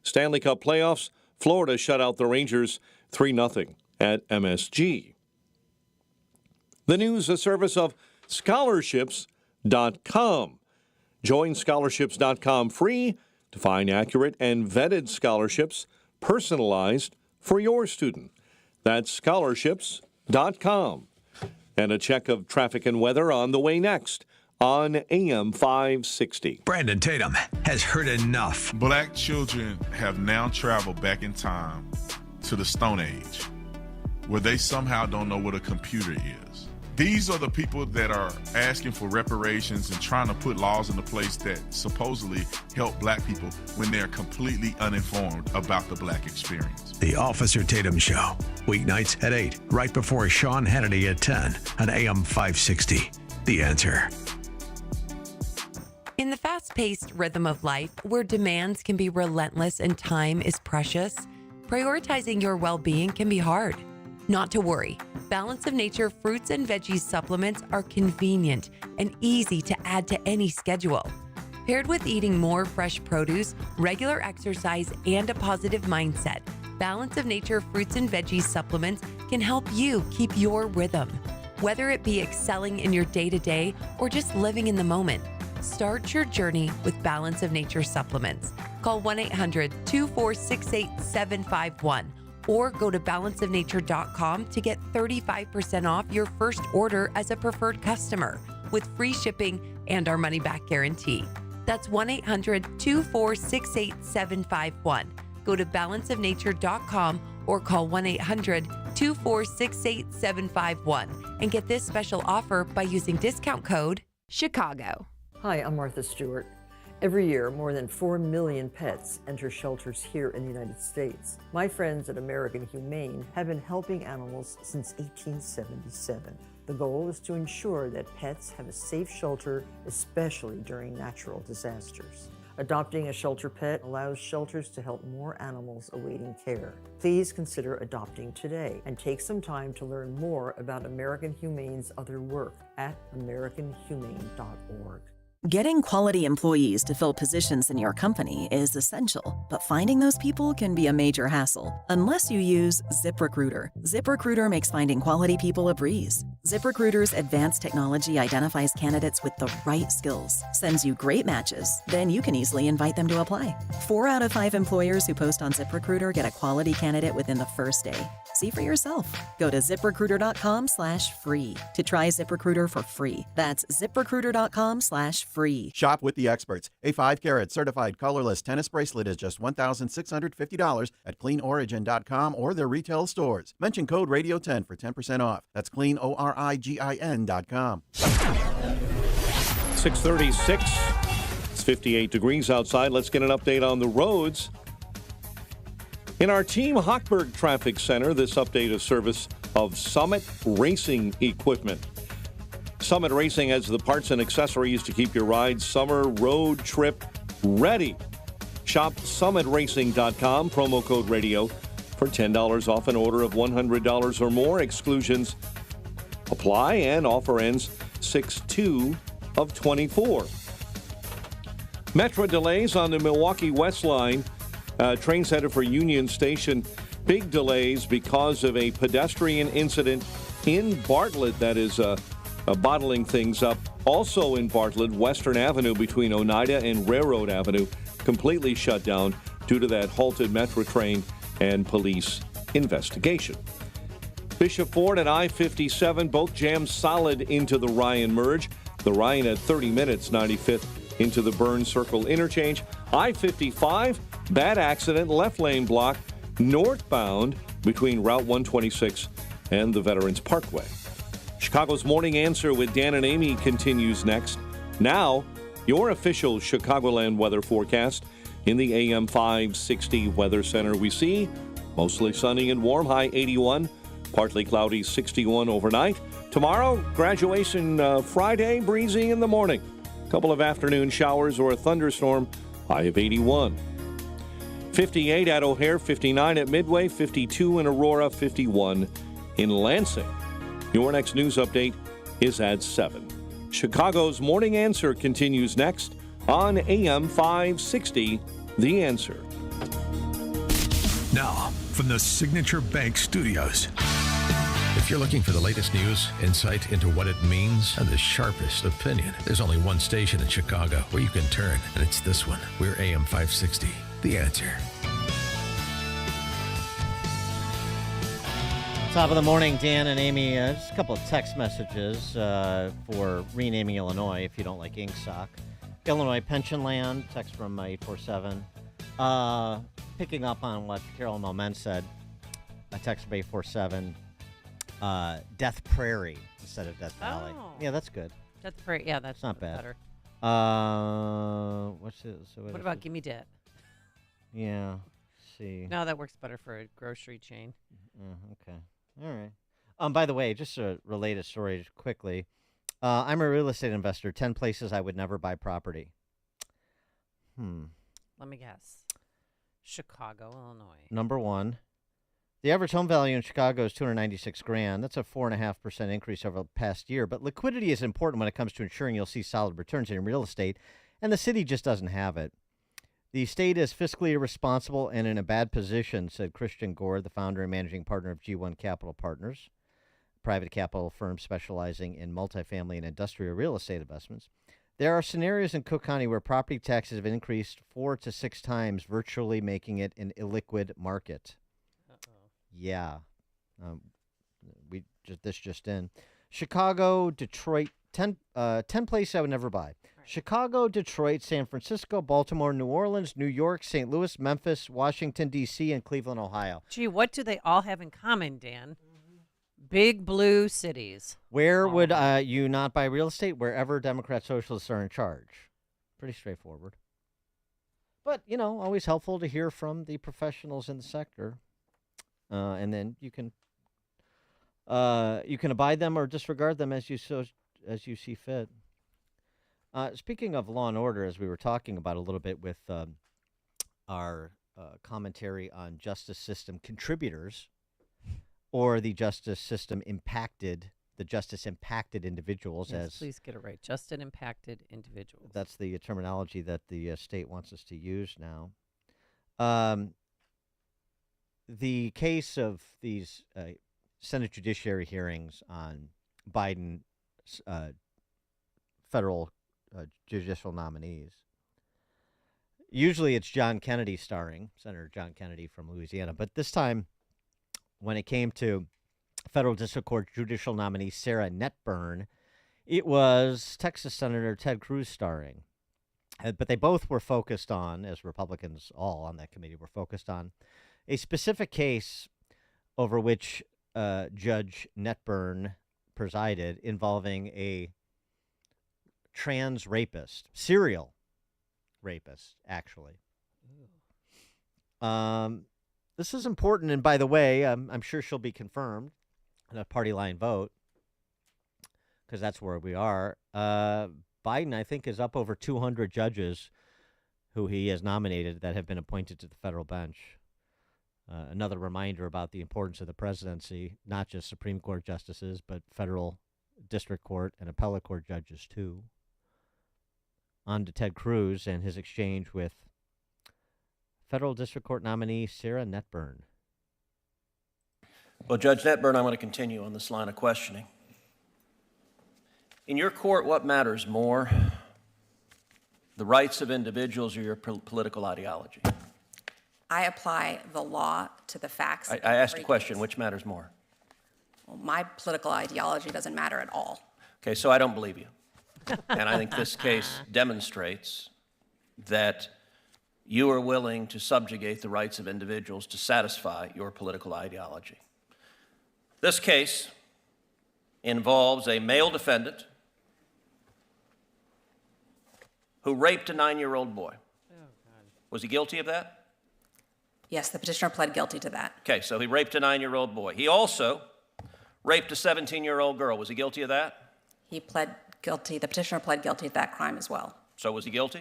Stanley Cup playoffs, Florida shut out the Rangers 3-0 at MSG. The news, a service of scholarships.com. Join scholarships.com free to find accurate and vetted scholarships personalized for your student. That's scholarships.com. And a check of traffic and weather on the way next on AM 560. Brandon Tatum has heard enough. Black children have now traveled back in time to the Stone Age, where they somehow don't know what a computer is. These are the people that are asking for reparations and trying to put laws into place that supposedly help black people when they're completely uninformed about the black experience. The Officer Tatum Show, weeknights at 8, right before Sean Hannity at 10 on AM 560. The Answer. In the fast fast-paced rhythm of life where demands can be relentless and time is precious, prioritizing your well-being can be hard. Not to worry, Balance of Nature fruits and veggies supplements are convenient and easy to add to any schedule. Paired with eating more fresh produce, regular exercise, and a positive mindset, Balance of Nature fruits and veggies supplements can help you keep your rhythm. Whether it be excelling in your day-to-day or just living in the moment, start your journey with Balance of Nature supplements. Call 1-800-246-8751 or go to balanceofnature.com to get 35% off your first order as a preferred customer with free shipping and our money-back guarantee. That's 1-800-246-8751. Go to balanceofnature.com or call 1-800-246-8751 and get this special offer by using discount code Chicago. Hi, I'm Martha Stewart. Every year, more than 4 million pets enter shelters here in the United States. My friends at American Humane have been helping animals since 1877. The goal is to ensure that pets have a safe shelter, especially during natural disasters. Adopting a shelter pet allows shelters to help more animals awaiting care. Please consider adopting today and take some time to learn more about American Humane's other work at americanhumane.org. Getting quality employees to fill positions in your company is essential, but finding those people can be a major hassle unless you use ZipRecruiter. ZipRecruiter makes finding quality people a breeze. ZipRecruiter's advanced technology identifies candidates with the right skills, sends you great matches, then you can easily invite them to apply. 4 out of 5 employers who post on ZipRecruiter get a quality candidate within the first day. See for yourself. Go to ZipRecruiter.com/free to try ZipRecruiter for free. That's ZipRecruiter.com/free. Shop with the experts. A 5-carat certified colorless tennis bracelet is just $1,650 at cleanorigin.com or their retail stores. Mention code radio10 for 10% off. That's cleanorigin.com. 6:36. It's 58 degrees outside. Let's get an update on the roads. In our Team Hochberg Traffic Center, this update is service of Summit Racing Equipment. Summit Racing has the parts and accessories to keep your ride summer road trip ready. Shop summitracing.com, promo code radio for $10 off an order of $100 or more. Exclusions apply and offer ends 6/2 of 24. Metro delays on the Milwaukee West Line. Trains headed for Union Station. Big delays because of a pedestrian incident in Bartlett that is bottling things up. Also in Bartlett, Western Avenue between Oneida and Railroad Avenue completely shut down due to that halted Metro train and police investigation. Bishop Ford and I-57 both jammed solid into the Ryan merge. The Ryan at 30 minutes, 95th into the Burn Circle interchange. I-55, bad accident, left lane block, northbound between Route 126 and the Veterans Parkway. Chicago's Morning Answer with Dan and Amy continues next. Now, your official Chicagoland weather forecast. In the AM 560 Weather Center, we see mostly sunny and warm, high 81, partly cloudy 61 overnight. Tomorrow, graduation Friday, breezy in the morning. Couple of afternoon showers or a thunderstorm, high of 81. 58 at O'Hare, 59 at Midway, 52 in Aurora, 51 in Lansing. Your next news update is at 7. Chicago's Morning Answer continues next on AM 560, The Answer. Now, from the Signature Bank Studios. If you're looking for the latest news, insight into what it means, and the sharpest opinion, there's only one station in Chicago where you can turn, and it's this one. We're AM 560, The Answer. Top of the morning, Dan and Amy. Just a couple of text messages for renaming Illinois if you don't like Ingsoc. Illinois Pension Land, text from 847. Picking up on what Carol Moment said, a text from 847. Death Prairie instead of Death Valley. Oh. Yeah, that's good. Death Prairie, yeah, that's not bad. better. What's it? So what about Gimme Debt? Yeah, see. No, that works better for a grocery chain. Okay. All right. By the way, just a related story quickly. I'm a real estate investor. 10 places I would never buy property. Let me guess. Chicago, Illinois. Number one. The average home value in Chicago is $296,000. That's a 4.5% increase over the past year. But liquidity is important when it comes to ensuring you'll see solid returns in real estate, and the city just doesn't have it. The state is fiscally irresponsible and in a bad position, said Christian Gore, the founder and managing partner of G1 Capital Partners, a private capital firm specializing in multifamily and industrial real estate investments. There are scenarios in Cook County where property taxes have increased 4 to 6 times, virtually making it an illiquid market. Yeah. This just in. Chicago, Detroit, 10 places I would never buy. Right. Chicago, Detroit, San Francisco, Baltimore, New Orleans, New York, St. Louis, Memphis, Washington, D.C., and Cleveland, Ohio. Gee, what do they all have in common, Dan? Big blue cities. Where would you not buy real estate? Wherever Democrat socialists are in charge. Pretty straightforward. But, always helpful to hear from the professionals in the sector. And then you can abide them or disregard them as you see fit. Speaking of law and order, as we were talking about a little bit with our commentary on justice system contributors, or the justice impacted individuals. Yes, please get it right. Justice impacted individuals. That's the terminology that the state wants us to use now. The case of these Senate Judiciary hearings on Biden's federal judicial nominees. Usually it's John Kennedy starring, Senator John Kennedy from Louisiana. But this time, when it came to federal district court judicial nominee Sarah Netburn, it was Texas Senator Ted Cruz starring. But they both were focused on, as Republicans all on that committee were focused on, a specific case over which Judge Netburn presided involving a trans rapist, serial rapist, actually. This is important, and by the way, I'm sure she'll be confirmed in a party line vote, because that's where we are. Biden, I think, is up over 200 judges who he has nominated that have been appointed to the federal bench. Another reminder about the importance of the presidency, not just Supreme Court justices, but federal district court and appellate court judges, too. On to Ted Cruz and his exchange with federal district court nominee Sarah Netburn. Well, Judge Netburn, I want to continue on this line of questioning. In your court, what matters more, the rights of individuals or your political ideology? I apply the law to the facts. I asked a question, which matters more? Well, my political ideology doesn't matter at all. Okay, so I don't believe you. And I think this case demonstrates that you are willing to subjugate the rights of individuals to satisfy your political ideology. This case involves a male defendant who raped a 9-year-old boy. Was he guilty of that? Yes, the petitioner pled guilty to that. Okay, so he raped a 9-year-old boy. He also raped a 17-year-old girl. Was he guilty of that? He pled guilty. The petitioner pled guilty to that crime as well. So was he guilty?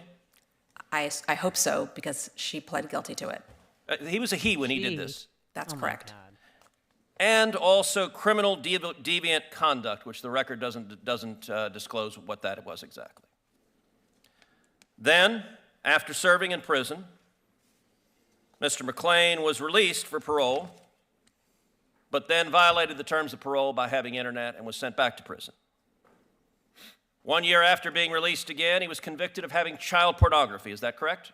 I hope so, because she pled guilty to it. He was a he when he did this. That's correct. And also criminal deviant conduct, which the record doesn't disclose what that was exactly. Then, after serving in prison, Mr. McClain was released for parole, but then violated the terms of parole by having internet and was sent back to prison. 1 year after being released again, he was convicted of having child pornography. Is that correct?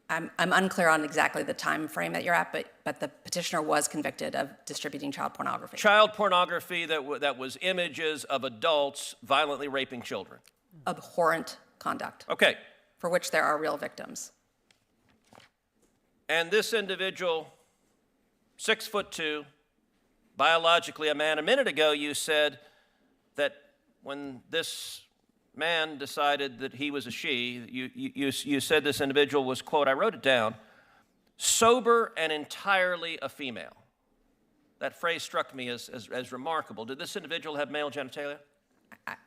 I'm unclear on exactly the time frame that you're at, but the petitioner was convicted of distributing child pornography. Child pornography that was images of adults violently raping children. Abhorrent conduct. Okay. For which there are real victims. And this individual, 6'2", biologically a man. A minute ago you said that when this man decided that he was a she, you said this individual was, quote, I wrote it down, sober and entirely a female. That phrase struck me as remarkable. Did this individual have male genitalia?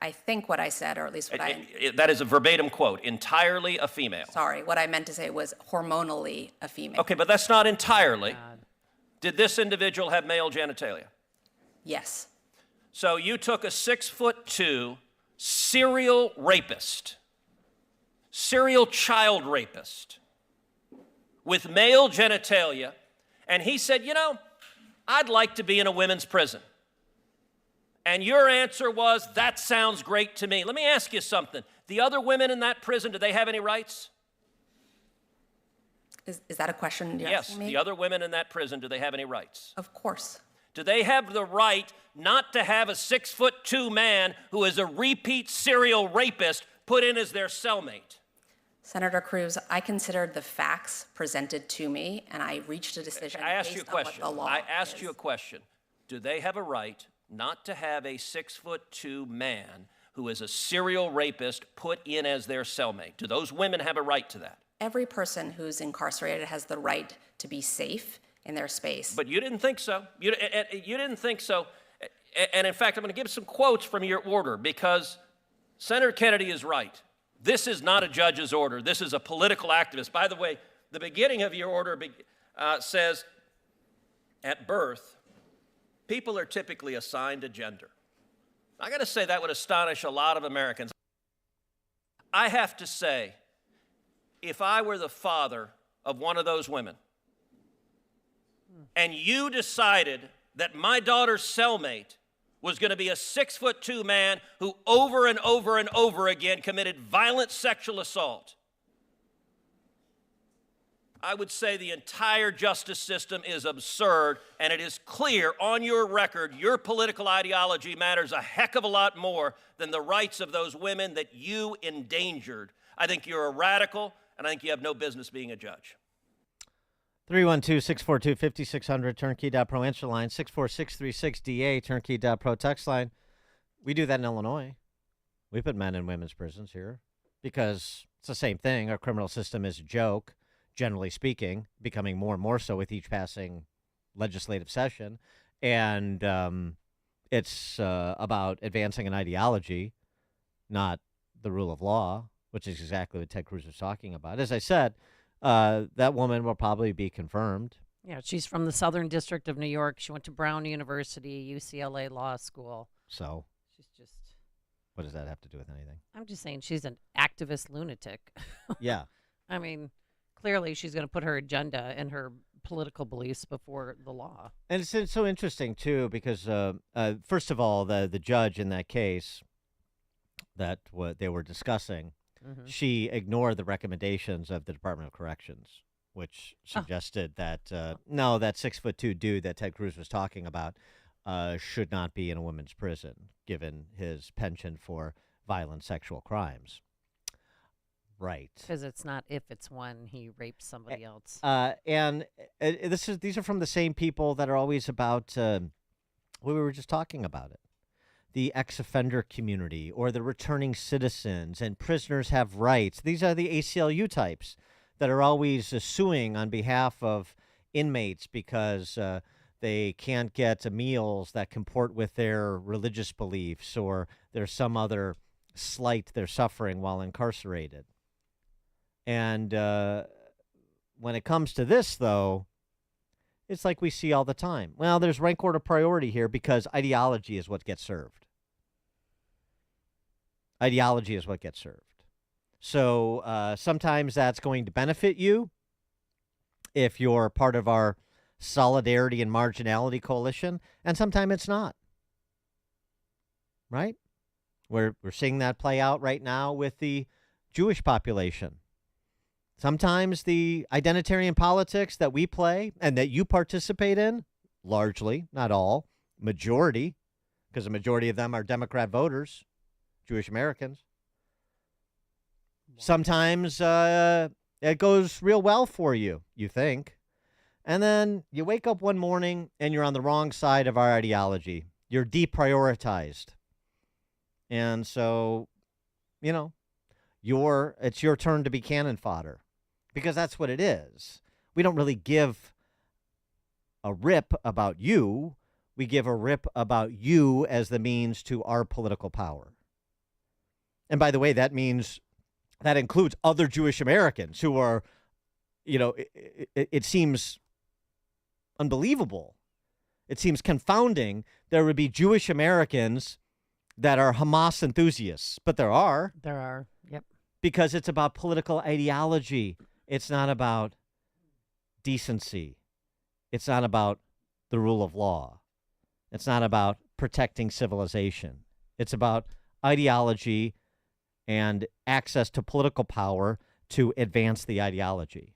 I think what I said, or at least what That is a verbatim quote, entirely a female. Sorry, what I meant to say was hormonally a female. Okay, but that's not entirely. Did this individual have male genitalia? Yes. So you took a 6'2" serial rapist, serial child rapist with male genitalia, and he said, you know, I'd like to be in a women's prison. And your answer was, that sounds great to me. Let me ask you something. The other women in that prison, do they have any rights? Is that a question you're Yes, asking me? the other women in that prison, do they have any rights? Of course. Do they have the right not to have a 6'2" man who is a repeat serial rapist put in as their cellmate? Senator Cruz, I considered the facts presented to me, and I reached a decision I asked you a based on what question. the law I asked is. you a question. Do they have a right not to have a 6'2" man who is a serial rapist put in as their cellmate? Do those women have a right to that? Every person who's incarcerated has the right to be safe in their space. But you didn't think so. You didn't think so. And in fact, I'm going to give some quotes from your order because Senator Kennedy is right. This is not a judge's order. This is a political activist. By the way, the beginning of your order says, at birth, people are typically assigned a gender. I got to say that would astonish a lot of Americans. I have to say, if I were the father of one of those women, and you decided that my daughter's cellmate was going to be a 6'2" man who over and over and over again committed violent sexual assault, I would say the entire justice system is absurd, and it is clear on your record your political ideology matters a heck of a lot more than the rights of those women that you endangered. I think you're a radical, and I think you have no business being a judge. 312-642-5600, turnkey.pro answer line, 64636DA, turnkey.pro text line. We do that in Illinois. We put men in women's prisons here because it's the same thing. Our criminal system is a joke, generally speaking, becoming more and more so with each passing legislative session. And it's about advancing an ideology, not the rule of law, which is exactly what Ted Cruz was talking about. As I said, that woman will probably be confirmed. Yeah, she's from the Southern District of New York. She went to Brown University, UCLA Law School. So, she's just... what does that have to do with anything? I'm just saying she's an activist lunatic. Yeah. I mean, clearly she's going to put her agenda and her political beliefs before the law. And it's so interesting, too, because, first of all, the judge in that case that what they were discussing, she ignored the recommendations of the Department of Corrections, which suggested that, no, that 6'2" dude that Ted Cruz was talking about should not be in a women's prison, given his penchant for violent sexual crimes. Right. Because it's not if it's when he rapes somebody else. And these are from the same people that are always about, we were just talking about it. The ex-offender community or the returning citizens and prisoners have rights. These are the ACLU types that are always suing on behalf of inmates because they can't get meals that comport with their religious beliefs or there's some other slight they're suffering while incarcerated. And when it comes to this, though, it's like we see all the time. Well, there's rank order priority here because ideology is what gets served. Ideology is what gets served. So sometimes that's going to benefit you if you're part of our solidarity and marginality coalition, and sometimes it's not. Right? We're seeing that play out right now with the Jewish population. Sometimes the identitarian politics that we play and that you participate in, largely, not all, majority, because the majority of them are Democrat voters, Jewish Americans. Sometimes it goes real well for you, you think. And then you wake up one morning and you're on the wrong side of our ideology. You're deprioritized. And so, you know, it's your turn to be cannon fodder. Because that's what it is. We don't really give a rip about you. We give a rip about you as the means to our political power. And by the way, that includes other Jewish Americans who are, it seems unbelievable. It seems confounding. There would be Jewish Americans that are Hamas enthusiasts, but there are. There are, yep. Because it's about political ideology. It's not about decency. It's not about the rule of law. It's not about protecting civilization. It's about ideology and access to political power to advance the ideology.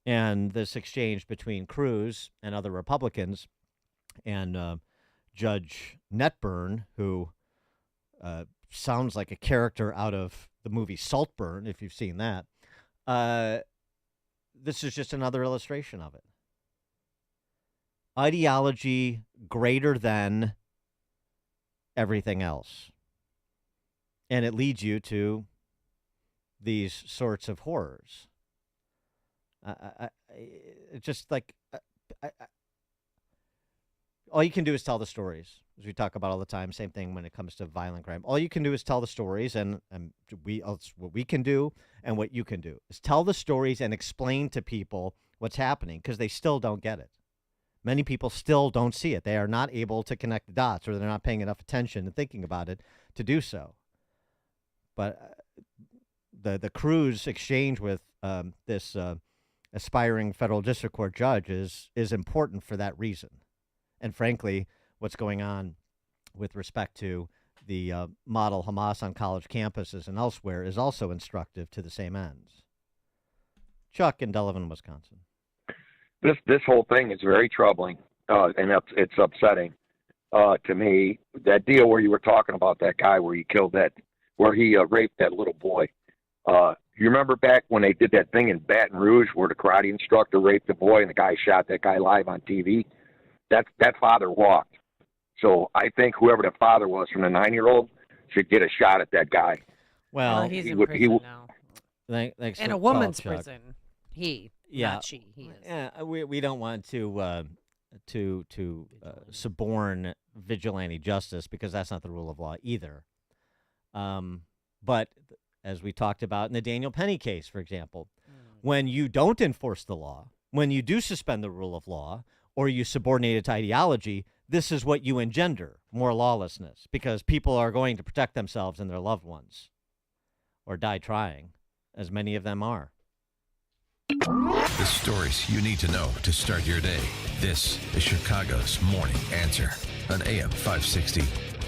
And this exchange between Cruz and other Republicans and Judge Netburn, who sounds like a character out of the movie Saltburn, if you've seen that, this is just another illustration of it. Ideology greater than everything else. And it leads you to these sorts of horrors. All you can do is tell the stories, as we talk about all the time. Same thing when it comes to violent crime. All you can do is tell the stories, and what we can do and what you can do is tell the stories and explain to people what's happening, because they still don't get it. Many people still don't see it. They are not able to connect the dots, or they're not paying enough attention and thinking about it to do so. But the Cruz exchange with this aspiring federal district court judge is important for that reason. And frankly, what's going on with respect to the model Hamas on college campuses and elsewhere is also instructive to the same ends. Chuck in Delavan, Wisconsin. This whole thing is very troubling, and it's upsetting to me. That deal where you were talking about that guy where he raped that little boy. You remember back when they did that thing in Baton Rouge where the karate instructor raped the boy and the guy shot that guy live on TV? That father walked. So I think whoever the father was from the 9-year-old should get a shot at that guy. Well, he's in prison now. Thanks in for a woman's call, Chuck. prison. He, Yeah. not she. He is. Yeah, we don't want to suborn vigilante justice, because that's not the rule of law either. But as we talked about in the Daniel Penny case, for example, when you don't enforce the law, when you do suspend the rule of law, or you subordinate it to ideology, this is what you engender: more lawlessness, because people are going to protect themselves and their loved ones, or die trying, as many of them are. The stories you need to know to start your day. This is Chicago's Morning Answer on AM 560.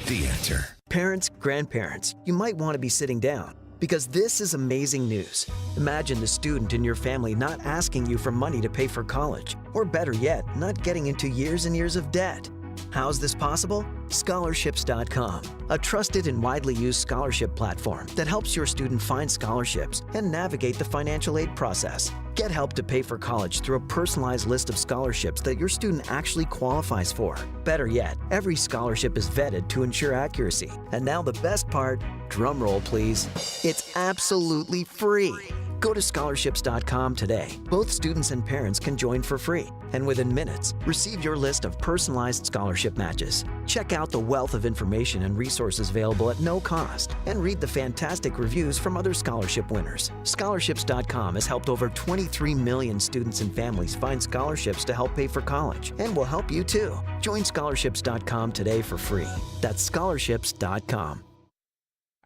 The Answer. Parents, grandparents, you might want to be sitting down, because this is amazing news. Imagine the student in your family not asking you for money to pay for college, or better yet, not getting into years and years of debt. How's this possible? Scholarships.com, a trusted and widely used scholarship platform that helps your student find scholarships and navigate the financial aid process. Get help to pay for college through a personalized list of scholarships that your student actually qualifies for. Better yet, every scholarship is vetted to ensure accuracy. And now the best part, drum roll please, it's absolutely free. Go to scholarships.com today. Both students and parents can join for free. And within minutes, receive your list of personalized scholarship matches. Check out the wealth of information and resources available at no cost. And read the fantastic reviews from other scholarship winners. Scholarships.com has helped over 23 million students and families find scholarships to help pay for college. And will help you too. Join scholarships.com today for free. That's scholarships.com.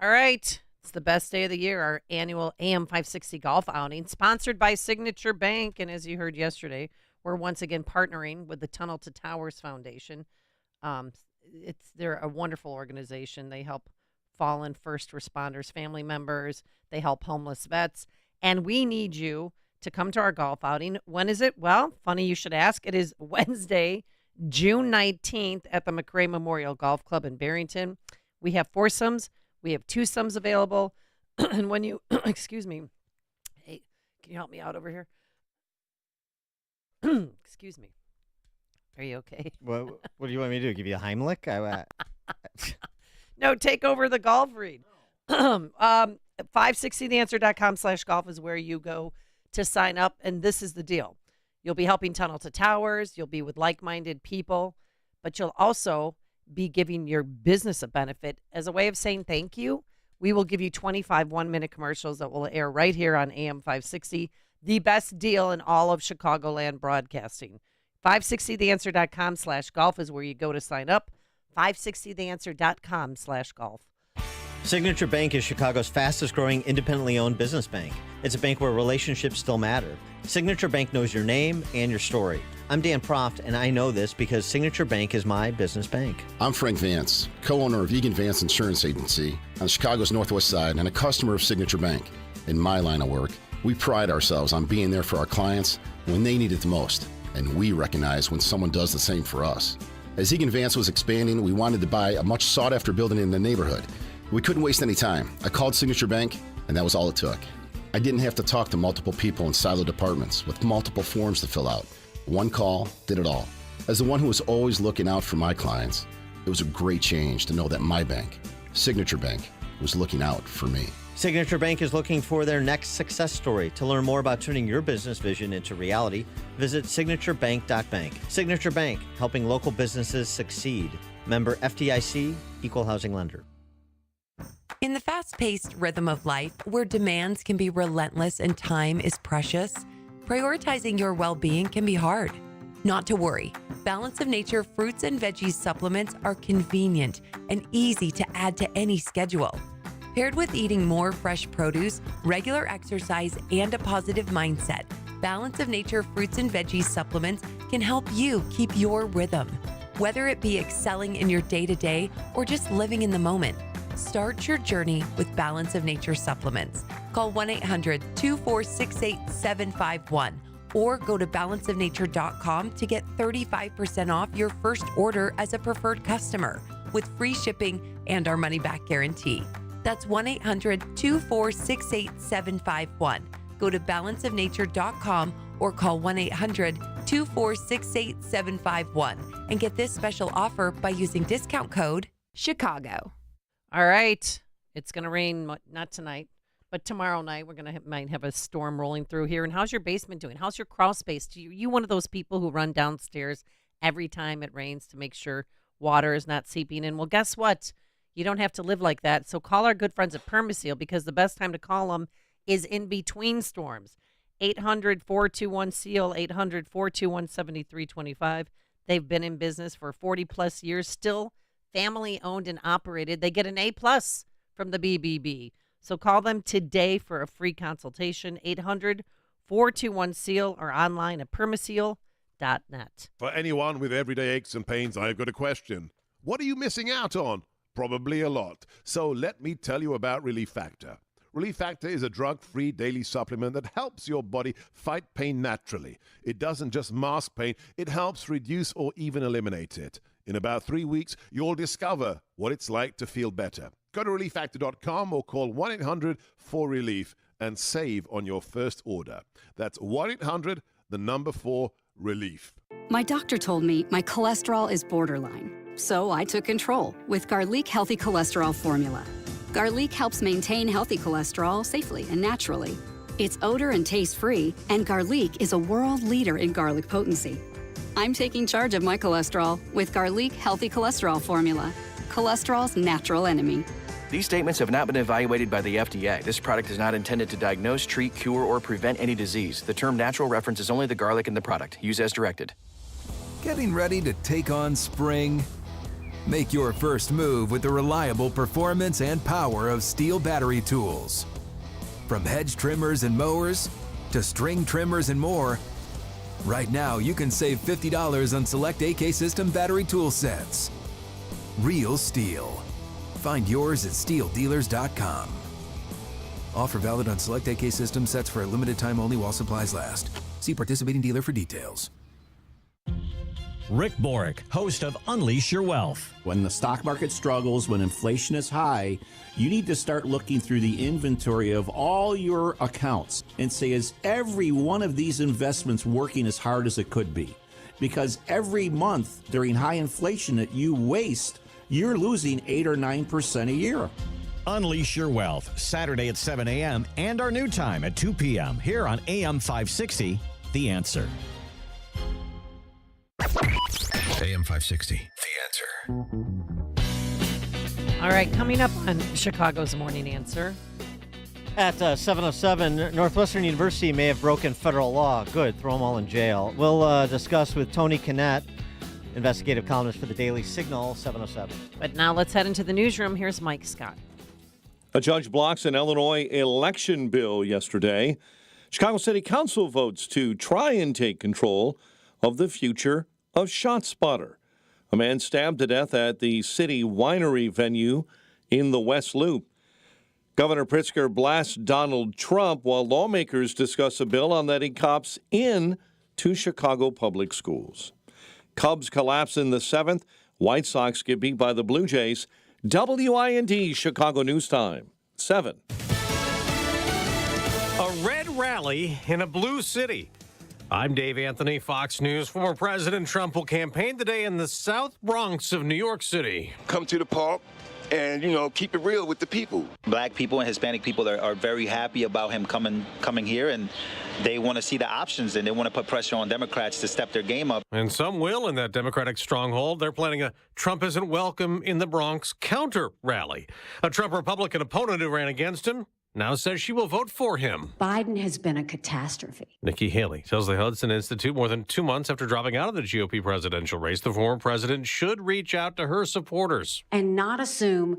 All right. It's the best day of the year, our annual AM 560 golf outing, sponsored by Signature Bank. And as you heard yesterday, we're once again partnering with the Tunnel to Towers Foundation. They're a wonderful organization. They help fallen first responders, family members. They help homeless vets. And we need you to come to our golf outing. When is it? Well, funny you should ask. It is Wednesday, June 19th at the McRae Memorial Golf Club in Barrington. We have foursomes. We have twosomes available. And when you, excuse me, hey, can you help me out over here? Excuse me. Are you okay? What do you want me to do? Give you a Heimlich? No, take over the golf read. 560theanswer.com/golf is where you go to sign up. And this is the deal. You'll be helping Tunnel to Towers. You'll be with like-minded people. But you'll also be giving your business a benefit as a way of saying thank you. we will give you 25 one-minute commercials that will air right here on AM 560. The best deal in all of Chicagoland broadcasting. 560theanswer.com/golf is where you go to sign up. 560theanswer.com/golf. Signature Bank is Chicago's fastest growing independently owned business bank. It's a bank where relationships still matter. Signature Bank knows your name and your story. I'm Dan Proft, and I know this because Signature Bank is my business bank. I'm Frank Vance, co-owner of Egan Vance Insurance Agency on Chicago's Northwest Side and a customer of Signature Bank. In my line of work, we pride ourselves on being there for our clients when they need it the most, and we recognize when someone does the same for us. As Egan Vance was expanding, we wanted to buy a much sought-after building in the neighborhood. We couldn't waste any time. I called Signature Bank, and that was all it took. I didn't have to talk to multiple people in silo departments with multiple forms to fill out. One call did it all. As the one who was always looking out for my clients, it was a great change to know that my bank, Signature Bank, was looking out for me. Signature Bank is looking for their next success story. To learn more about turning your business vision into reality, visit signaturebank.bank. Signature Bank, helping local businesses succeed. Member FDIC, Equal Housing Lender. In the fast-paced rhythm of life, where demands can be relentless and time is precious, prioritizing your well-being can be hard. Not to worry. Balance of Nature fruits and veggies supplements are convenient and easy to add to any schedule. Paired with eating more fresh produce, regular exercise, and a positive mindset, Balance of Nature fruits and veggies supplements can help you keep your rhythm. Whether it be excelling in your day-to-day or just living in the moment, start your journey with Balance of Nature supplements. Call 1-800-246-8751 or go to balanceofnature.com to get 35% off your first order as a preferred customer with free shipping and our money-back guarantee. That's 1-800-246-8751. Go to balanceofnature.com or call 1-800-246-8751 and get this special offer by using discount code CHICAGO. All right. It's going to rain, not tonight, but tomorrow night we're going to might have a storm rolling through here. And how's your basement doing? How's your crawl space? Are you one of those people who run downstairs every time it rains to make sure water is not seeping in? Well, guess what? You don't have to live like that. So call our good friends at Permaseal, because the best time to call them is in between storms. 800-421-SEAL, 800-421-7325. They've been in business for 40-plus years, still family-owned and operated. They get an A+ from the BBB. So call them today for a free consultation, 800-421-SEAL, or online at permaseal.net. For anyone with everyday aches and pains, I've got a question. What are you missing out on? Probably a lot. So let me tell you about Relief Factor. Relief Factor is a drug-free daily supplement that helps your body fight pain naturally. It doesn't just mask pain, it helps reduce or even eliminate it. In about 3 weeks, you'll discover what it's like to feel better. Go to relieffactor.com or call 1-800-4RELIEF and save on your first order. That's 1-800-4RELIEF. My doctor told me my cholesterol is borderline, so I took control with Garlic Healthy Cholesterol Formula. Garlic helps maintain healthy cholesterol safely and naturally. It's odor and taste-free, and Garlic is a world leader in garlic potency. I'm taking charge of my cholesterol with Garlic Healthy Cholesterol Formula, cholesterol's natural enemy. These statements have not been evaluated by the FDA. This product is not intended to diagnose, treat, cure, or prevent any disease. The term natural references only the garlic in the product. Use as directed. Getting ready to take on spring? Make your first move with the reliable performance and power of Steel battery tools. From hedge trimmers and mowers to string trimmers and more, right now you can save $50 on select AK System battery tool sets. Real Steel. Find yours at steeldealers.com. Offer valid on select AK System sets for a limited time only while supplies last. See participating dealer for details. Rick Borick, host of Unleash Your Wealth. When the stock market struggles, when inflation is high, you need to start looking through the inventory of all your accounts and say, is every one of these investments working as hard as it could be? Because every month during high inflation that you waste, you're losing 8 or 9% a year. Unleash Your Wealth, Saturday at 7 a.m. and our new time at 2 p.m. here on AM 560, The Answer. AM 560, The Answer. All right, coming up on Chicago's Morning Answer. At 7:07, Northwestern University may have broken federal law. Good, throw them all in jail. We'll discuss with Tony Kinnett, investigative columnist for the Daily Signal, 7:07. But now let's head into the newsroom. Here's Mike Scott. A judge blocks an Illinois election bill yesterday. Chicago City Council votes to try and take control of the future of ShotSpotter. A man stabbed to death at the city winery venue in the West Loop. Governor Pritzker blasts Donald Trump while lawmakers discuss a bill on letting cops in to Chicago public schools. Cubs collapse in the seventh. White Sox get beat by the Blue Jays. WIND Chicago News Time, 7. A red rally in a blue city. I'm Dave Anthony, Fox News. Former President Trump will campaign today in the South Bronx of New York City. Come to the park and, keep it real with the people. Black people and Hispanic people are very happy about him coming here, and they want to see the options, and they want to put pressure on Democrats to step their game up. And some will in that Democratic stronghold. They're planning a Trump isn't welcome in the Bronx counter rally. A Trump Republican opponent who ran against him now says she will vote for him. Biden has been a catastrophe. Nikki Haley tells the Hudson Institute more than 2 months after dropping out of the GOP presidential race, the former president should reach out to her supporters. And not assume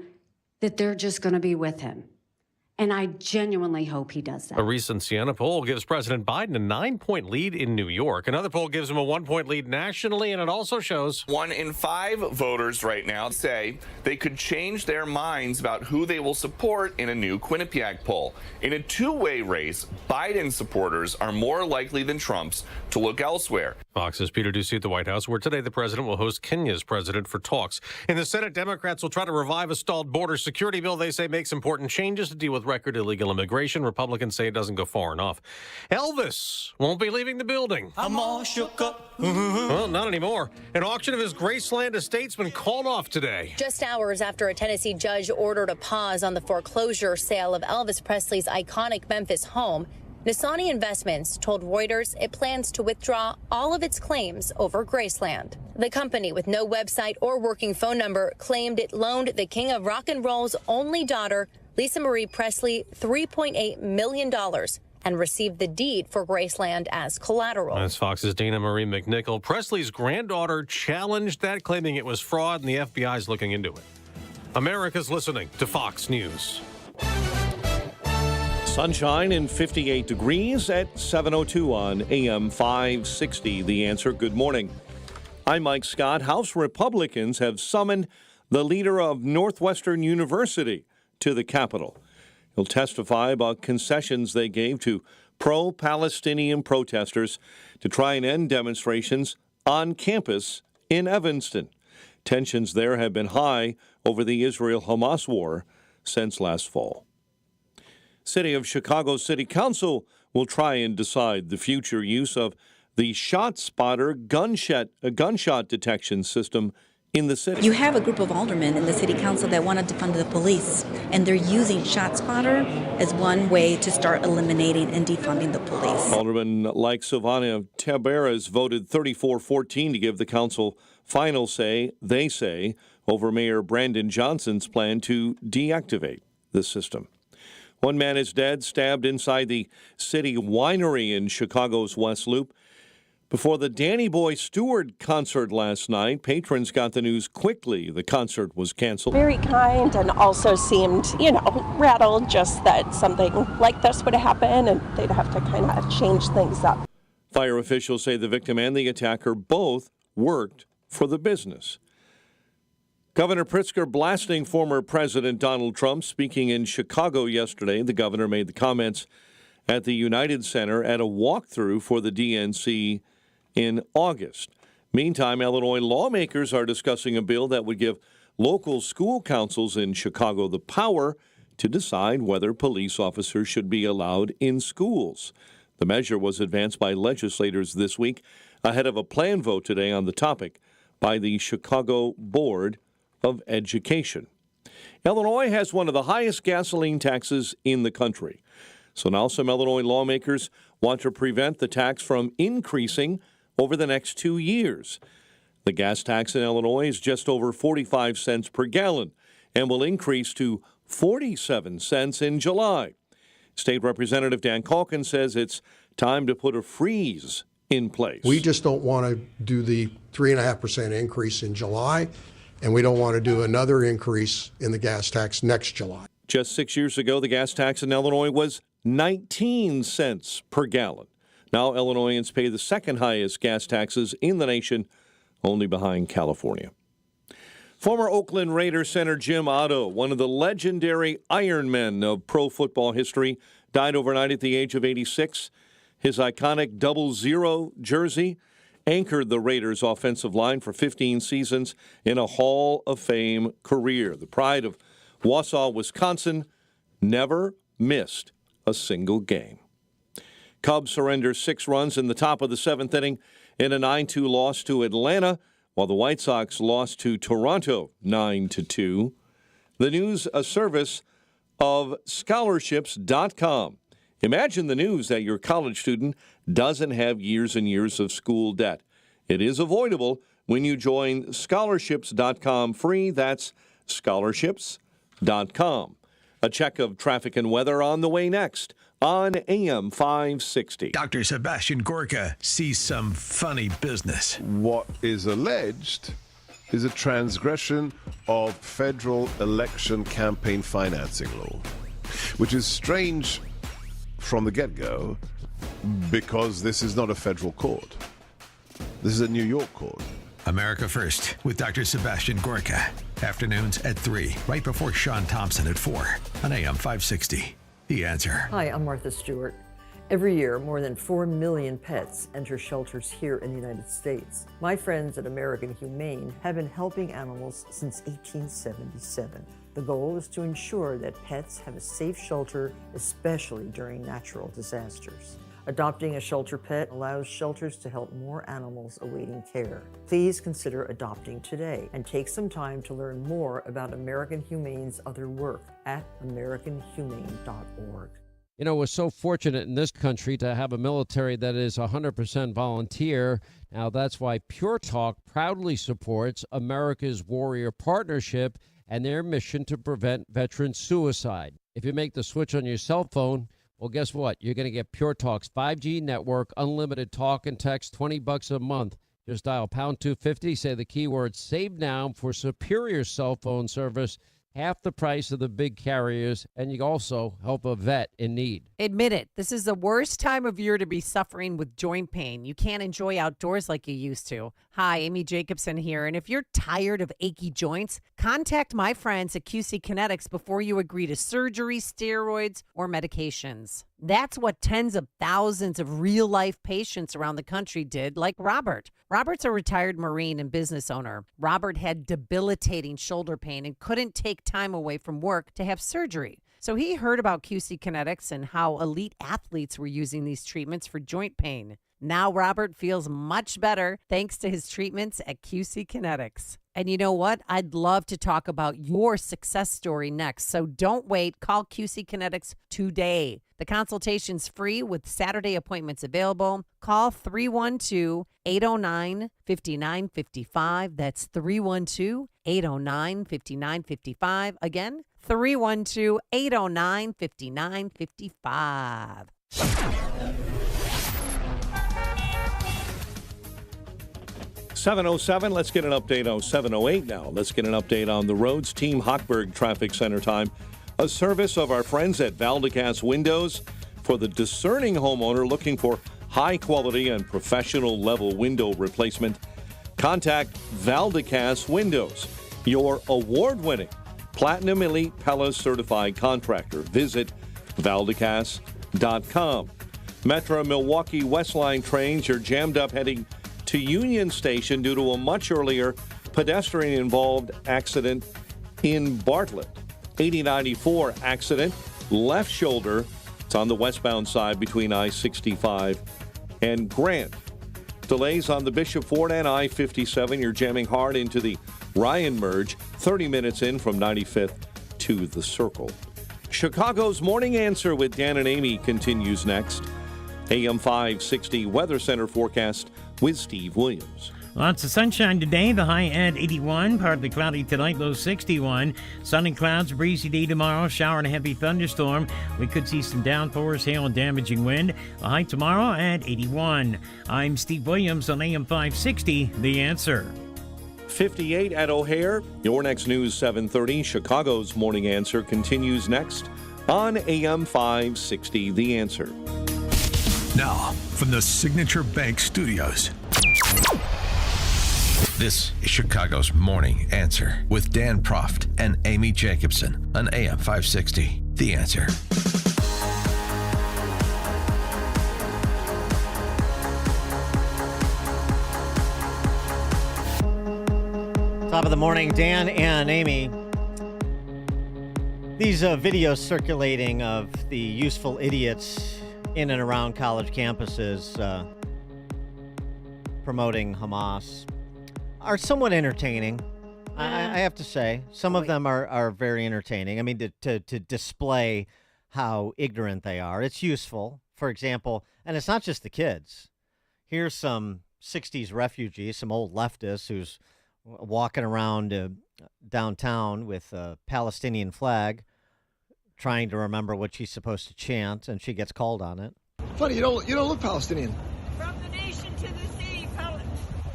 that they're just going to be with him. And I genuinely hope he does that. A recent Siena poll gives President Biden a 9-point lead in New York. Another poll gives him a 1-point lead nationally, and it also shows 1 in 5 voters right now say they could change their minds about who they will support in a new Quinnipiac poll. In a two-way race, Biden supporters are more likely than Trump's to look elsewhere. Fox's Peter Ducey at the White House, where today the president will host Kenya's president for talks. In the Senate, Democrats will try to revive a stalled border security bill they say makes important changes to deal with record illegal immigration. Republicans say it doesn't go far enough. Elvis won't be leaving the building. I'm all shook up. Well, not anymore. An auction of his Graceland estate's been called off today. Just hours after a Tennessee judge ordered a pause on the foreclosure sale of Elvis Presley's iconic Memphis home, Nisani Investments told Reuters it plans to withdraw all of its claims over Graceland. The company, with no website or working phone number, claimed it loaned the king of rock and roll's only daughter, Lisa Marie Presley, $3.8 million and received the deed for Graceland as collateral. That's Fox's Dana Marie McNichol. Presley's granddaughter challenged that, claiming it was fraud, and the FBI is looking into it. America's listening to Fox News. Sunshine and 58 degrees at 7:02 on AM 560. The Answer. Good morning. I'm Mike Scott. House Republicans have summoned the leader of Northwestern University to the Capitol. He'll testify about concessions they gave to pro-Palestinian protesters to try and end demonstrations on campus in Evanston. Tensions there have been high over the Israel-Hamas war since last fall. City of Chicago City Council will try and decide the future use of the ShotSpotter gunshot detection system in the city. You have a group of aldermen in the city council that want to defund the police, and they're using ShotSpotter as one way to start eliminating and defunding the police. Aldermen like Savannah Taberas voted 34-14 to give the council final say, they say, over Mayor Brandon Johnson's plan to deactivate the system. One man is dead, stabbed inside the city winery in Chicago's West Loop. Before the Danny Boy Stewart concert last night, patrons got the news quickly. The concert was canceled. Very kind, and also seemed, rattled just that something like this would happen and they'd have to kind of change things up. Fire officials say the victim and the attacker both worked for the business. Governor Pritzker blasting former President Donald Trump. Speaking in Chicago yesterday, the governor made the comments at the United Center at a walkthrough for the DNC in August. Meantime, Illinois lawmakers are discussing a bill that would give local school councils in Chicago the power to decide whether police officers should be allowed in schools. The measure was advanced by legislators this week ahead of a planned vote today on the topic by the Chicago Board of Education. Illinois has one of the highest gasoline taxes in the country. So now some Illinois lawmakers want to prevent the tax from increasing over the next 2 years. The gas tax in Illinois is just over 45 cents per gallon. and will increase to 47 cents in July. State Representative Dan Calkin says it's time to put a freeze in place. We just don't want to do the 3.5% increase in July, and we don't want to do another increase in the gas tax next July. Just 6 years ago, the gas tax in Illinois was 19 cents per gallon. Now Illinoisans pay the second highest gas taxes in the nation, only behind California. Former Oakland Raiders center Jim Otto, one of the legendary Iron Men of pro football history, died overnight at the age of 86. His iconic 00 jersey anchored the Raiders' offensive line for 15 seasons in a Hall of Fame career. The pride of Wausau, Wisconsin, never missed a single game. Cubs surrender 6 runs in the top of the 7th inning in a 9-2 loss to Atlanta, while the White Sox lost to Toronto 9-2. The news, a service of scholarships.com. Imagine the news that your college student doesn't have years and years of school debt. It is avoidable when you join scholarships.com free. That's scholarships.com. A check of traffic and weather on the way next on AM 560. Dr. Sebastian Gorka sees some funny business. What is alleged is a transgression of federal election campaign financing law, which is strange from the get-go because this is not a federal court. This is a New York court. America First with Dr. Sebastian Gorka. Afternoons at 3, right before Sean Thompson at 4 on AM 560. The Answer. Hi, I'm Martha Stewart. Every year, more than 4 million pets enter shelters here in the United States. My friends at American Humane have been helping animals since 1877. The goal is to ensure that pets have a safe shelter, especially during natural disasters. Adopting a shelter pet allows shelters to help more animals awaiting care. Please consider adopting today and take some time to learn more about American Humane's other work at americanhumane.org. You know, we're so fortunate in this country to have a military that is 100% volunteer. Now, that's why Pure Talk proudly supports America's Warrior Partnership and their mission to prevent veteran suicide. If you make the switch on your cell phone, well, guess what? You're going to get Pure Talk's 5G network, unlimited talk and text, $20 a month. Just dial pound 250, say the keyword save now for superior cell phone service, half the price of the big carriers, and you also help a vet in need. Admit it, this is the worst time of year to be suffering with joint pain. You can't enjoy outdoors like you used to. Hi, Amy Jacobson here, and if you're tired of achy joints, contact my friends at QC Kinetics before you agree to surgery, steroids, or medications. That's what tens of thousands of real-life patients around the country did, like Robert. Robert's a retired Marine and business owner. Robert had debilitating shoulder pain and couldn't take time away from work to have surgery. So he heard about QC Kinetics and how elite athletes were using these treatments for joint pain. Now Robert feels much better thanks to his treatments at QC Kinetics. And you know what? I'd love to talk about your success story next. So don't wait. Call QC Kinetics today. The consultation's free with Saturday appointments available. Call 312-809-5955. That's 312-809-5955. Again, 312-809-5955. 7:07, let's get an update on 7:08 now. Let's get an update on the roads. Team Hochberg Traffic Center time. A service of our friends at Valdecas Windows for the discerning homeowner looking for high quality and professional level window replacement. Contact Valdecas Windows, your award-winning Platinum Elite Pella certified contractor. Visit Valdecas.com. Metro Milwaukee Westline trains are jammed up heading to Union Station due to a much earlier pedestrian-involved accident in Bartlett. 8094 accident, left shoulder. It's on the westbound side between I-65 and Grant. Delays on the Bishop Ford and I-57. You're jamming hard into the Ryan merge, 30 minutes in from 95th to the Circle. Chicago's Morning Answer with Dan and Amy continues next. AM 560 Weather Center forecast with Steve Williams. Lots of sunshine today, the high at 81, partly cloudy tonight, low 61. Sun and clouds, breezy day tomorrow, shower and a heavy thunderstorm. We could see some downpours, hail and damaging wind. The high tomorrow at 81. I'm Steve Williams on AM 560, The Answer. 58 at O'Hare. Your next news 7:30. Chicago's Morning Answer continues next on AM 560, The Answer. Now, from the Signature Bank Studios, this is Chicago's Morning Answer with Dan Proft and Amy Jacobson on AM 560, The Answer. Top of the morning, Dan and Amy. These videos circulating of the useful idiots in and around college campuses promoting Hamas are somewhat entertaining. I have to say. Some of them are very entertaining. I mean, to display how ignorant they are. It's useful. For example, and it's not just the kids. Here's some 60s refugees, some old leftists who's walking around downtown with a Palestinian flag, trying to remember what she's supposed to chant, and she gets called on it. Funny, you don't look Palestinian. From the nation to the sea,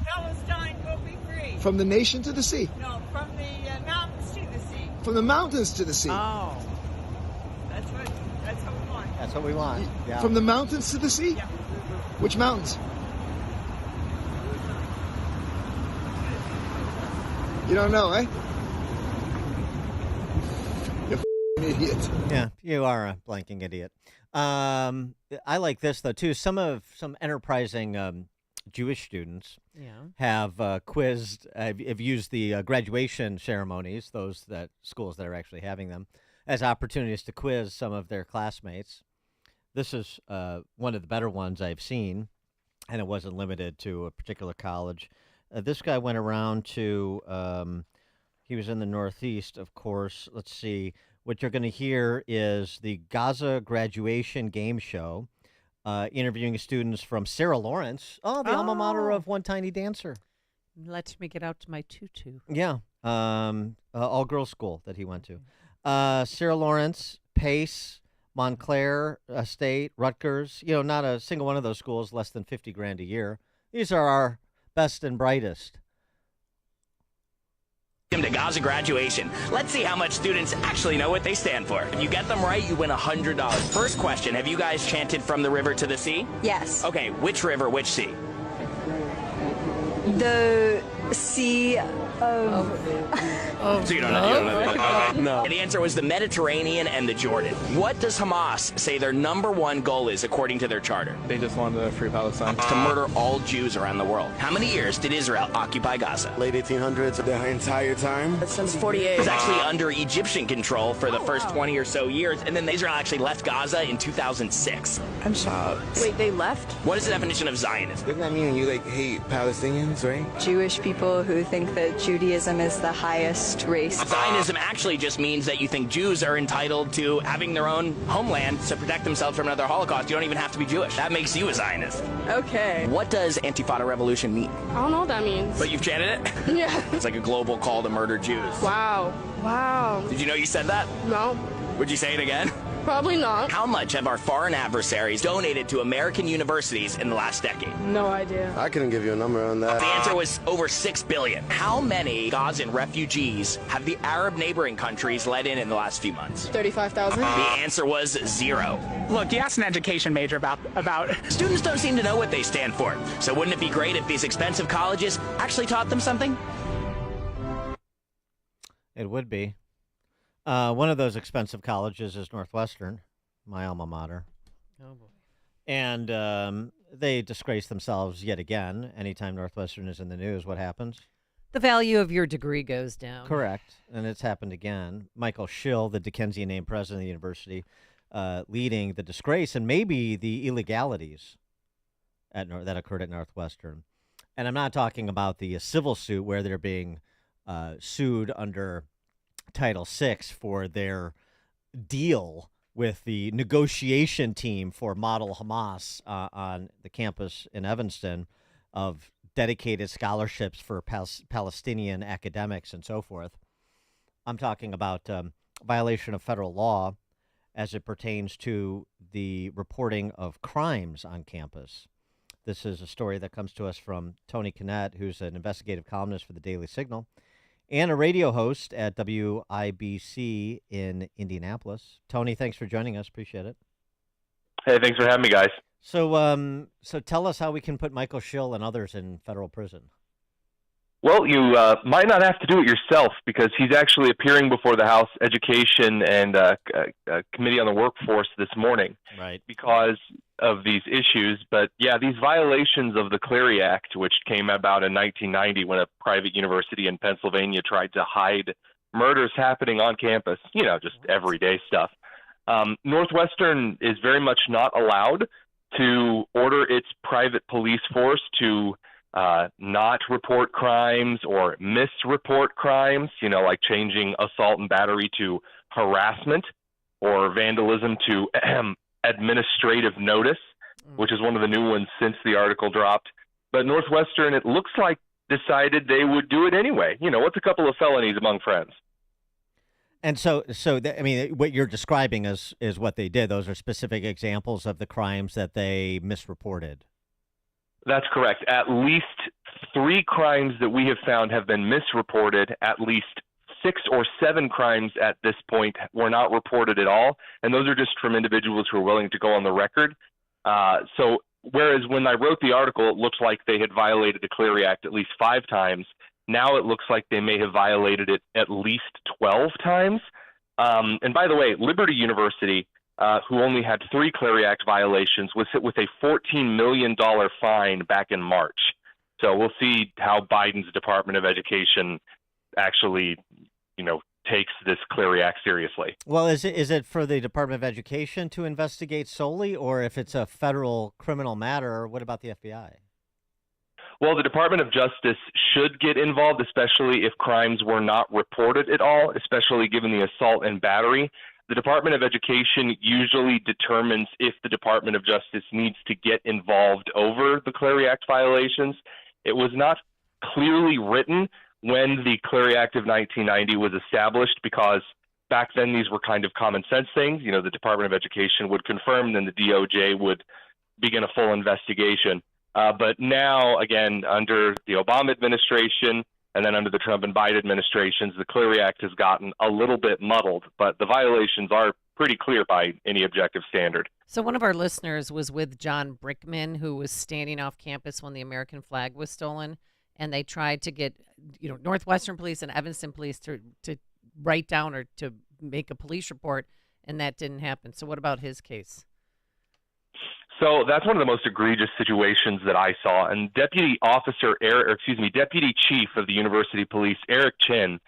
Palestine will be free. From the nation to the sea. No, from the mountains to the sea. From the mountains to the sea. Oh, that's what we want. That's what we want. Yeah. From the mountains to the sea. Yeah. Which mountains? You don't know, eh? You're an idiot. Yeah, you are a blanking idiot. I like this, though, too. Some enterprising Jewish students have quizzed, have used the graduation ceremonies, schools that are actually having them, as opportunities to quiz some of their classmates. This is one of the better ones I've seen, and it wasn't limited to a particular college. This guy went around to, he was in the Northeast, of course. Let's see. What you're going to hear is the Gaza graduation game show, interviewing students from Sarah Lawrence, the alma mater of One Tiny Dancer. Let me get out to my tutu. Yeah, all-girls school that he went to. Sarah Lawrence, Pace, Montclair State, Rutgers. Not a single one of those schools less than $50,000 a year. These are our best and brightest. To Gaza graduation. Let's see how much students actually know what they stand for. If you get them right, you win $100. First question, have you guys chanted from the river to the sea? Yes. Okay, which river, which sea? The sea of... So you don't know? No. And the answer was the Mediterranean and the Jordan. What does Hamas say their number one goal is according to their charter? They just want to free Palestine. It's to murder all Jews around the world. How many years did Israel occupy Gaza? Late 1800s, the entire time. Since 48. It was actually under Egyptian control for the first 20 or so years, and then Israel actually left Gaza in 2006. I'm shocked. Wait, they left? What is the definition of Zionism? Doesn't that mean you hate Palestinians, right? Jewish people who think that Judaism is the highest race. Zionism actually just means that you think Jews are entitled to having their own homeland to protect themselves from another Holocaust. You don't even have to be Jewish. That makes you a Zionist. Okay. What does Intifada revolution mean? I don't know what that means. But you've chanted it? Yeah. It's like a global call to murder Jews. Wow. Wow. Did you know you said that? No. Would you say it again? Probably not. How much have our foreign adversaries donated to American universities in the last decade? No idea. I couldn't give you a number on that. The answer was over $6 billion. How many Gazan refugees have the Arab neighboring countries let in the last few months? 35,000. The answer was 0. Look, you asked an education major about... Students don't seem to know what they stand for. So wouldn't it be great if these expensive colleges actually taught them something? It would be. One of those expensive colleges is Northwestern, my alma mater. Oh, boy. And they disgrace themselves yet again. Anytime Northwestern is in the news, what happens? The value of your degree goes down. Correct. And it's happened again. Michael Schill, the Dickensian named president of the university, leading the disgrace and maybe the illegalities that occurred at Northwestern. And I'm not talking about the civil suit where they're being sued under Title VI for their deal with the negotiation team for Model Hamas on the campus in Evanston of dedicated scholarships for Palestinian academics and so forth. I'm talking about violation of federal law as it pertains to the reporting of crimes on campus. This is a story that comes to us from Tony Kinnett, who's an investigative columnist for the Daily Signal and a radio host at WIBC in Indianapolis. Tony, thanks for joining us. Appreciate it. Hey, thanks for having me, guys. So, so tell us how we can put Michael Schill and others in federal prison. Well, you might not have to do it yourself because he's actually appearing before the House Education and Committee on the Workforce this morning. Right. Because of these issues. But yeah, these violations of the Clery Act, which came about in 1990 when a private university in Pennsylvania tried to hide murders happening on campus, just everyday stuff. Northwestern is very much not allowed to order its private police force to not report crimes or misreport crimes, like changing assault and battery to harassment or vandalism to administrative notice, which is one of the new ones since the article dropped. But Northwestern, it looks like, decided they would do it anyway. What's a couple of felonies among friends? And so what you're describing is what they did. Those are specific examples of the crimes that they misreported. That's correct. At least 3 crimes that we have found have been misreported. At least 6 or 7 crimes at this point were not reported at all. And those are just from individuals who are willing to go on the record. So whereas when I wrote the article, it looks like they had violated the Clery Act at least 5 times. Now it looks like they may have violated it at least 12 times. And by the way, Liberty University, who only had 3 Clery Act violations, was hit with a $14 million fine back in March. So we'll see how Biden's Department of Education actually, takes this Clery Act seriously. Well, is it for the Department of Education to investigate solely, or if it's a federal criminal matter, what about the FBI? Well, the Department of Justice should get involved, especially if crimes were not reported at all, especially given the assault and battery. The Department of Education usually determines if the Department of Justice needs to get involved over the Clery Act violations. It was not clearly written when the Clery Act of 1990 was established because back then these were kind of common sense things. The Department of Education would confirm, then the DOJ would begin a full investigation. But now, again, under the Obama administration and then under the Trump and Biden administrations, the Clery Act has gotten a little bit muddled, but the violations are pretty clear by any objective standard. So one of our listeners was with John Brickman, who was standing off campus when the American flag was stolen, and they tried to get Northwestern police and Evanston police to write down or to make a police report, and that didn't happen. So what about his case? So that's one of the most egregious situations that I saw. And Deputy Chief of the University Police, Eric Chin,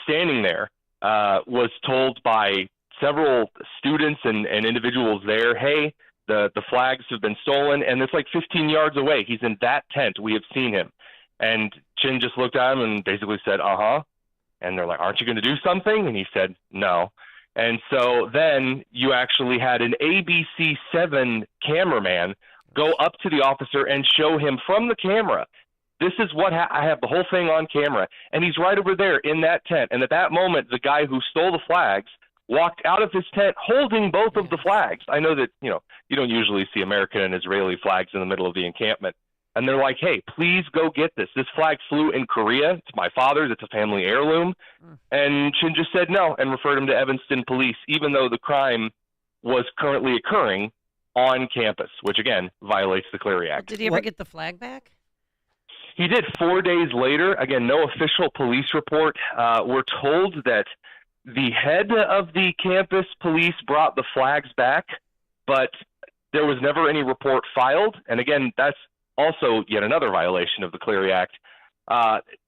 standing there, was told by several students and individuals there, hey, the flags have been stolen, and it's like 15 yards away. He's in that tent. We have seen him. And Chin just looked at him and basically said, uh-huh. And they're like, aren't you going to do something? And he said, no. And so then you actually had an ABC7 cameraman go up to the officer and show him from the camera, this is what I have the whole thing on camera. And he's right over there in that tent. And at that moment, the guy who stole the flags walked out of his tent holding both of the flags. I know that, you don't usually see American and Israeli flags in the middle of the encampment. And they're like, hey, please go get this. This flag flew in Korea. It's my father's. It's a family heirloom. And Chin just said no and referred him to Evanston police, even though the crime was currently occurring on campus, which, again, violates the Clery Act. Did he ever get the flag back? He did 4 days later. Again, no official police report. We're told that the head of the campus police brought the flags back, but there was never any report filed. And again, that's also yet another violation of the Clery Act.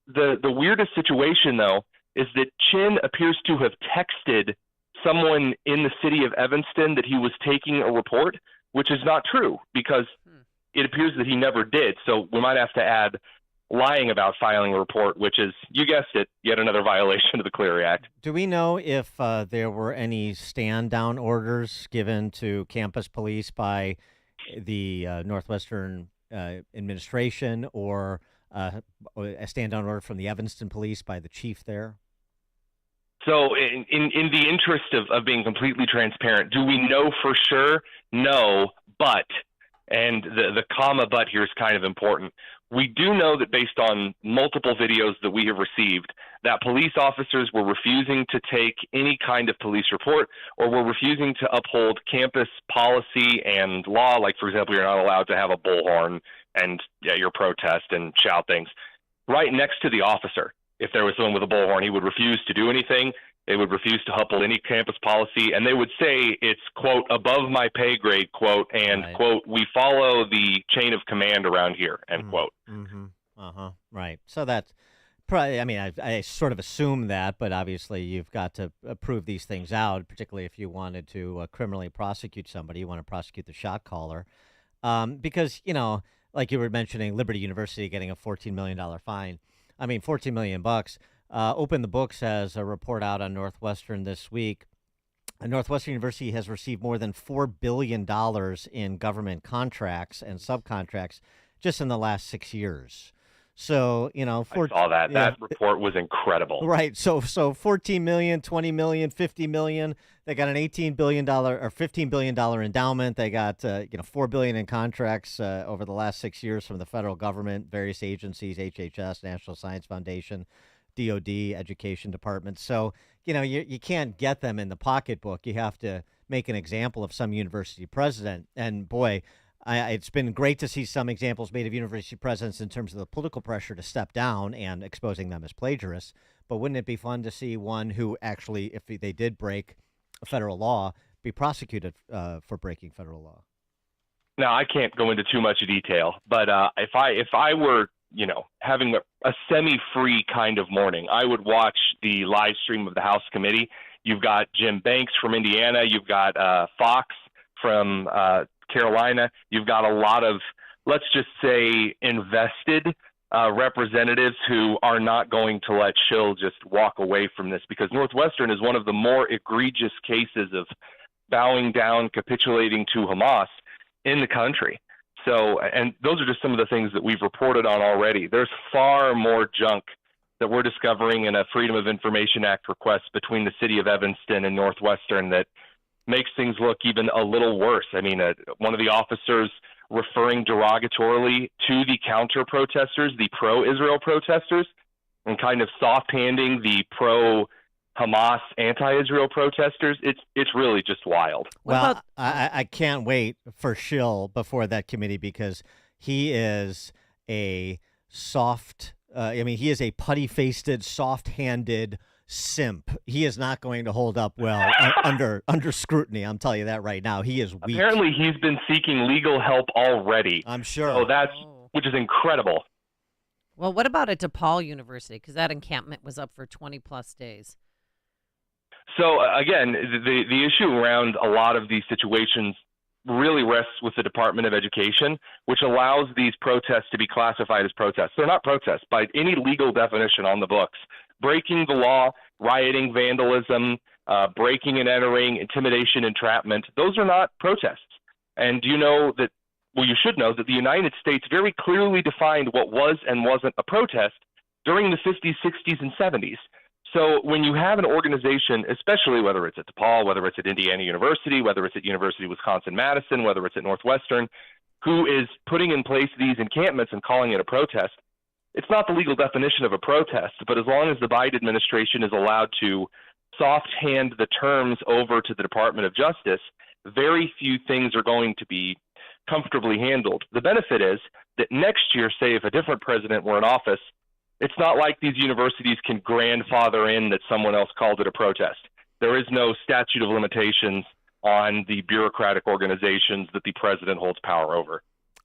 The weirdest situation, though, is that Chin appears to have texted someone in the city of Evanston that he was taking a report, which is not true because it appears that he never did. So we might have to add lying about filing a report, which is, you guessed it, yet another violation of the Clery Act. Do we know if there were any stand-down orders given to campus police by the Northwestern administration or a stand-down order from the Evanston police by the chief there? So in the interest of being completely transparent, do we know for sure? No, but, and the comma but here is kind of important. We do know that based on multiple videos that we have received, that police officers were refusing to take any kind of police report or were refusing to uphold campus policy and law. Like, for example, you're not allowed to have a bullhorn and your protest and shout things right next to the officer. If there was someone with a bullhorn, he would refuse to do anything. They would refuse to uphold any campus policy, and they would say it's, quote, above my pay grade, quote, and, right, quote, we follow the chain of command around here, end quote. Mm-hmm. Right. So that's probably, I mean, I sort of assume that, but obviously you've got to prove these things out, particularly if you wanted to criminally prosecute somebody. You want to prosecute the shot caller. Because, you know, like you were mentioning, Liberty University getting a $14 million fine. I mean, $14 million bucks. Open the Books has a report out on Northwestern this week. Northwestern University has received more than $4 billion in government contracts and subcontracts just in the last 6 years. So, you know, I saw that. Yeah. That report was incredible. Right. So 14 million, 20 million, 50 million. They got an $18 billion or $15 billion endowment. They got, $4 billion in contracts over the last 6 years from the federal government, various agencies, HHS, National Science Foundation, DOD, Education Department. So, you know, you can't get them in the pocketbook. You have to make an example of some university president. And boy, it's been great to see some examples made of university presidents in terms of the political pressure to step down and exposing them as plagiarists. But wouldn't it be fun to see one who actually, if they did break federal law, be prosecuted for breaking federal law? Now, I can't go into too much detail, but if I were, you know, having a semi-free kind of morning, I would watch the live stream of the House committee. You've got Jim Banks from Indiana. You've got Fox from Carolina. You've got a lot of, let's just say, invested representatives who are not going to let Schill just walk away from this, because Northwestern is one of the more egregious cases of bowing down, capitulating to Hamas in the country. So, and those are just some of the things that we've reported on already. There's far more junk that we're discovering in a Freedom of Information Act request between the city of Evanston and Northwestern that makes things look even a little worse. I mean, one of the officers referring derogatorily to the counter protesters, the pro-Israel protesters, and kind of soft-handing the pro-Hamas, anti-Israel protesters. It's really just wild. Well, I can't wait for Schill before that committee, because he is a soft, he is a putty-faced, soft-handed simp. He is not going to hold up well under scrutiny. I'm telling you that right now. He is weak. Apparently, he's been seeking legal help already. I'm sure. So which is incredible. Well, what about at DePaul University? Because that encampment was up for 20 plus days. So again, the issue around a lot of these situations really rests with the Department of Education, which allows these protests to be classified as protests. They're not protests by any legal definition on the books. Breaking the law, rioting, vandalism, breaking and entering, intimidation, entrapment, those are not protests. And you know that, well, you should know that the United States very clearly defined what was and wasn't a protest during the 50s, 60s, and 70s. So when you have an organization, especially whether it's at DePaul, whether it's at Indiana University, whether it's at University of Wisconsin-Madison, whether it's at Northwestern, who is putting in place these encampments and calling it a protest, it's not the legal definition of a protest, but as long as the Biden administration is allowed to soft hand the terms over to the Department of Justice, very few things are going to be comfortably handled. The benefit is that next year, say if a different president were in office, it's not like these universities can grandfather in that someone else called it a protest. There is no statute of limitations on the bureaucratic organizations that the president holds power over.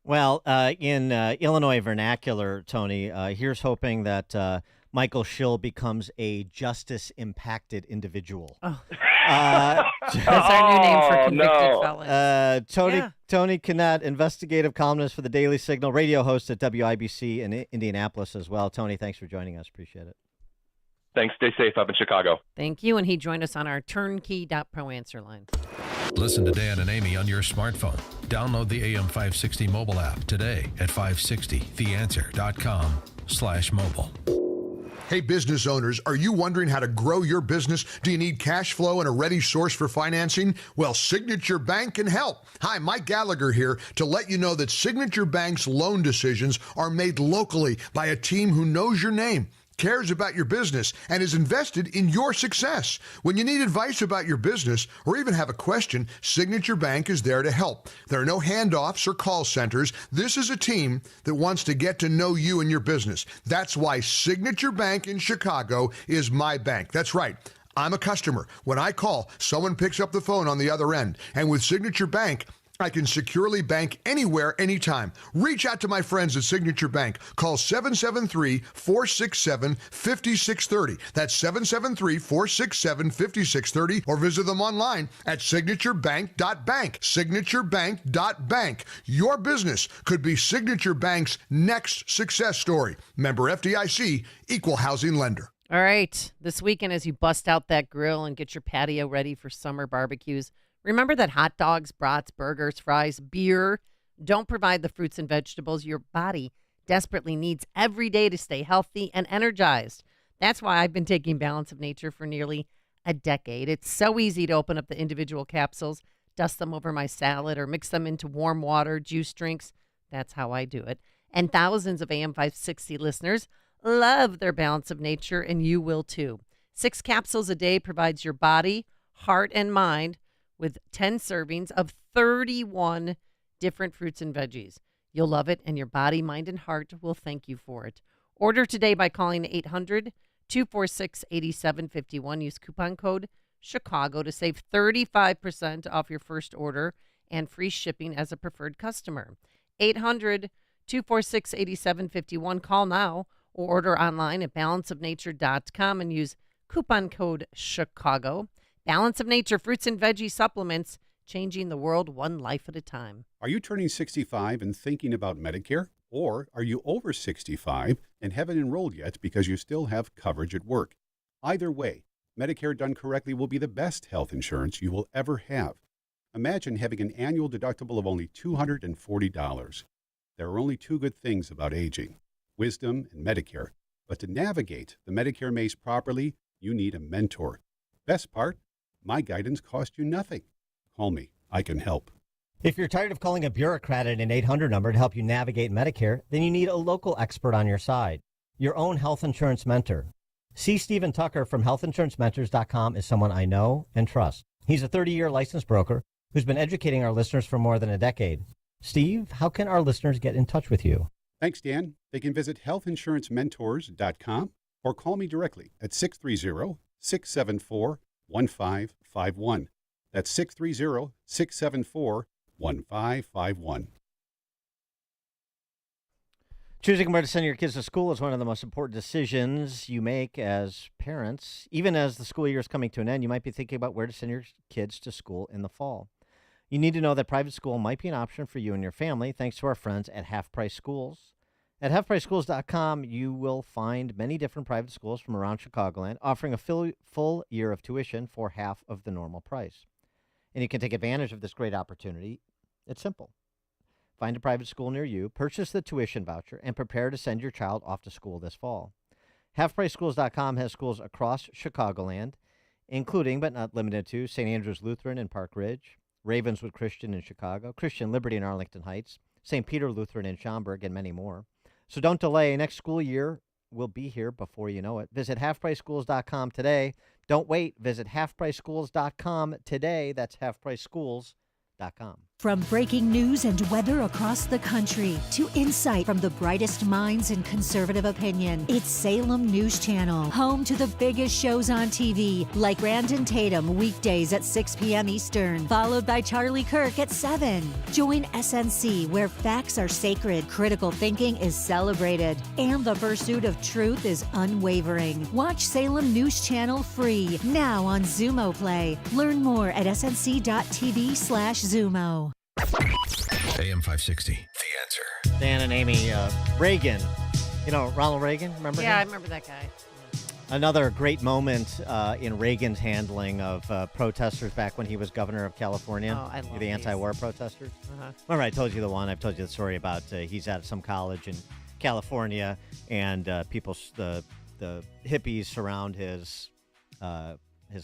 Well, in Illinois vernacular, Tony, here's hoping that Michael Schill becomes a justice-impacted individual. Oh. That's our new name for convicted felons. Tony Kinnett, investigative columnist for the Daily Signal, radio host at WIBC in Indianapolis as well. Tony, thanks for joining us. Appreciate it. Thanks. Stay safe up in Chicago. Thank you. And he joined us on our turnkey.pro answer line. Listen to Dan and Amy on your smartphone. Download the AM 560 mobile app today at 560theanswer.com/mobile. Hey, business owners, are you wondering how to grow your business? Do you need cash flow and a ready source for financing? Well, Signature Bank can help. Hi, Mike Gallagher here to let you know that Signature Bank's loan decisions are made locally by a team who knows your name, cares about your business, and is invested in your success. When you need advice about your business or even have a question, Signature Bank is there to help. There are no handoffs or call centers. This is a team that wants to get to know you and your business. That's why Signature Bank in Chicago is my bank. That's right. I'm a customer. When I call, someone picks up the phone on the other end. And with Signature Bank, I can securely bank anywhere, anytime. Reach out to my friends at Signature Bank. Call 773-467-5630. That's 773-467-5630. Or visit them online at signaturebank.bank. Signaturebank.bank. Your business could be Signature Bank's next success story. Member FDIC, Equal Housing Lender. All right. This weekend, as you bust out that grill and get your patio ready for summer barbecues, remember that hot dogs, brats, burgers, fries, beer don't provide the fruits and vegetables your body desperately needs every day to stay healthy and energized. That's why I've been taking Balance of Nature for nearly a decade. It's so easy to open up the individual capsules, dust them over my salad, or mix them into warm water, juice drinks. That's how I do it. And thousands of AM 560 listeners love their Balance of Nature, and you will too. 6 capsules a day provides your body, heart, and mind with 10 servings of 31 different fruits and veggies. You'll love it, and your body, mind, and heart will thank you for it. Order today by calling 800-246-8751. Use coupon code Chicago to save 35% off your first order and free shipping as a preferred customer. 800-246-8751. Call now or order online at balanceofnature.com and use coupon code Chicago. Balance of Nature fruits and veggie supplements, changing the world one life at a time. Are you turning 65 and thinking about Medicare? Or are you over 65 and haven't enrolled yet because you still have coverage at work? Either way, Medicare done correctly will be the best health insurance you will ever have. Imagine having an annual deductible of only $240. There are only 2 good things about aging, wisdom and Medicare. But to navigate the Medicare maze properly, you need a mentor. Best part? My guidance cost you nothing. Call me. I can help. If you're tired of calling a bureaucrat at an 800 number to help you navigate Medicare, then you need a local expert on your side. Your own health insurance mentor. C. Stephen Tucker from healthinsurancementors.com is someone I know and trust. He's a 30-year licensed broker who's been educating our listeners for more than a decade. Steve, how can our listeners get in touch with you? Thanks, Dan. They can visit healthinsurancementors.com or call me directly at 630-674-1551. That's 630-674-1551. Choosing where to send your kids to school is one of the most important decisions you make as parents. Even as the school year is coming to an end, you might be thinking about where to send your kids to school in the fall. You need to know that private school might be an option for you and your family thanks to our friends at Half Price Schools. At halfpriceschools.com, you will find many different private schools from around Chicagoland offering a full year of tuition for half of the normal price. And you can take advantage of this great opportunity. It's simple. Find a private school near you, purchase the tuition voucher, and prepare to send your child off to school this fall. HalfPriceSchools.com has schools across Chicagoland, including but not limited to St. Andrew's Lutheran in Park Ridge, Ravenswood Christian in Chicago, Christian Liberty in Arlington Heights, St. Peter Lutheran in Schaumburg, and many more. So don't delay. Next school year will be here before you know it. Visit halfpriceschools.com today. Don't wait. Visit halfpriceschools.com today. That's halfpriceschools.com. From breaking news and weather across the country to insight from the brightest minds in conservative opinion, it's Salem News Channel, home to the biggest shows on TV, like Brandon Tatum weekdays at 6 p.m. Eastern, followed by Charlie Kirk at 7. Join SNC, where facts are sacred, critical thinking is celebrated, and the pursuit of truth is unwavering. Watch Salem News Channel free, now on Zumo Play. Learn more at snc.tv/Zumo. AM 560, The Answer. Dan and Amy, Reagan. You know, Ronald Reagan, remember him? Yeah, I remember that guy. Another great moment in Reagan's handling of protesters back when he was governor of California. Oh, I love the anti-war protesters. Uh-huh. Remember, I told you the one. I've told you the story about he's at some college in California, and people, the hippies surround his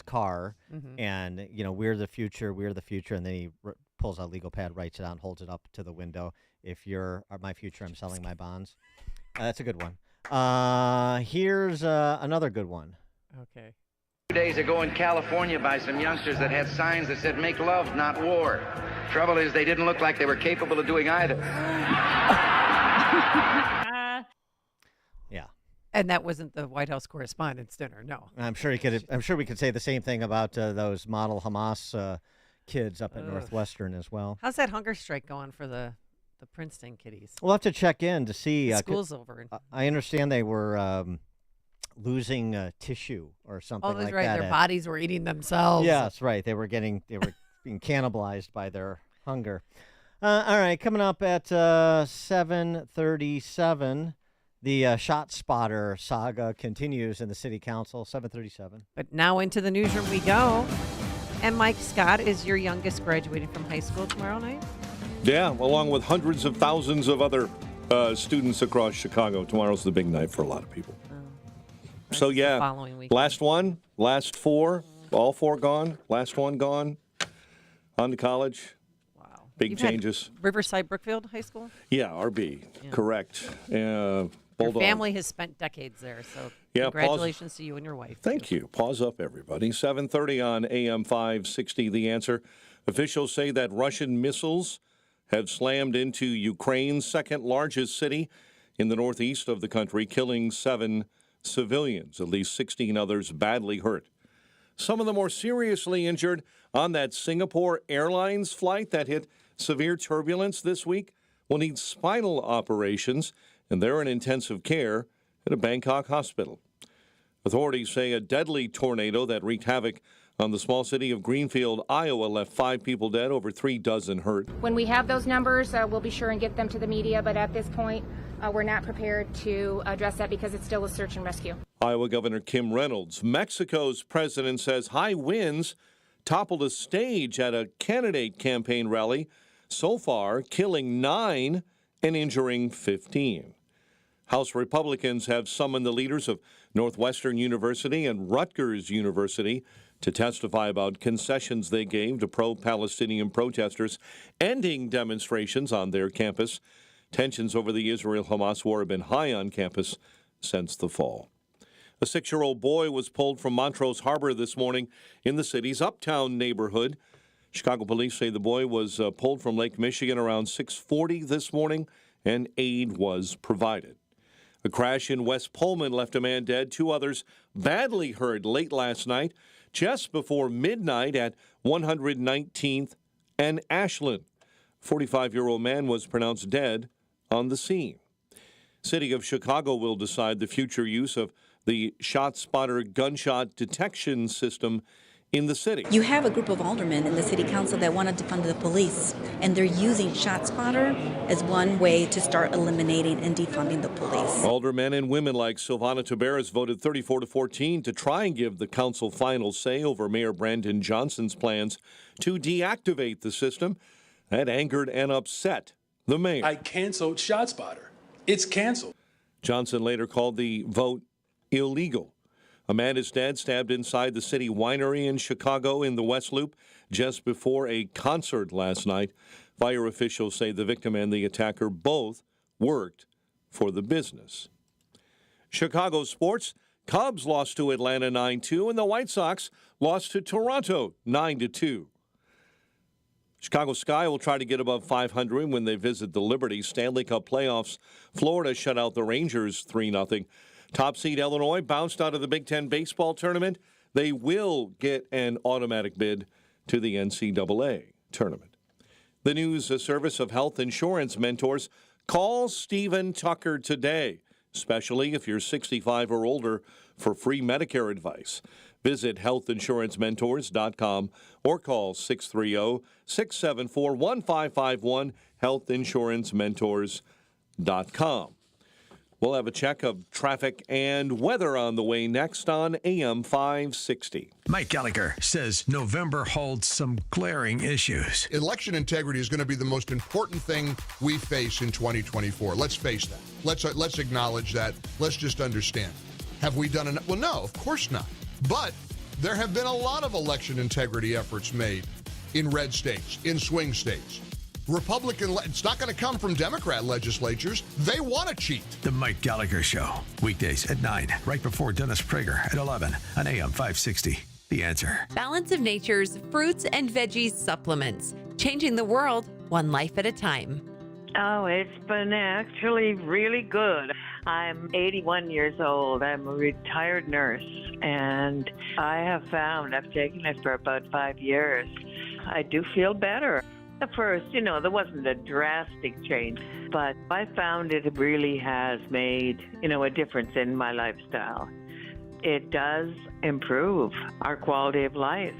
car, and we're the future, and then he pulls out a legal pad, writes it out, and holds it up to the window. If you're my future, I'm selling my bonds. That's a good one. Here's another good one. Okay. 2 days ago in California by some youngsters that had signs that said "Make love, not war." Trouble is, they didn't look like they were capable of doing either. Yeah. And that wasn't the White House Correspondents' Dinner, no. I'm sure we could say the same thing about those model Hamas kids up at Northwestern as well. How's that hunger strike going for the Princeton kiddies? We'll have to check in to see. School's over. I understand they were losing tissue or something that's like right. that. Their bodies were eating themselves. Yes, right. They were being cannibalized by their hunger. All right, coming up at 7:37, the ShotSpotter saga continues in the City Council. 7:37. But now into the newsroom we go. And Mike Scott is your youngest graduating from high school tomorrow night? Yeah, along with hundreds of thousands of other students across Chicago. Tomorrow's the big night for a lot of people. So, yeah, following week. last one, last four, all four gone, last one gone, on to college. Wow. Big You've changes. Had Riverside Brookfield High School? Yeah, RB, correct. Your Bulldog. family has spent decades there, so congratulations to you and your wife. Thank you. Pause up, everybody. 7:30 on AM 560, The Answer. Officials say that Russian missiles have slammed into Ukraine's second largest city in the northeast of the country, killing 7 civilians, at least 16 others badly hurt. Some of the more seriously injured on that Singapore Airlines flight that hit severe turbulence this week will need spinal operations, and they're in intensive care at a Bangkok hospital. Authorities say a deadly tornado that wreaked havoc on the small city of Greenfield, Iowa, left 5 people dead, over 3 dozen hurt. When we have those numbers, we'll be sure and get them to the media, but at this point, we're not prepared to address that because it's still a search and rescue. Iowa Governor Kim Reynolds. Mexico's president says high winds toppled a stage at a candidate campaign rally, so far killing 9 and injuring 15. House Republicans have summoned the leaders of Northwestern University and Rutgers University to testify about concessions they gave to pro-Palestinian protesters ending demonstrations on their campus. Tensions over the Israel-Hamas war have been high on campus since the fall. A 6-year-old boy was pulled from Montrose Harbor this morning in the city's Uptown neighborhood. Chicago police say the boy was pulled from Lake Michigan around 6:40 this morning, and aid was provided. A crash in West Pullman left a man dead, 2 others badly hurt late last night, just before midnight at 119th and Ashland. 45-year-old man was pronounced dead on the scene. City of Chicago will decide the future use of the ShotSpotter gunshot detection system in the city. You have a group of aldermen in the city council that want to defund the police, and they're using ShotSpotter as one way to start eliminating and defunding the police. Aldermen and women like Silvana Taveras voted 34-14 to try and give the council final say over Mayor Brandon Johnson's plans to deactivate the system. That angered and upset the mayor. I canceled ShotSpotter. It's canceled. Johnson later called the vote illegal. A man is dead, stabbed inside the city winery in Chicago in the West Loop just before a concert last night. Fire officials say the victim and the attacker both worked for the business. Chicago sports. Cubs lost to Atlanta 9-2, and the White Sox lost to Toronto 9-2. Chicago Sky will try to get above 500 when they visit the Liberty. Stanley Cup playoffs. Florida shut out the Rangers 3-0. Top seed Illinois bounced out of the Big Ten baseball tournament. They will get an automatic bid to the NCAA tournament. The news service of health insurance mentors. Call Stephen Tucker today, especially if you're 65 or older, for free Medicare advice. Visit healthinsurancementors.com or call 630-674-1551, healthinsurancementors.com. We'll have a check of traffic and weather on the way next on AM 560. Mike Gallagher says November holds some glaring issues. Election integrity is going to be the most important thing we face in 2024. Let's face that. Let's acknowledge that. Let's just understand. Have we done enough? Well, no, of course not. But there have been a lot of election integrity efforts made in red states, in swing states. It's not going to come from Democrat legislatures. They want to cheat. The Mike Gallagher Show, weekdays at 9, right before Dennis Prager at 11 on AM 560. The Answer. Balance of Nature's fruits and veggies supplements, changing the world one life at a time. Oh, it's been actually really good. I'm 81 years old. I'm a retired nurse, and I have found, I've taken it for about 5 years, I do feel better. At first, there wasn't a drastic change, but I found it really has made, a difference in my lifestyle. It does improve our quality of life.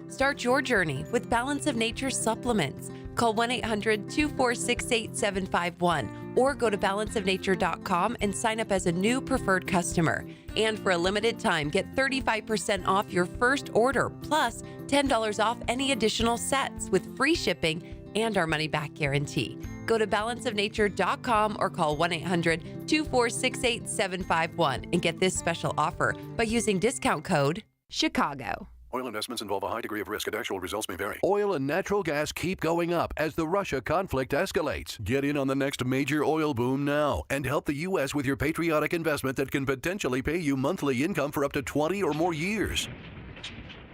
Start your journey with Balance of Nature supplements. Call 1-800-246-8751 or go to balanceofnature.com and sign up as a new preferred customer. And for a limited time, get 35% off your first order, plus $10 off any additional sets with free shipping and our money-back guarantee. Go to balanceofnature.com or call 1-800-246-8751 and get this special offer by using discount code CHICAGO. Oil investments involve a high degree of risk and actual results may vary. Oil and natural gas keep going up as the Russia conflict escalates. Get in on the next major oil boom now and help the U.S. with your patriotic investment that can potentially pay you monthly income for up to 20 or more years.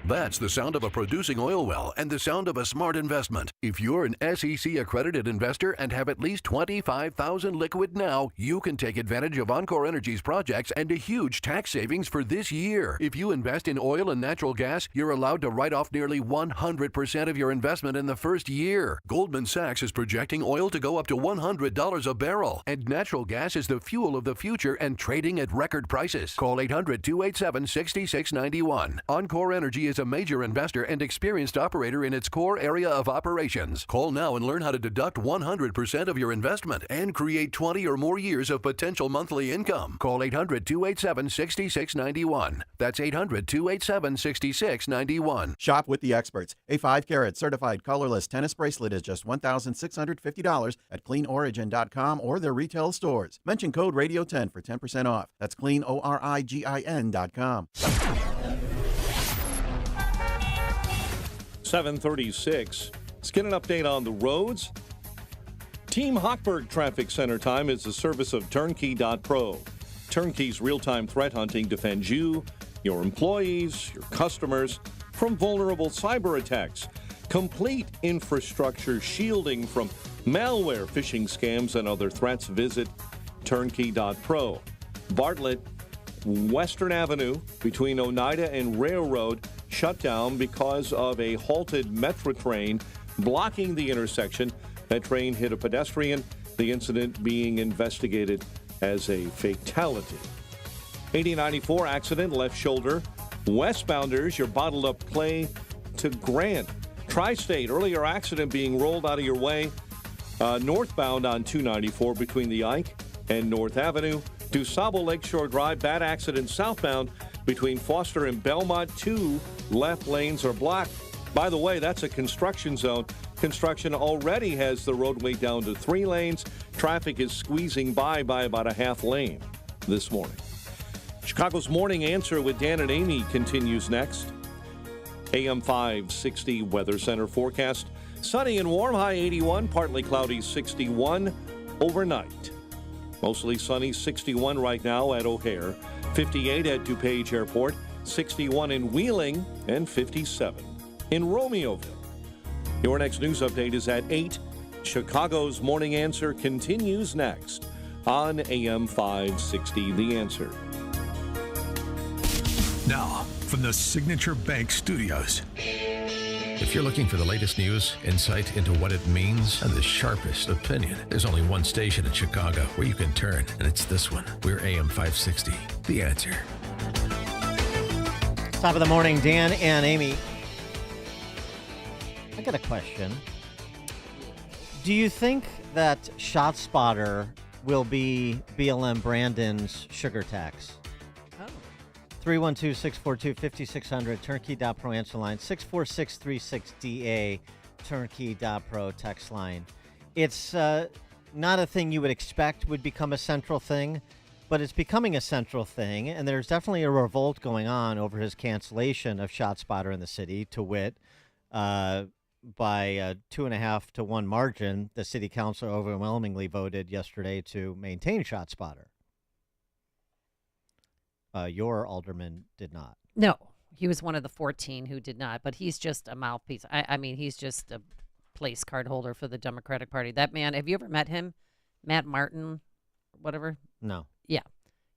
That's the sound of a producing oil well and the sound of a smart investment. If you're an SEC accredited investor and have at least $25,000 liquid now, you can take advantage of Encore Energy's projects and a huge tax savings for this year. If you invest in oil and natural gas, you're allowed to write off nearly 100% of your investment in the first year. Goldman Sachs is projecting oil to go up to $100 a barrel, and natural gas is the fuel of the future and trading at record prices. Call 800-287-6691. Encore Energy is a major investor and experienced operator in its core area of operations. Call now and learn how to deduct 100% of your investment and create 20 or more years of potential monthly income. Call 800-287-6691. That's 800-287-6691. Shop with the experts. A 5-carat certified colorless tennis bracelet is just $1,650 at cleanorigin.com or their retail stores. Mention code radio10 for 10% off. That's cleanorigin.com. 7:36. Let's get an update on the roads. Team Hochberg Traffic Center time is the service of Turnkey.pro. Turnkey's real-time threat hunting defends you, your employees, your customers from vulnerable cyber attacks. Complete infrastructure shielding from malware, phishing scams, and other threats. Visit Turnkey.pro. Bartlett, Western Avenue between Oneida and Railroad shut down because of a halted Metro train blocking the intersection. That train hit a pedestrian, the incident being investigated as a fatality. 8094 accident, left shoulder. Westbounders, your bottled up clay to Grant. Tri-State, earlier accident being rolled out of your way. Northbound on 294 between the Ike and North Avenue. DuSable Lakeshore Drive, bad accident southbound between Foster and Belmont. 2 left lanes are blocked. By the way, that's a construction zone. Construction already has the roadway down to 3 lanes. Traffic is squeezing by about a half lane this morning. Chicago's Morning Answer with Dan and Amy continues next. AM 560 Weather Center forecast. Sunny and warm, high 81, partly cloudy 61 overnight. Mostly sunny, 61 right now at O'Hare, 58 at DuPage Airport, 61 in Wheeling, and 57 in Romeoville. Your next news update is at 8. Chicago's Morning Answer continues next on AM 560, The Answer. Now, from the Signature Bank Studios. If you're looking for the latest news, insight into what it means, and the sharpest opinion, there's only one station in Chicago where you can turn, and it's this one. We're AM 560, The Answer. Top of the morning, Dan and Amy. I got a question. Do you think that ShotSpotter will be BLM Brandon's sugar tax. Oh. 312-642-5600, turnkey.pro answer line, 64636DA, turnkey.pro text line. It's not a thing you would expect would become a central thing, but it's becoming a central thing, and there's definitely a revolt going on over his cancellation of ShotSpotter in the city, to wit, by a 2.5 to 1 margin. The city council overwhelmingly voted yesterday to maintain ShotSpotter. Your alderman did not. No, he was one of the 14 who did not, but he's just a mouthpiece. I mean, he's just a place card holder for the Democratic Party. That man, have you ever met him? Matt Martin, whatever? No. Yeah,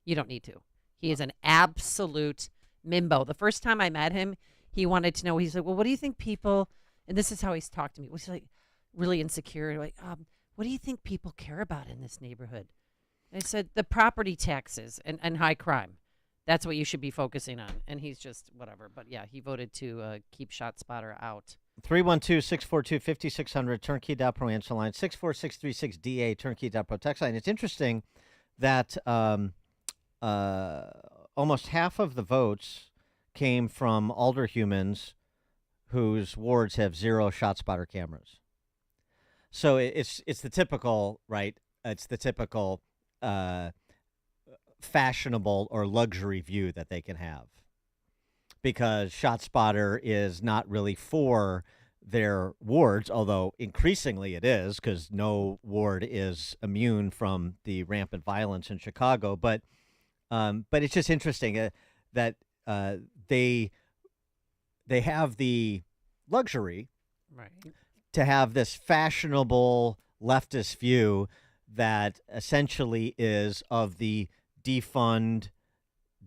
you don't need to. He is an absolute mimbo. The first time I met him, he wanted to know, he's like, well, what do you think people, and this is how he's talked to me, he's like really insecure, like, what do you think people care about in this neighborhood? And I said, the property taxes and high crime. That's what you should be focusing on. And he's just whatever. But yeah, he voted to keep ShotSpotter out. 312-642-5600, turnkey.pro answer line, 64636DA, turnkey.pro text line. It's interesting that almost half of the votes came from alderhumans whose wards have 0 ShotSpotter cameras. So it's the typical, right? It's the typical fashionable or luxury view that they can have, because ShotSpotter is not really for their wards, although increasingly it is, because no ward is immune from the rampant violence in Chicago. But it's just interesting that they have the luxury, right, to have this fashionable leftist view that essentially is of the defund,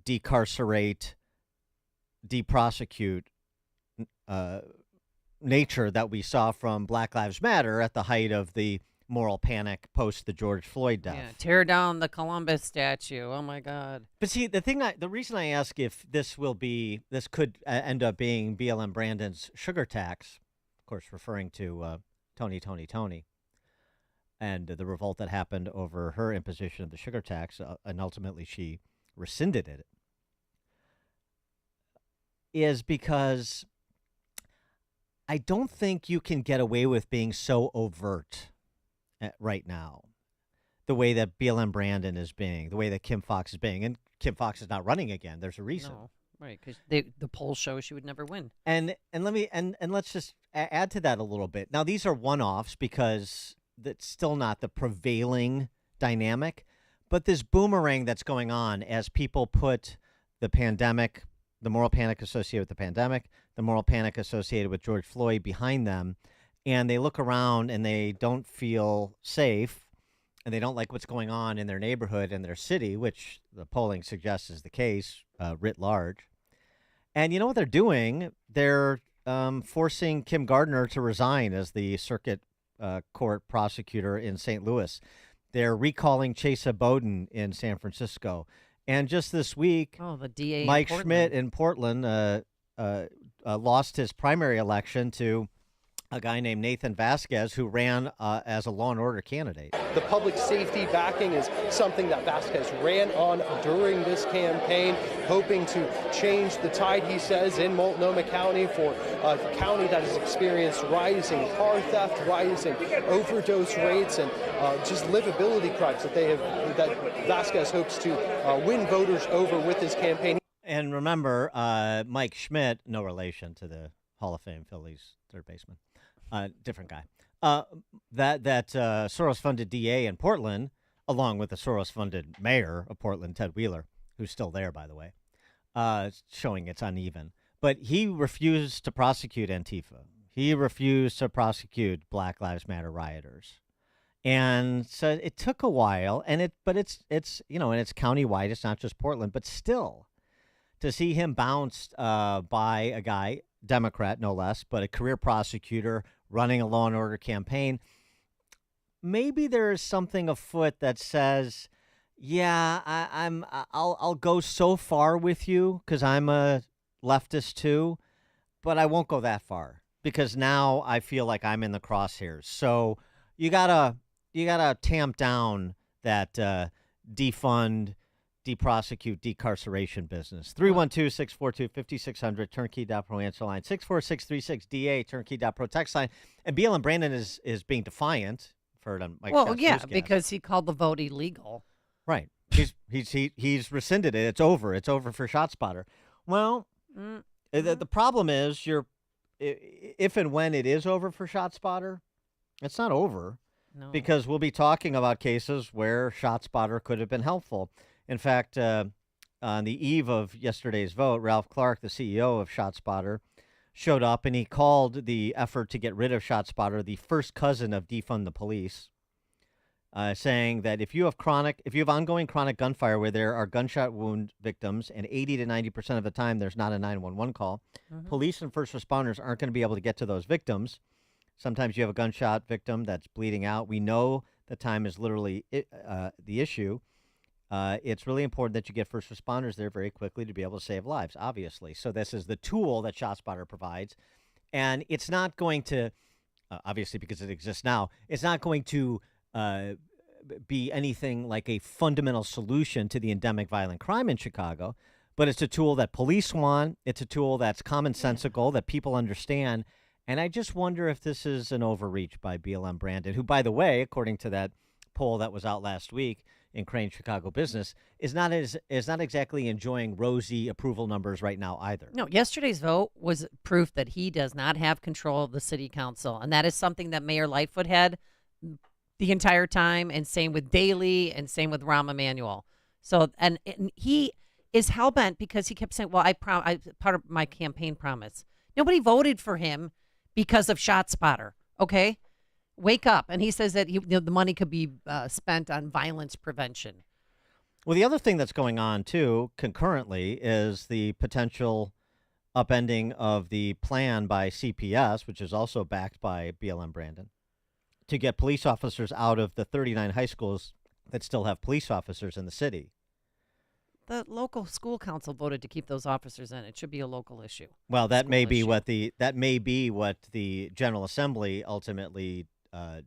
decarcerate, deprosecute nature that we saw from Black Lives Matter at the height of the moral panic post the George Floyd death. Yeah, tear down the Columbus statue. Oh my God! But see, the reason I ask if this could end up being BLM Brandon's sugar tax, of course, referring to Tony, and the revolt that happened over her imposition of the sugar tax, and ultimately she rescinded it, is because I don't think you can get away with being so overt right now, the way that BLM Brandon is being, the way that Kim Foxx is being. And Kim Foxx is not running again. There's a reason. No, right, because the polls show she would never win. And let's just add to that a little bit. Now, these are one-offs because that's still not the prevailing dynamic, but this boomerang that's going on as people put the pandemic, the moral panic associated with the pandemic, the moral panic associated with George Floyd behind them, and they look around and they don't feel safe, and they don't like what's going on in their neighborhood and their city, which the polling suggests is the case writ large. And you know what they're doing? They're forcing Kim Gardner to resign as the circuit court prosecutor in St. Louis. They're recalling Chesa Bowden in San Francisco. And just this week, the DA Mike Schmidt in Portland lost his primary election to a guy named Nathan Vasquez, who ran as a law and order candidate. The public safety backing is something that Vasquez ran on during this campaign, hoping to change the tide, he says, in Multnomah County, for a county that has experienced rising car theft, rising overdose rates, and just livability crimes that Vasquez hopes to win voters over with his campaign. And remember, Mike Schmidt, no relation to the Hall of Fame Phillies third baseman. Different guy. That Soros-funded DA in Portland, along with the Soros-funded mayor of Portland, Ted Wheeler, who's still there, by the way, showing it's uneven. But he refused to prosecute Antifa. He refused to prosecute Black Lives Matter rioters. And so it took a while, and it's and it's countywide. It's not just Portland, but still, to see him bounced by a guy, Democrat no less, but a career prosecutor running a law and order campaign, maybe there is something afoot that says, yeah, I'll go so far with you because I'm a leftist too, but I won't go that far because now I feel like I'm in the crosshairs. So you gotta tamp down that defund, deprosecute, decarceration business. 312-642-5600, turnkey.pro answer line, 64636-DA, turnkey.pro text line. And BLM Brandon is being defiant. Heard on Mike Scott's newscast. Because he called the vote illegal. Right. He's rescinded it. It's over. It's over for ShotSpotter. Well, the problem is if and when it is over for ShotSpotter, it's not over. No. Because we'll be talking about cases where ShotSpotter could have been helpful. In fact, on the eve of yesterday's vote, Ralph Clark, the CEO of ShotSpotter, showed up and he called the effort to get rid of ShotSpotter the first cousin of defund the police, saying that if you have ongoing chronic gunfire where there are gunshot wound victims and 80 to 90% of the time there's not a 911 call, police and first responders aren't going to be able to get to those victims. Sometimes you have a gunshot victim that's bleeding out. We know the time is literally the issue. It's really important that you get first responders there very quickly to be able to save lives, obviously. So this is the tool that ShotSpotter provides. And it's not going to, obviously because it exists now, it's not going to be anything like a fundamental solution to the endemic violent crime in Chicago. But it's a tool that police want. It's a tool that's commonsensical, that people understand. And I just wonder if this is an overreach by BLM Brandon, who, by the way, according to that poll that was out last week in Crane Chicago Business, is not exactly enjoying rosy approval numbers right now either. No, yesterday's vote was proof that he does not have control of the city council, and that is something that Mayor Lightfoot had the entire time, and same with Daley, and same with Rahm Emanuel. So, and he is hell-bent because he kept saying, well, I part of my campaign promise. Nobody voted for him because of ShotSpotter, okay? Wake up. And he says that the money could be spent on violence prevention. Well, the other thing that's going on, too, concurrently, is the potential upending of the plan by CPS, which is also backed by BLM Brandon, to get police officers out of the 39 high schools that still have police officers in the city. The local school council voted to keep those officers in. It should be a local issue. Well, that may be what the General Assembly ultimately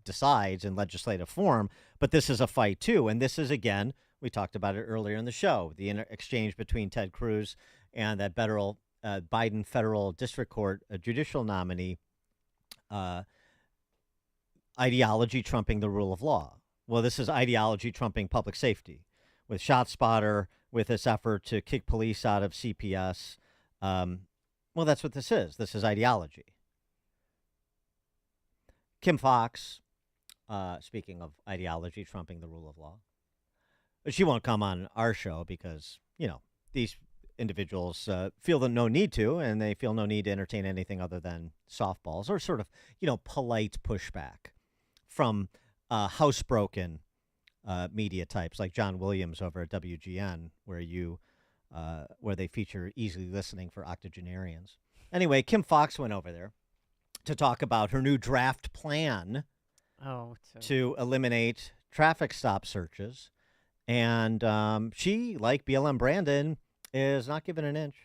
decides in legislative form. But this is a fight too, and this is, again, we talked about it earlier in the show, the exchange between Ted Cruz and that Biden federal district court judicial nominee. Ideology trumping the rule of law. Well, this is ideology trumping public safety with ShotSpotter, with this effort to kick police out of CPS. Well, that's what this is. This is ideology. Kim Fox, speaking of ideology trumping the rule of law, she won't come on our show because, these individuals feel no need to, and they feel no need to entertain anything other than softballs or sort of, polite pushback from housebroken media types like John Williams over at WGN, where they feature easily listening for octogenarians. Anyway, Kim Fox went over there to talk about her new draft plan to eliminate traffic stop searches. And she, like BLM Brandon, is not given an inch.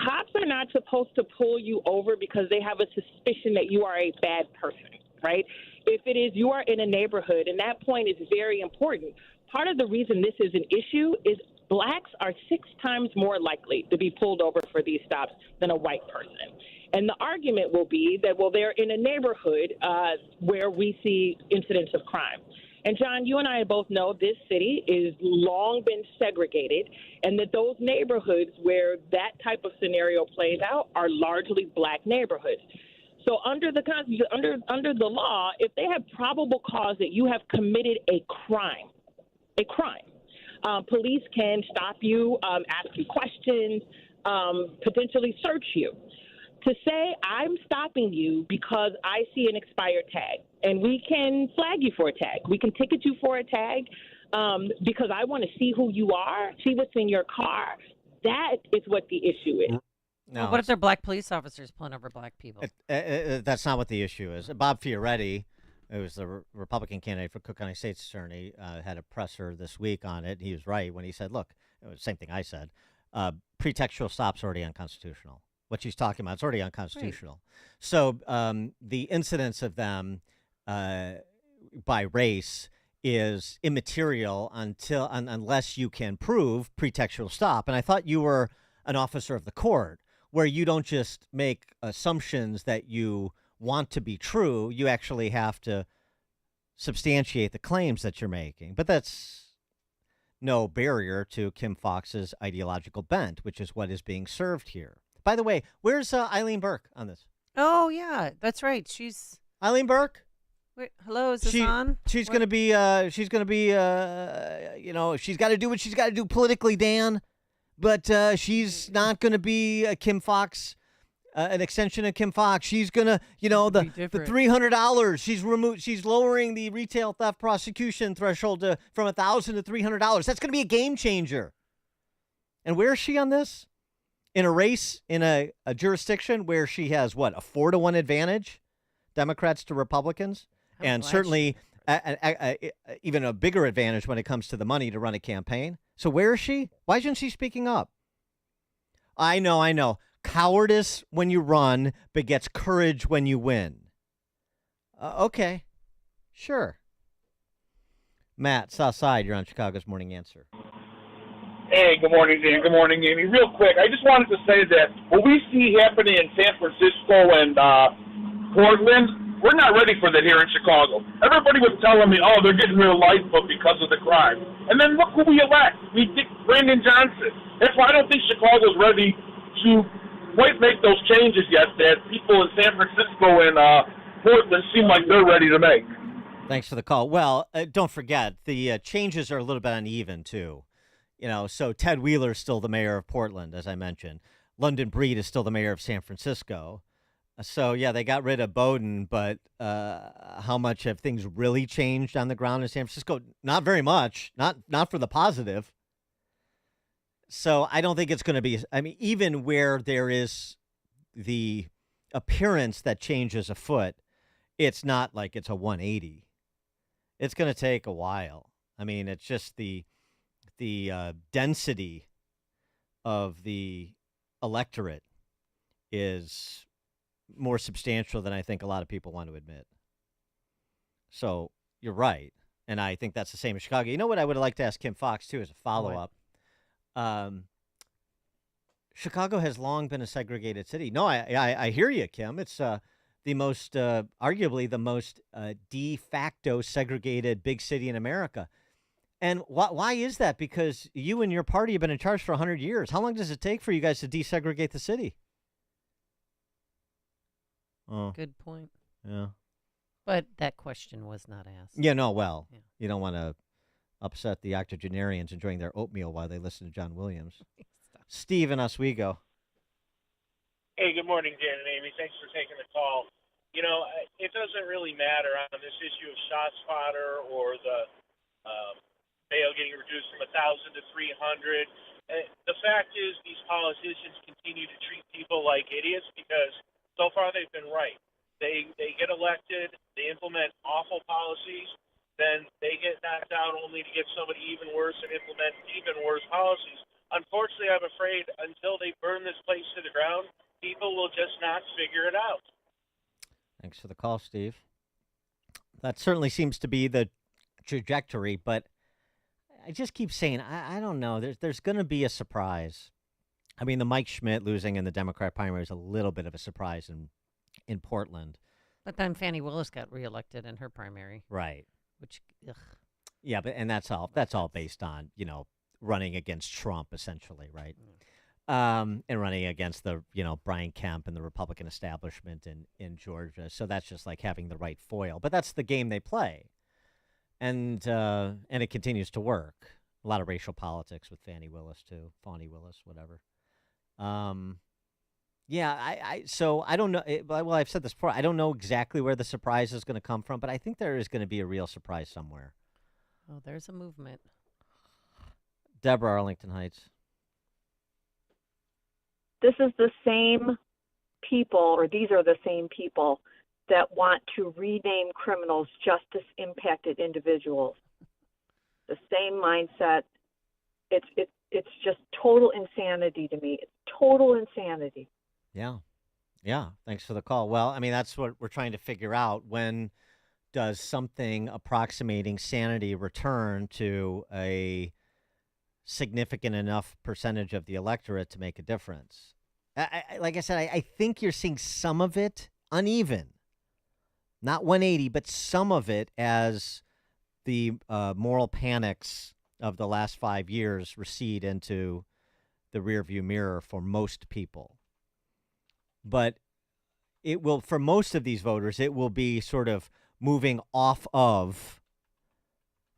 Cops are not supposed to pull you over because they have a suspicion that you are a bad person, right? If it is you are in a neighborhood, and that point is very important. Part of the reason this is an issue is blacks are 6 times more likely to be pulled over for these stops than a white person. And the argument will be that, well, they're in a neighborhood where we see incidents of crime. And, John, you and I both know this city is long been segregated, and that those neighborhoods where that type of scenario plays out are largely black neighborhoods. So under the under the law, if they have probable cause that you have committed a crime, police can stop you, ask you questions, potentially search you. To say, I'm stopping you because I see an expired tag, and we can flag you for a tag. We can ticket you for a tag because I want to see who you are, see what's in your car. That is what the issue is. No, well, what if they're black police officers pulling over black people? That's not what the issue is. Bob Fioretti, who was the Republican candidate for Cook County State's attorney, had a presser this week on it. He was right when he said, look, it was the same thing I said, pretextual stop's already unconstitutional. What she's talking about is already unconstitutional. Right. So the incidence of them by race is immaterial unless you can prove pretextual stop. And I thought you were an officer of the court, where you don't just make assumptions that you want to be true. You actually have to substantiate the claims that you're making. But that's no barrier to Kim Foxx's ideological bent, which is what is being served here. By the way, where's Eileen Burke on this? Oh, yeah, that's right. She's Eileen Burke. Wait, hello, is this on? She's going to be, she's got to do what she's got to do politically, Dan. But she's not going to be a Kim Foxx, an extension of Kim Foxx. She's going to, the $300. She's lowering the retail theft prosecution threshold from $1,000 to $300. That's going to be a game changer. And where is she on this? In a race, in a jurisdiction where she has, what, a 4-to-1 advantage, Democrats to Republicans? And certainly even a bigger advantage when it comes to the money to run a campaign. So where is she? Why isn't she speaking up? I know. Cowardice when you run begets courage when you win. Okay. Sure. Matt, Southside, you're on Chicago's Morning Answer. Hey, good morning, Dan. Good morning, Amy. Real quick, I just wanted to say that what we see happening in San Francisco and Portland, we're not ready for that here in Chicago. Everybody was telling me, they're getting rid of LIFO because of the crime. And then look who we elect. We picked Brandon Johnson. That's why I don't think Chicago's ready to quite make those changes yet that people in San Francisco and Portland seem like they're ready to make. Thanks for the call. Well, don't forget, the changes are a little bit uneven, too. So Ted Wheeler is still the mayor of Portland, as I mentioned. London Breed is still the mayor of San Francisco. So, yeah, they got rid of Bowden, but how much have things really changed on the ground in San Francisco? Not very much, not for the positive. So I don't think it's going to be, even where there is the appearance that change is afoot, it's not like it's a 180. It's going to take a while. It's just the density of the electorate is more substantial than I think a lot of people want to admit. So you're right. And I think that's the same in Chicago. You know what I would like to ask Kim Foxx, too, as a follow-up? Chicago has long been a segregated city. No, I hear you, Kim. It's the most, arguably the most de facto segregated big city in America. And why is that? Because you and your party have been in charge for 100 years. How long does it take for you guys to desegregate the city? Oh. Good point. Yeah. But that question was not asked. Yeah, no, well, you don't want to upset the octogenarians enjoying their oatmeal while they listen to John Williams. Steve in Oswego. Hey, good morning, Dan and Amy. Thanks for taking the call. It doesn't really matter on this issue of ShotSpotter or the bail getting reduced from 1,000 to 300. The fact is these politicians continue to treat people like idiots because so far they've been right. They get elected, they implement awful policies, then they get knocked out only to get somebody even worse and implement even worse policies. Unfortunately, I'm afraid until they burn this place to the ground, people will just not figure it out. Thanks for the call, Steve. That certainly seems to be the trajectory, but I just keep saying, I don't know. There's going to be a surprise. The Mike Schmidt losing in the Democrat primary is a little bit of a surprise in Portland. But then Fannie Willis got reelected in her primary. Right. Which, ugh. Yeah, but that's all based on, running against Trump, essentially, right? And running against the, Brian Kemp and the Republican establishment in Georgia. So that's just like having the right foil. But that's the game they play. And it continues to work. A lot of racial politics with Fannie Willis, too. Fawnie Willis, whatever. So I don't know. Well, I've said this before. I don't know exactly where the surprise is going to come from, but I think there is going to be a real surprise somewhere. Oh, there's a movement. Deborah, Arlington Heights. This is the same people, or these are the same people that want to rename criminals justice impacted individuals. The same mindset. It's just total insanity to me. It's total insanity. Yeah. Thanks for the call. Well, that's what we're trying to figure out. When does something approximating sanity return to a significant enough percentage of the electorate to make a difference? Like I said, I think you're seeing some of it uneven, not 180, but some of it as the moral panics of the last 5 years recede into the rearview mirror for most people. But it will, for most of these voters, it will be sort of moving off of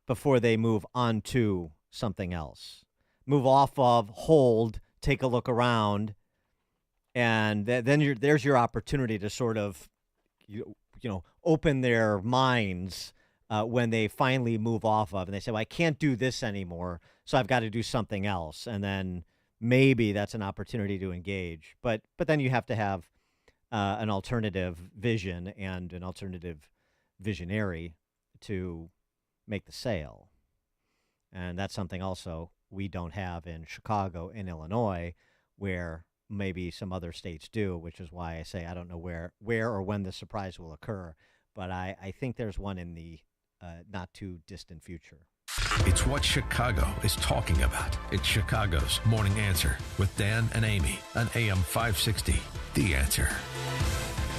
before they move on to something else. Move off of, hold, take a look around, and then there's your opportunity to sort of, open their minds when they finally move off of, and they say, well, I can't do this anymore, so I've got to do something else. And then maybe that's an opportunity to engage. But then you have to have an alternative vision and an alternative visionary to make the sale. And that's something also we don't have in Chicago and Illinois, where maybe some other states do, which is why I say I don't know where or when the surprise will occur. But I think there's one in the not too distant future. It's what Chicago is talking about. It's Chicago's Morning Answer with Dan and Amy on AM 560. The Answer.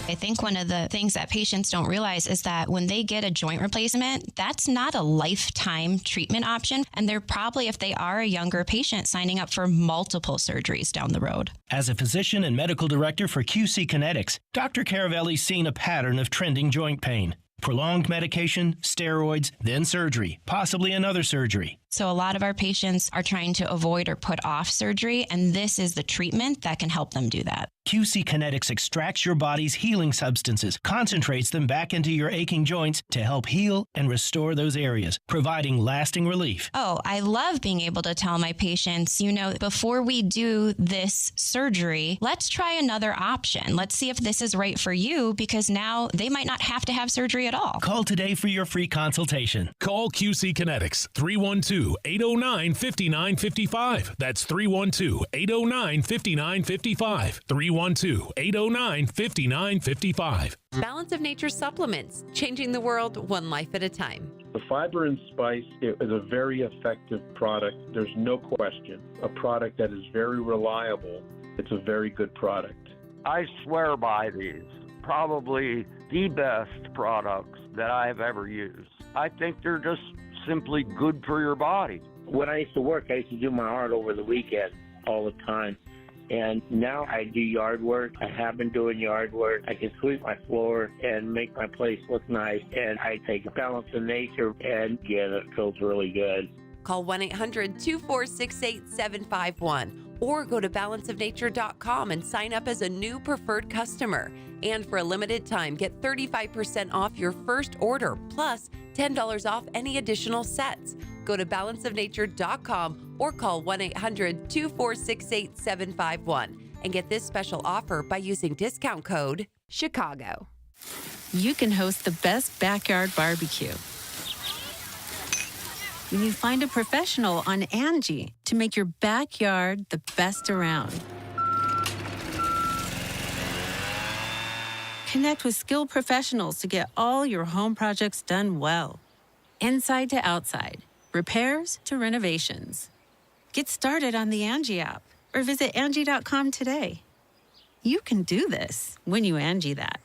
I think one of the things that patients don't realize is that when they get a joint replacement, that's not a lifetime treatment option. And they're probably, if they are a younger patient, signing up for multiple surgeries down the road. As a physician and medical director for QC Kinetics, Dr. Caravelli's seen a pattern of trending joint pain. Prolonged medication, steroids, then surgery, possibly another surgery. So a lot of our patients are trying to avoid or put off surgery, and this is the treatment that can help them do that. QC Kinetics extracts your body's healing substances, concentrates them back into your aching joints to help heal and restore those areas, providing lasting relief. Oh, I love being able to tell my patients, before we do this surgery, let's try another option. Let's see if this is right for you, because now they might not have to have surgery at all. Call today for your free consultation. Call QC Kinetics, 312-809-5955. That's 312-809-5955. 312-809-5955. Balance of Nature supplements, changing the world one life at a time. The fiber and spice is a very effective product. There's no question. A product that is very reliable. It's a very good product. I swear by these. Probably the best products that I've ever used. I think they're just simply good for your body. When I used to work, I used to do my art over the weekend all the time. And now I do yard work. I have been doing yard work. I can sweep my floor and make my place look nice. And I take Balance of Nature and it feels really good. Call 1-800-246-8751 or go to balanceofnature.com and sign up as a new preferred customer. And for a limited time, get 35% off your first order, plus $10 off any additional sets. Go to balanceofnature.com or call 1-800-246-8751 and get this special offer by using discount code CHICAGO. You can host the best backyard barbecue when you find a professional on Angie to make your backyard the best around. Connect with skilled professionals to get all your home projects done well. Inside to outside, repairs to renovations. Get started on the Angie app or visit Angie.com today. You can do this when you Angie that.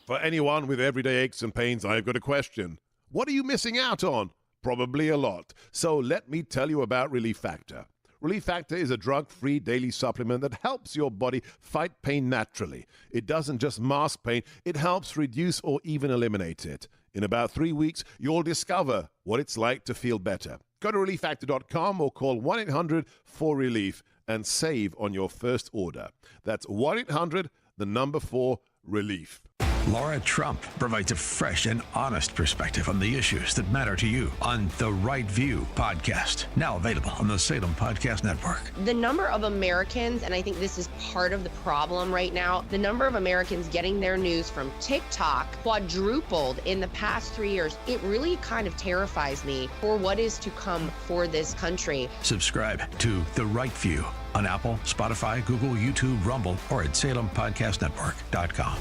For anyone with everyday aches and pains, I've got a question. What are you missing out on? Probably a lot. So let me tell you about Relief Factor. Relief Factor is a drug-free daily supplement that helps your body fight pain naturally. It doesn't just mask pain, it helps reduce or even eliminate it. In about 3 weeks, you'll discover what it's like to feel better. Go to relieffactor.com or call 1-800-4RELIEF and save on your first order. That's 1-800-4-RELIEF. Laura Trump provides a fresh and honest perspective on the issues that matter to you on The Right View podcast, now available on the Salem Podcast Network. The number of Americans, and I think this is part of the problem right now, the number of Americans getting their news from TikTok quadrupled in the past 3 years. It really kind of terrifies me for what is to come for this country. Subscribe to The Right View on Apple, Spotify, Google, YouTube, Rumble, or at SalemPodcastNetwork.com.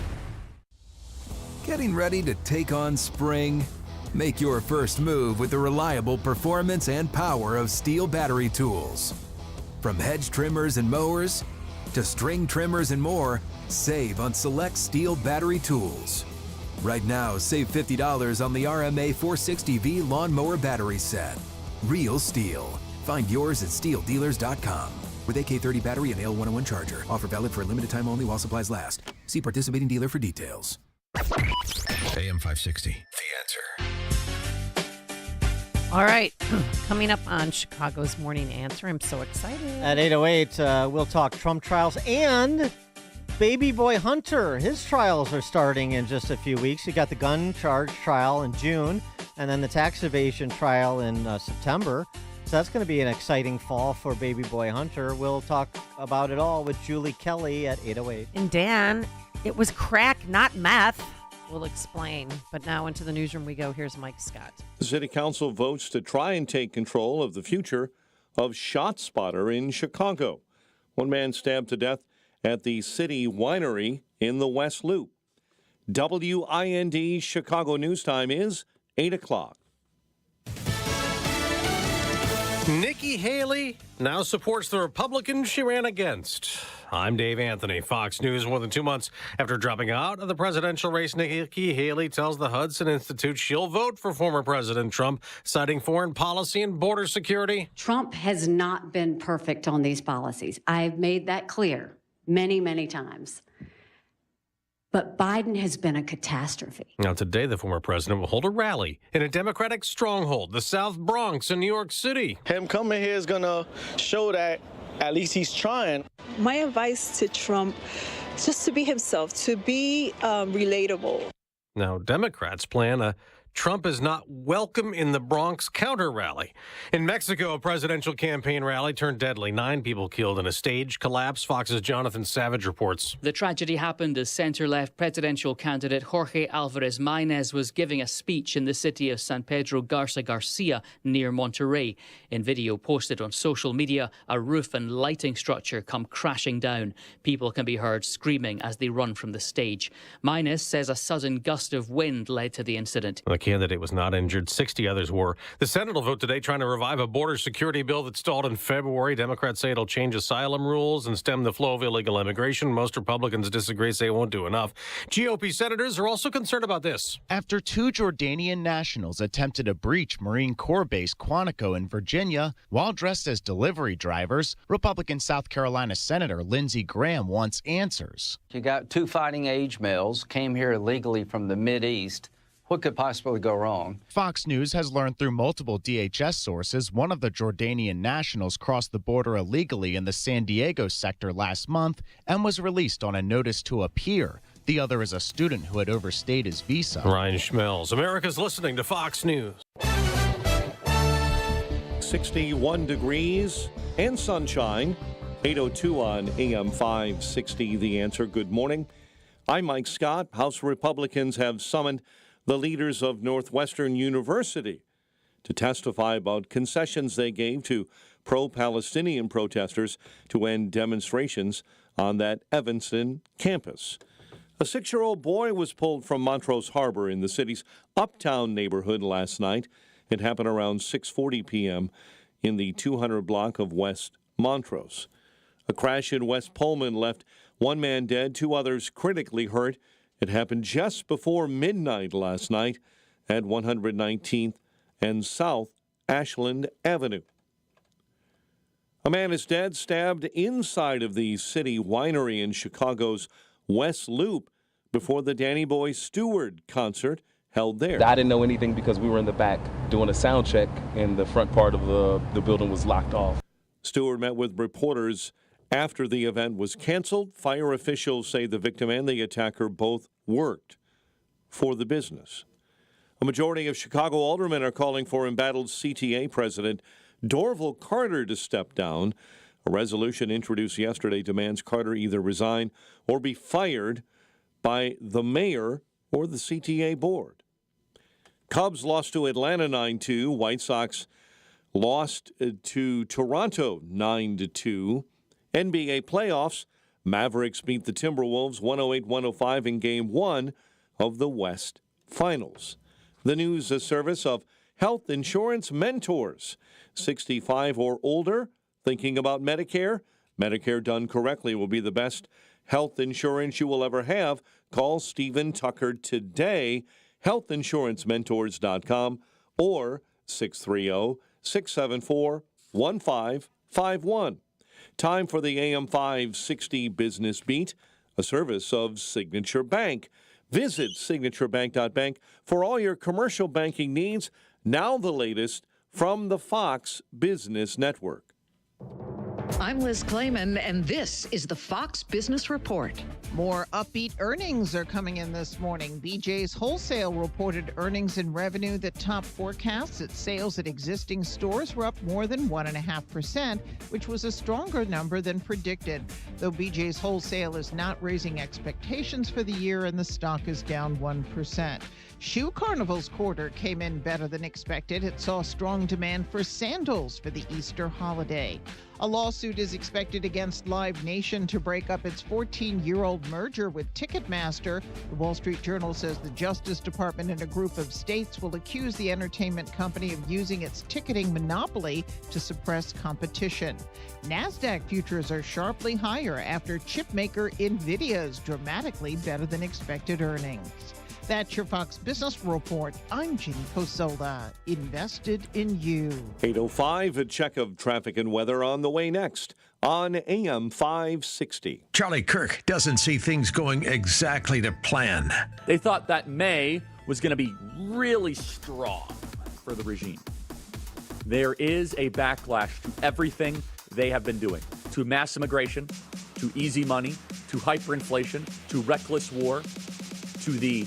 Getting ready to take on spring? Make your first move with the reliable performance and power of Steel battery tools. From hedge trimmers and mowers to string trimmers and more, save on select Steel battery tools. Right now, save $50 on the RMA 460V lawnmower battery set. Real Steel. Find yours at steeldealers.com. With AK30 battery and AL101 charger. Offer valid for a limited time only while supplies last. See participating dealer for details. AM 560, The Answer. All right, coming up on Chicago's Morning Answer, I'm so excited. At 8:08, we'll talk Trump trials and baby boy Hunter. His trials are starting in just a few weeks. You got the gun charge trial in June, and then the tax evasion trial in September. So that's going to be an exciting fall for baby boy Hunter. We'll talk about it all with Julie Kelly at 8:08. And Dan, it was crack, not meth. We'll explain. But now into the newsroom we go. Here's Mike Scott. The City Council votes to try and take control of the future of ShotSpotter in Chicago. One man stabbed to death at the City Winery in the West Loop. WIND Chicago News Time is 8 o'clock. Nikki Haley now supports the Republican she ran against. I'm Dave Anthony, Fox News. More than 2 months after dropping out of the presidential race, Nikki Haley tells the Hudson Institute she'll vote for former President Trump, citing foreign policy and border security. Trump has not been perfect on these policies. I've made that clear many, many times. But Biden has been a catastrophe. Now, today, the former president will hold a rally in a Democratic stronghold, the South Bronx in New York City. Him coming here is going to show that at least he's trying. My advice to Trump is just to be himself, to be relatable. Now, Democrats plan a Trump is not welcome in the Bronx counter rally. In Mexico, a presidential campaign rally turned deadly. 9 people killed in a stage collapse. Fox's Jonathan Savage reports. The tragedy happened as center-left presidential candidate Jorge Alvarez Maínez was giving a speech in the city of San Pedro Garza Garcia near Monterrey. In video posted on social media, a roof and lighting structure come crashing down. People can be heard screaming as they run from the stage. Maínez says a sudden gust of wind led to the incident. The candidate was not injured. 60 others were. The Senate will vote today trying to revive a border security bill that stalled in February. Democrats say it'll change asylum rules and stem the flow of illegal immigration. Most Republicans disagree, say it won't do enough. GOP senators are also concerned about this. After 2 Jordanian nationals attempted to breach Marine Corps Base Quantico in Virginia while dressed as delivery drivers, Republican South Carolina Senator Lindsey Graham wants answers. You got 2 fighting-age males, came here illegally from the Mideast. What could possibly go wrong? Fox News has learned through multiple DHS sources one of the Jordanian nationals crossed the border illegally in the San Diego sector last month and was released on a notice to appear. The other is a student who had overstayed his visa. Ryan Schmelz, America's listening to Fox News. 61 degrees and sunshine. 8:02 on AM 560, The Answer. Good morning. I'm Mike Scott. House Republicans have summoned the leaders of Northwestern University to testify about concessions they gave to pro-Palestinian protesters to end demonstrations on that Evanston campus. A 6-year-old boy was pulled from Montrose Harbor in the city's Uptown neighborhood last night. It happened around 6:40 p.m. in the 200 block of West Montrose. A crash in West Pullman left 1 man dead, 2 others critically hurt. It happened just before midnight last night at 119th and South Ashland Avenue. A man is dead, stabbed inside of the City Winery in Chicago's West Loop before the Danny Boy Stewart concert held there. I didn't know anything because we were in the back doing a sound check and the front part of the building was locked off. Stewart met with reporters after the event was canceled. Fire officials say the victim and the attacker both worked for the business. A majority of Chicago aldermen are calling for embattled CTA President Dorval Carter to step down. A resolution introduced yesterday demands Carter either resign or be fired by the mayor or the CTA board. Cubs lost to Atlanta 9-2. White Sox lost to Toronto 9-2. NBA playoffs, Mavericks beat the Timberwolves 108-105 in Game 1 of the West Finals. The news a service of Health Insurance Mentors. 65 or older, thinking about Medicare? Medicare done correctly will be the best health insurance you will ever have. Call Stephen Tucker today, healthinsurancementors.com or 630-674-1551. Time for the AM 560 Business Beat, a service of Signature Bank. Visit signaturebank.bank for all your commercial banking needs. Now the latest from the Fox Business Network. I'm Liz Clayman, and this is the Fox Business Report. More upbeat earnings are coming in this morning. BJ's Wholesale reported earnings and revenue that topped forecasts. Its sales at existing stores were up more than 1.5%, which was a stronger number than predicted. Though BJ's Wholesale is not raising expectations for the year, and the stock is down 1%. Shoe Carnival's quarter came in better than expected. It saw strong demand for sandals for the Easter holiday. A lawsuit is expected against Live Nation to break up its 14-year-old merger with Ticketmaster. The Wall Street Journal says the Justice Department and a group of states will accuse the entertainment company of using its ticketing monopoly to suppress competition. NASDAQ futures are sharply higher after chipmaker NVIDIA's dramatically better than expected earnings. That's your Fox Business Report. I'm Ginny Posola, invested in you. 8:05, a check of traffic and weather on the way next on AM 560. Charlie Kirk doesn't see things going exactly to plan. They thought that May was going to be really strong for the regime. There is a backlash to everything they have been doing, to mass immigration, to easy money, to hyperinflation, to reckless war, to the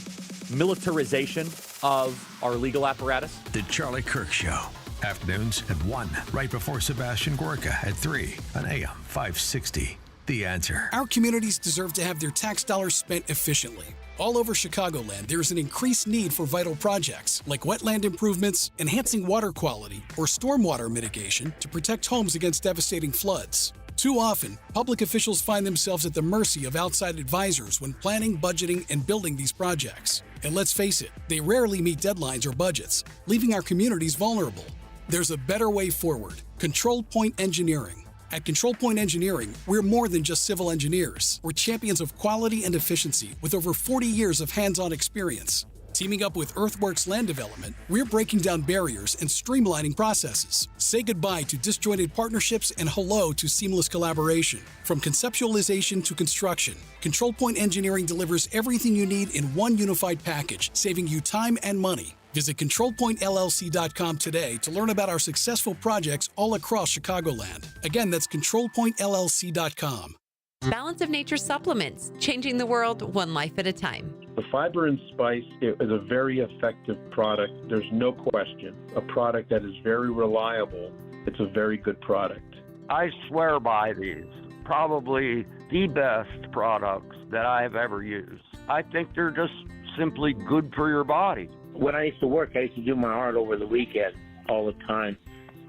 militarization of our legal apparatus. The Charlie Kirk Show. Afternoons at 1, right before Sebastian Gorka at 3 on AM 560. The Answer. Our communities deserve to have their tax dollars spent efficiently. All over Chicagoland, there is an increased need for vital projects like wetland improvements, enhancing water quality, or stormwater mitigation to protect homes against devastating floods. Too often, public officials find themselves at the mercy of outside advisors when planning, budgeting, and building these projects. And let's face it, they rarely meet deadlines or budgets, leaving our communities vulnerable. There's a better way forward. Control Point Engineering. At Control Point Engineering, we're more than just civil engineers. We're champions of quality and efficiency with over 40 years of hands-on experience. Teaming up with Earthworks Land Development, we're breaking down barriers and streamlining processes. Say goodbye to disjointed partnerships and hello to seamless collaboration. From conceptualization to construction, Control Point Engineering delivers everything you need in one unified package, saving you time and money. Visit ControlPointLLC.com today to learn about our successful projects all across Chicagoland. Again, that's ControlPointLLC.com. Balance of Nature supplements, changing the world one life at a time. The Fiber and Spice is a very effective product. There's no question. A product that is very reliable. It's a very good product. I swear by these. Probably the best products that I've ever used. I think they're just simply good for your body. When I used to work, I used to do my art over the weekend all the time.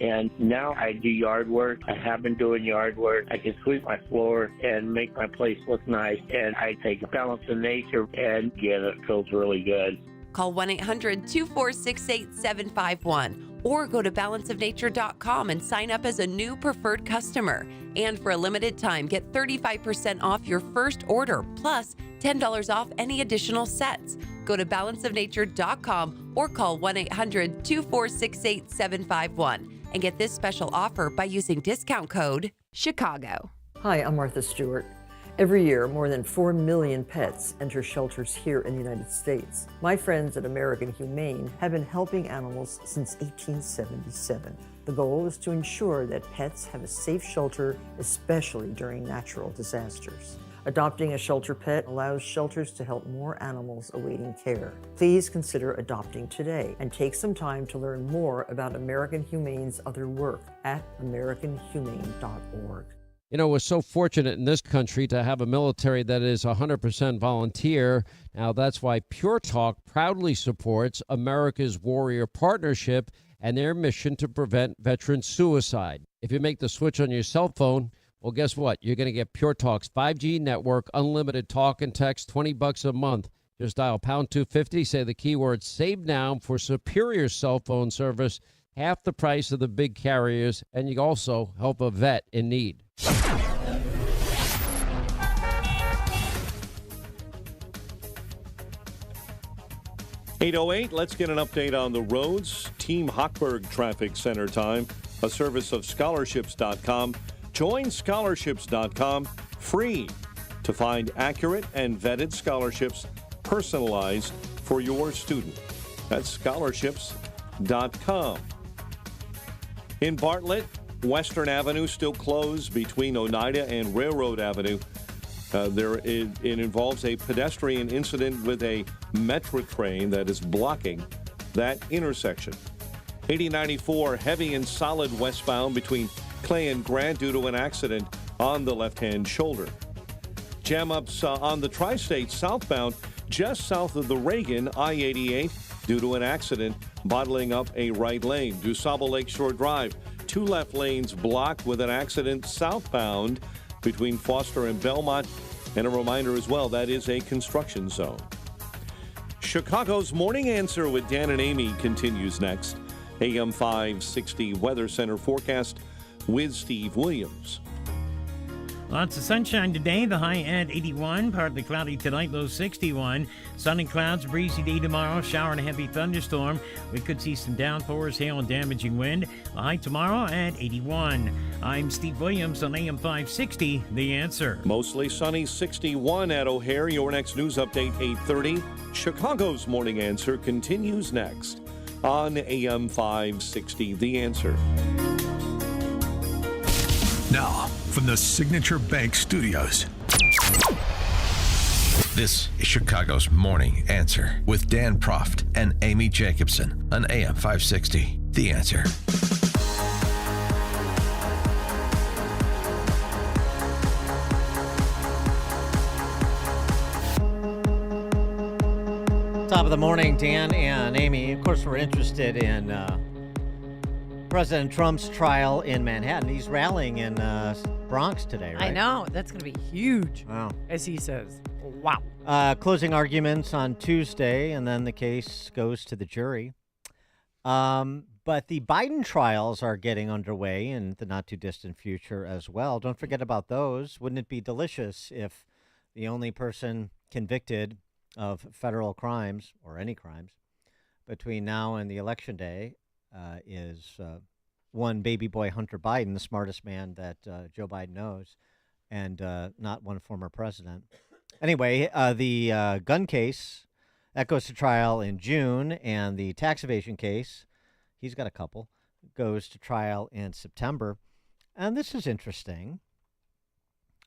And now I do yard work. I have been doing yard work. I can sweep my floor and make my place look nice. And I take Balance of Nature, and yeah, it feels really good. Call 1-800-246-8751 or go to balanceofnature.com and sign up as a new preferred customer. And for a limited time, get 35% off your first order, plus $10 off any additional sets. Go to balanceofnature.com or call 1-800-246-8751 and get this special offer by using discount code CHICAGO. Hi, I'm Martha Stewart. Every year, more than 4 million pets enter shelters here in the United States. My friends at American Humane have been helping animals since 1877. The goal is to ensure that pets have a safe shelter, especially during natural disasters. Adopting a shelter pet allows shelters to help more animals awaiting care. Please consider adopting today and take some time to learn more about American Humane's other work at americanhumane.org. You know, we're so fortunate in this country to have a military that is 100% volunteer. Now, that's why Pure Talk proudly supports America's Warrior Partnership and their mission to prevent veteran suicide. If you make the switch on your cell phone, well, guess what? You're going to get Pure Talk's 5G network, unlimited talk and text, $20 a month. Just dial pound 250, say the keyword save now for superior cell phone service, half the price of the big carriers, and you also help a vet in need. .808, let's get an update on the roads. Team Hochberg Traffic Center time, a service of scholarships.com. Join scholarships.com free to find accurate and vetted scholarships personalized for your student. That's scholarships.com. In Bartlett, Western Avenue still closed between Oneida and Railroad Avenue. It involves a pedestrian incident with a Metra train that is blocking that intersection. 8094 heavy and solid westbound between Clay and Grant due to an accident on the left-hand shoulder. Jam-ups on the Tri-State southbound just south of the Reagan I-88 due to an accident bottling up a right lane. DuSable Lakeshore Drive, 2 left lanes blocked with an accident southbound between Foster and Belmont. And a reminder as well, that is a construction zone. Chicago's Morning Answer with Dan and Amy continues next. AM 560 Weather Center forecast with Steve Williams. Lots of sunshine today, the high at 81, partly cloudy tonight, low 61. Sun and clouds, breezy day tomorrow, shower and a heavy thunderstorm. We could see some downpours, hail and damaging wind. A high tomorrow at 81. I'm Steve Williams on AM 560, The Answer. Mostly sunny, 61 at O'Hare. Your next news update, 8:30. Chicago's Morning Answer continues next on AM 560, The Answer. Now, from the Signature Bank Studios, this is Chicago's Morning Answer with Dan Proft and Amy Jacobson on AM 560. The Answer. Top of the morning, Dan and Amy. Of course, we're interested in President Trump's trial in Manhattan. He's rallying in Bronx today, right? I know. That's going to be huge, Wow. as he says. Wow. Closing arguments on Tuesday, and then the case goes to the jury. But the Biden trials are getting underway in the not-too-distant future as well. Don't forget about those. Wouldn't it be delicious if the only person convicted of federal crimes, or any crimes, between now and the election day is one baby boy Hunter Biden, the smartest man that Joe Biden knows, and not one former president. Anyway, the gun case, that goes to trial in June, and the tax evasion case, he's got a couple, goes to trial in September. And this is interesting.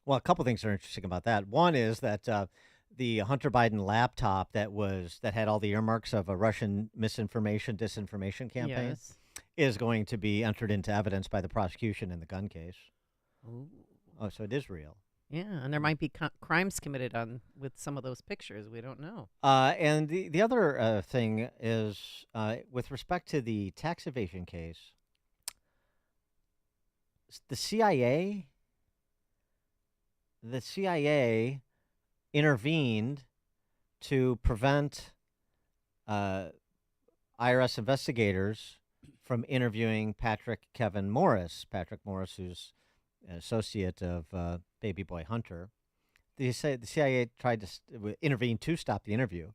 Well, a couple things are interesting about that. One is that the Hunter Biden laptop that had all the earmarks of a Russian misinformation, disinformation campaign Yes. is going to be entered into evidence by the prosecution in the gun case. Ooh. Oh, so it is real. Yeah, and there might be crimes committed with some of those pictures. We don't know. And the other thing is with respect to the tax evasion case, the CIA intervened to prevent IRS investigators from interviewing Kevin Morris. Patrick Morris, who's an associate of baby boy Hunter. The CIA tried to intervene to stop the interview.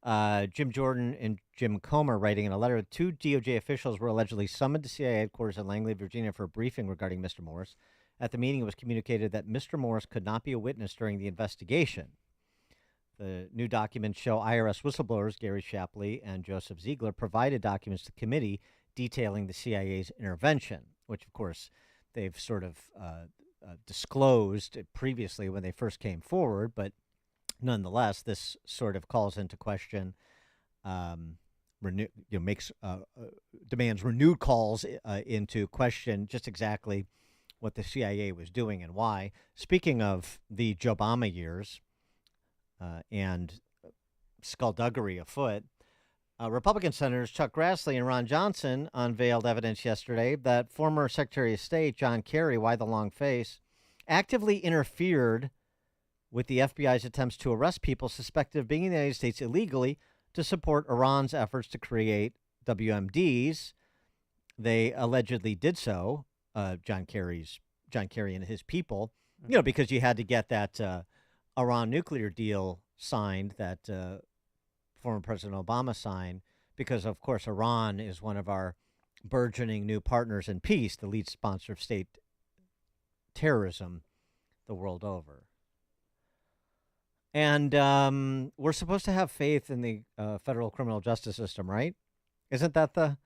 Jim Jordan and Jim Comer, writing in a letter, 2 DOJ officials were allegedly summoned to CIA headquarters in Langley, Virginia for a briefing regarding Mr. Morris. At the meeting, it was communicated that Mr. Morris could not be a witness during the investigation. The new documents show IRS whistleblowers Gary Shapley and Joseph Ziegler provided documents to the committee detailing the CIA's intervention, which, of course, they've sort of disclosed previously when they first came forward. But nonetheless, this sort of calls into question, demands renewed calls into question just exactly what the CIA was doing and why. Speaking of the Joe Obama years and skullduggery afoot, Republican Senators Chuck Grassley and Ron Johnson unveiled evidence yesterday that former Secretary of State John Kerry, why the long face, actively interfered with the FBI's attempts to arrest people suspected of being in the United States illegally to support Iran's efforts to create WMDs. They allegedly did so, John Kerry and his people, because you had to get that Iran nuclear deal signed that former President Obama signed, because, of course, Iran is one of our burgeoning new partners in peace, the lead sponsor of state terrorism the world over. And we're supposed to have faith in the federal criminal justice system, right? Isn't that the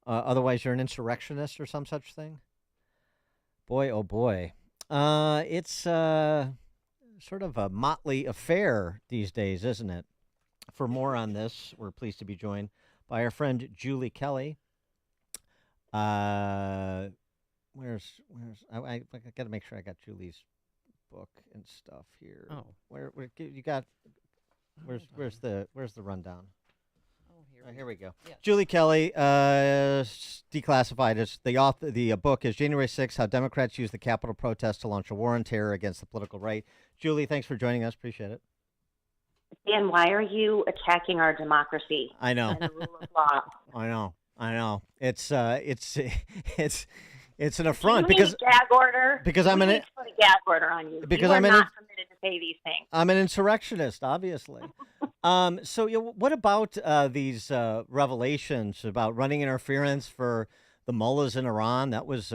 otherwise you're an insurrectionist or some such thing? Boy, oh boy. It's sort of a motley affair these days, isn't it? For more on this, we're pleased to be joined by our friend Julie Kelly. I got to make sure I got Julie's book and stuff here. Oh, where you got? Where's the rundown? Here we go. Yes. Julie Kelly, declassified as the author. The book is January 6th: How Democrats Use the Capitol Protest to Launch a War on Terror Against the Political Right. Julie, thanks for joining us. Appreciate it. Dan, why are you attacking our democracy? I know. And the rule of law? I know. It's an affront because gag order. Because I'm put a gag order on you. Because you I'm not permitted to say these things. I'm an insurrectionist, obviously. So what about these revelations about running interference for the mullahs in Iran? That was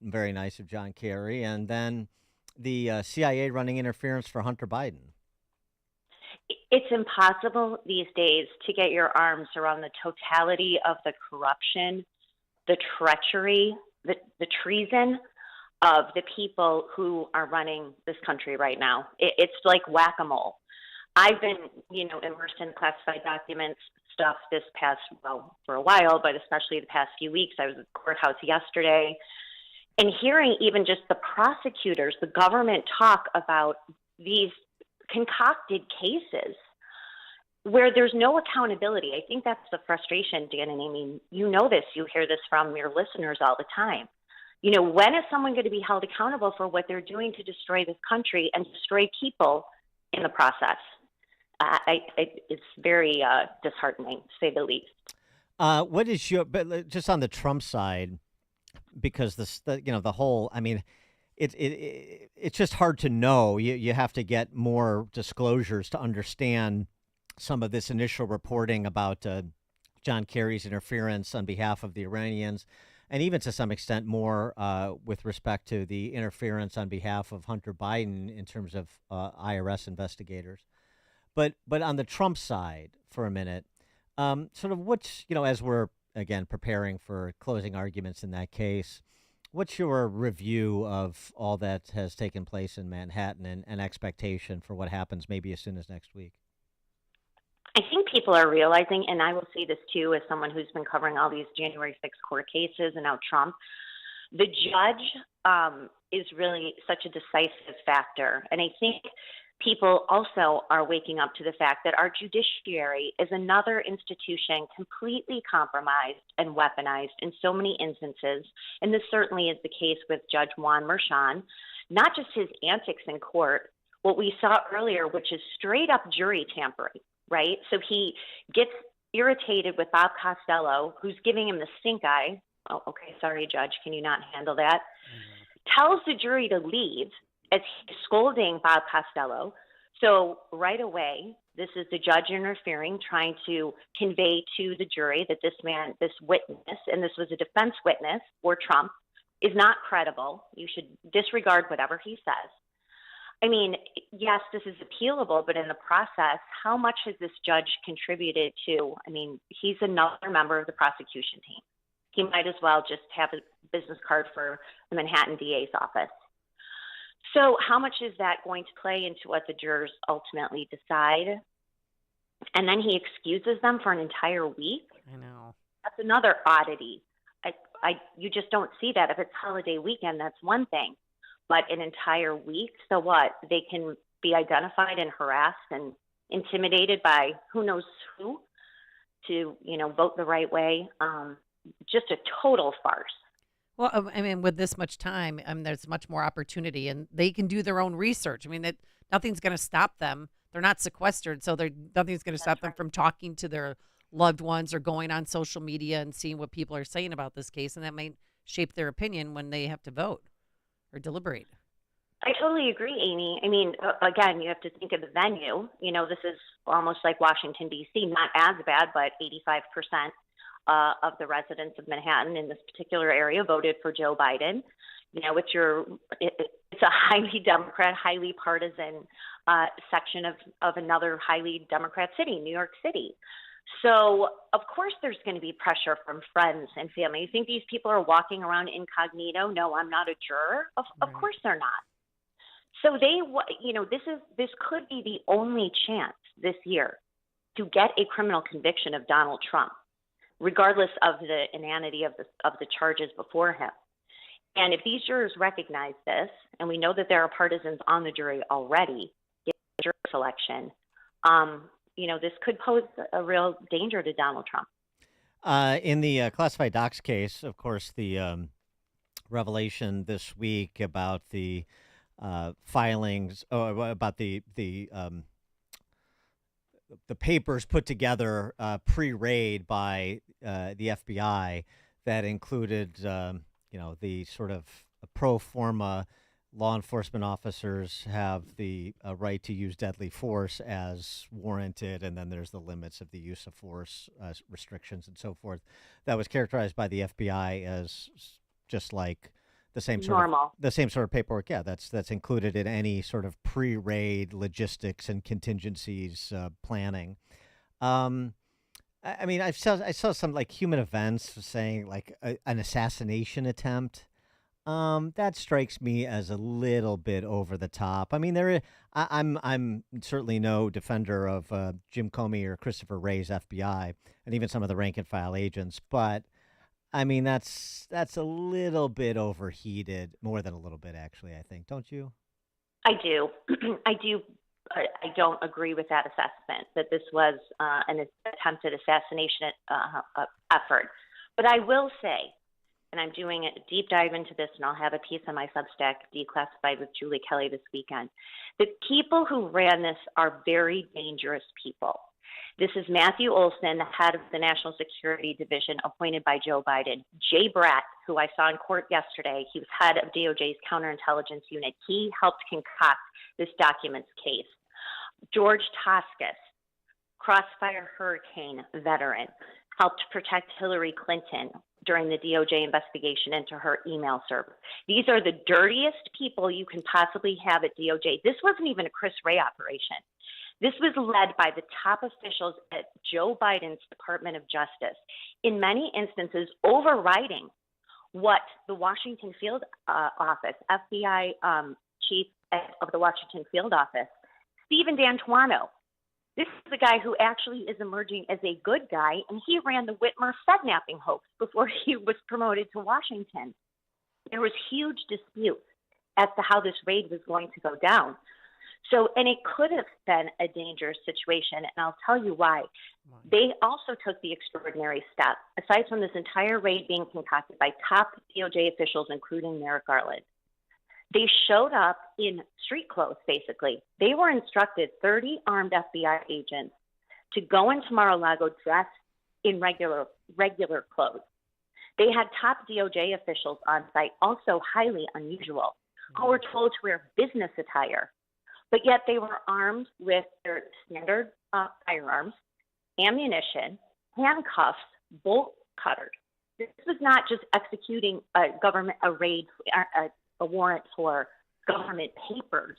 very nice of John Kerry, and then the CIA running interference for Hunter Biden. It's impossible these days to get your arms around the totality of the corruption, the treachery, the treason of the people who are running this country right now. It's like whack-a-mole. I've been, immersed in classified documents stuff for a while, but especially the past few weeks. I was at the courthouse yesterday and hearing even just the prosecutors, the government talk about these concocted cases where there's no accountability. I think that's the frustration, Dan, and I mean, you know this, you hear this from your listeners all the time. When is someone going to be held accountable for what they're doing to destroy this country and destroy people in the process? It's very disheartening, to say the least. What is but just on the Trump side, because the whole, I mean, it's just hard to know. You have to get more disclosures to understand some of this initial reporting about John Kerry's interference on behalf of the Iranians, and even to some extent more with respect to the interference on behalf of Hunter Biden in terms of IRS investigators. But on the Trump side, for a minute, sort of what's, as we're, again, preparing for closing arguments in that case, what's your review of all that has taken place in Manhattan and expectation for what happens maybe as soon as next week? I think people are realizing, and I will say this too as someone who's been covering all these January 6th court cases and now Trump, the judge is really such a decisive factor. And I think people also are waking up to the fact that our judiciary is another institution completely compromised and weaponized in so many instances. And this certainly is the case with Judge Juan Merchan, not just his antics in court, what we saw earlier, which is straight up jury tampering, right? So he gets irritated with Bob Costello, who's giving him the stink eye. Oh, okay, sorry, Judge, can you not handle that? Tells the jury to leave as he's scolding Bob Costello. So right away, this is the judge interfering, trying to convey to the jury that this man, this witness, and this was a defense witness for Trump, is not credible. You should disregard whatever he says. I mean, yes, this is appealable, but in the process, how much has this judge contributed to? I mean, he's another member of the prosecution team. He might as well just have a business card for the Manhattan DA's office. So how much is that going to play into what the jurors ultimately decide? And then he excuses them for an entire week? I know. That's another oddity. You just don't see that. If it's holiday weekend, that's one thing. But an entire week, so what? They can be identified and harassed and intimidated by who knows who to, vote the right way. Just a total farce. Well, I mean, with this much time, there's much more opportunity, and they can do their own research. I mean, that nothing's going to stop them. They're not sequestered, so nothing's going to stop them from talking to their loved ones or going on social media and seeing what people are saying about this case, and that might shape their opinion when they have to vote or deliberate. I totally agree, Amy. I mean, again, you have to think of the venue. You know, this is almost like Washington, D.C., not as bad, but 85% of the residents of Manhattan in this particular area voted for Joe Biden. You know, it's a highly Democrat, highly partisan section of another highly Democrat city, New York City. So, of course, there's going to be pressure from friends and family. You think these people are walking around incognito? No, I'm not a juror. Of course they're not. So this could be the only chance this year to get a criminal conviction of Donald Trump, regardless of the inanity of the charges before him. And if these jurors recognize this, and we know that there are partisans on the jury already in the jury selection, this could pose a real danger to Donald Trump. In the classified docs case, of course, the revelation this week about the filings, about the papers put together pre-raid by the FBI that included, the sort of pro forma law enforcement officers have the right to use deadly force as warranted, and then there's the limits of the use of force restrictions and so forth. That was characterized by the FBI as just like the same sort of paperwork. Yeah, that's included in any sort of pre-raid logistics and contingencies planning. I mean, I saw some like Human Events saying like an assassination attempt. That strikes me as a little bit over the top. I mean, I'm certainly no defender of Jim Comey or Christopher Wray's FBI, and even some of the rank and file agents, but I mean, that's a little bit overheated, more than a little bit, actually, I think. Don't you? I do. I do. I don't agree with that assessment that this was an attempted assassination effort. But I will say, and I'm doing a deep dive into this, and I'll have a piece on my Substack, Declassified with Julie Kelly this weekend. The people who ran this are very dangerous people. This is Matthew Olson, the head of the National Security Division appointed by Joe Biden. Jay Bratt, who I saw in court yesterday, he was head of DOJ's counterintelligence unit. He helped concoct this documents case. George Toscas, Crossfire Hurricane veteran, helped protect Hillary Clinton during the DOJ investigation into her email server. These are the dirtiest people you can possibly have at DOJ. This wasn't even a Chris Wray operation. This was led by the top officials at Joe Biden's Department of Justice, in many instances overriding what the Washington Field Office, FBI chief of the Washington Field Office, Stephen D'Antuono. This is the guy who actually is emerging as a good guy, and he ran the Whitmer Fednapping hoax before he was promoted to Washington. There was huge dispute as to how this raid was going to go down. So, and it could have been a dangerous situation, and I'll tell you why. They also took the extraordinary step, aside from this entire raid being concocted by top DOJ officials, including Merrick Garland. They showed up in street clothes, basically. They were instructed, 30 armed FBI agents, to go into Mar-a-Lago dressed in regular clothes. They had top DOJ officials on site, also highly unusual, who were told to wear business attire. But yet they were armed with their standard firearms, ammunition, handcuffs, bolt cutters. This was not just executing a raid, a warrant for government papers.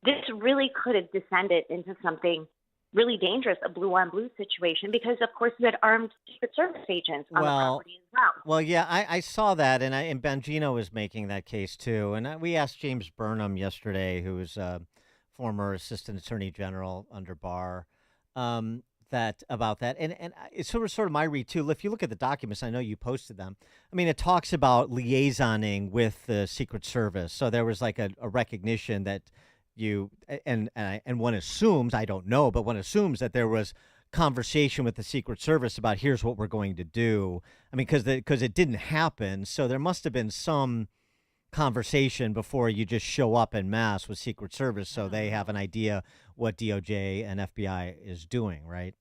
This really could have descended into something really dangerous, a blue-on-blue situation, because, of course, you had armed Secret Service agents on the property as well. Well, yeah, I saw that, and Bongino was making that case, too. And we asked James Burnham yesterday, who was former Assistant Attorney General under Barr, about that. And it's sort of my read, too. If you look at the documents, I know you posted them. I mean, it talks about liaisoning with the Secret Service. So there was like a recognition that and one assumes, I don't know, but one assumes that there was conversation with the Secret Service about here's what we're going to do. I mean, because it didn't happen, so there must have been some conversation before you just show up en masse with Secret Service, so they have an idea what DOJ and FBI is doing, right?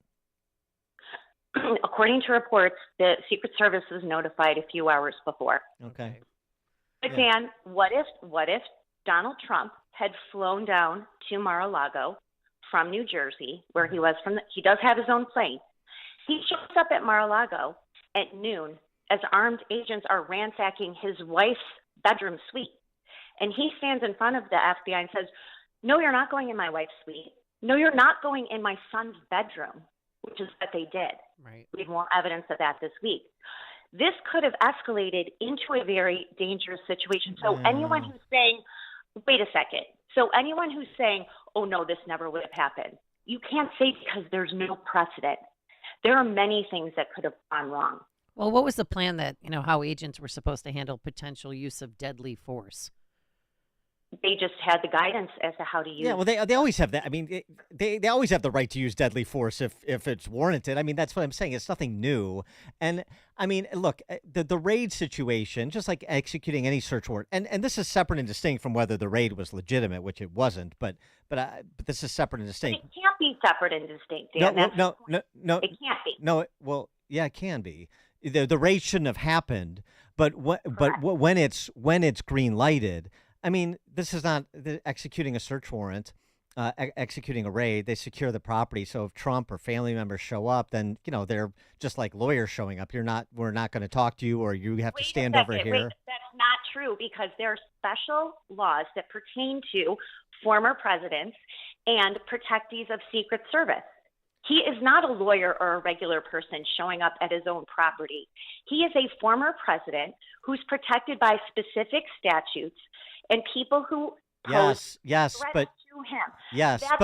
According to reports, the Secret Service was notified a few hours before. Okay. But Dan, what if Donald Trump had flown down to Mar-a-Lago from New Jersey, where he was from? He does have his own plane. He shows up at Mar-a-Lago at noon as armed agents are ransacking his wife's bedroom suite, and he stands in front of the FBI and says, "No, you're not going in my wife's suite. No, you're not going in my son's bedroom," which is what they did. Right. We have more evidence of that this week. This could have escalated into a very dangerous situation. So anyone who's saying, wait a second. So anyone who's saying, oh, no, this never would have happened, you can't say because there's no precedent. There are many things that could have gone wrong. Well, what was the plan that, how agents were supposed to handle potential use of deadly force? They just had the guidance as to how to use. Yeah, well, they always have that. I mean, they always have the right to use deadly force if it's warranted. I mean, that's what I'm saying. It's nothing new. And I mean, look, the raid situation, just like executing any search warrant, and this is separate and distinct from whether the raid was legitimate, which it wasn't. But this is separate and distinct. It can't be separate and distinct, Dan. No. It can't be. No, well, yeah, it can be. The raid shouldn't have happened. But when it's green lighted. I mean, this is not executing a search warrant, executing a raid. They secure the property. So if Trump or family members show up, then they're just like lawyers showing up. We're not going to talk to you, or you have to stand over here. Wait, that's not true, because there are special laws that pertain to former presidents and protectees of Secret Service. He is not a lawyer or a regular person showing up at his own property. He is a former president who's protected by specific statutes and people who pose threats to him. Yes, That's